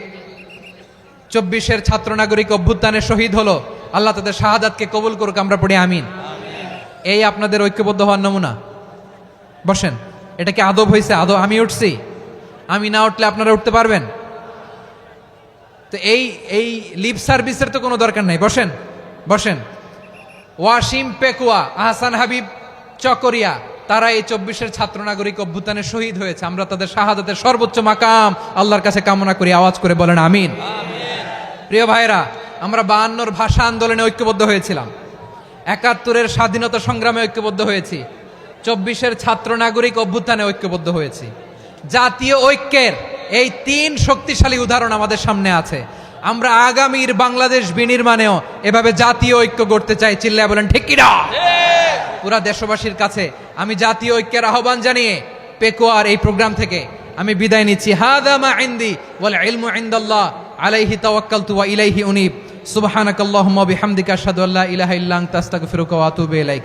24-এর ছাত্র নাগরিক অভ্যুত্থানে শহীদ হলো, আল্লাহ তাদের শাহাদাতকে কবুল করুক, আমরা পড়ি আমিন। এই আপনাদের ঐক্যবদ্ধ হওয়ার নমুনা। বসেন, এটা কি আদব হয়েছে? আদব আমি উঠছি, আমি না উঠলে আপনারা উঠতে পারবেন? তো এই লিপ সার্ভিসের তো কোনো দরকার নাই। বসেন বসেন। ওয়াসিম পেকুয়া, আহসান হাবিব চকরিয়া, তারা এই 24-এর ছাত্র নাগরিক অভ্যুত্থানে শহীদ হয়েছে। আমরা তাদের শাহাদাতের সর্বোচ্চ মাকাম আল্লাহর কাছে কামনা করি। আওয়াজ করে বলেন আমিন। প্রিয় ভাইরা, আমরা 52-র ভাষা আন্দোলনে ঐক্যবদ্ধ হয়েছিলাম, 71-এর স্বাধীনতা সংগ্রামে ঐক্যবদ্ধ হয়েছি, 24-এর ছাত্র নাগরিক অভ্যুত্থানে ঐক্যবদ্ধ হয়েছি। জাতীয় ঐক্যের এই 3 শক্তিশালী উদাহরণ আমাদের সামনে আছে। আমরা আগামীর বাংলাদেশ বিনির্মাণেও এভাবে জাতীয় ঐক্য গড়তে চাই। চিল্লায় বলেন ঠিক কিনা? পুরা দেশবাসীর কাছে আমি জাতীয় ঐক্যের আহ্বান জানিয়ে পেকুয়ার এই প্রোগ্রাম থেকে আমি বিদায় নিচ্ছি। হাদা মা ইনদি ওয়াল ইলমু ইনদাল্লাহ আলাইহি তাওয়াক্কালতু ওয়া ইলাইহি উনীব। সুবহানাকাল্লাহুম্মা ওয়া বিহামদিকা আশহাদু আল্লা ইলাহা ইল্লা আনতা আস্তাগফিরুকা ওয়া আতুবু ইলাইক।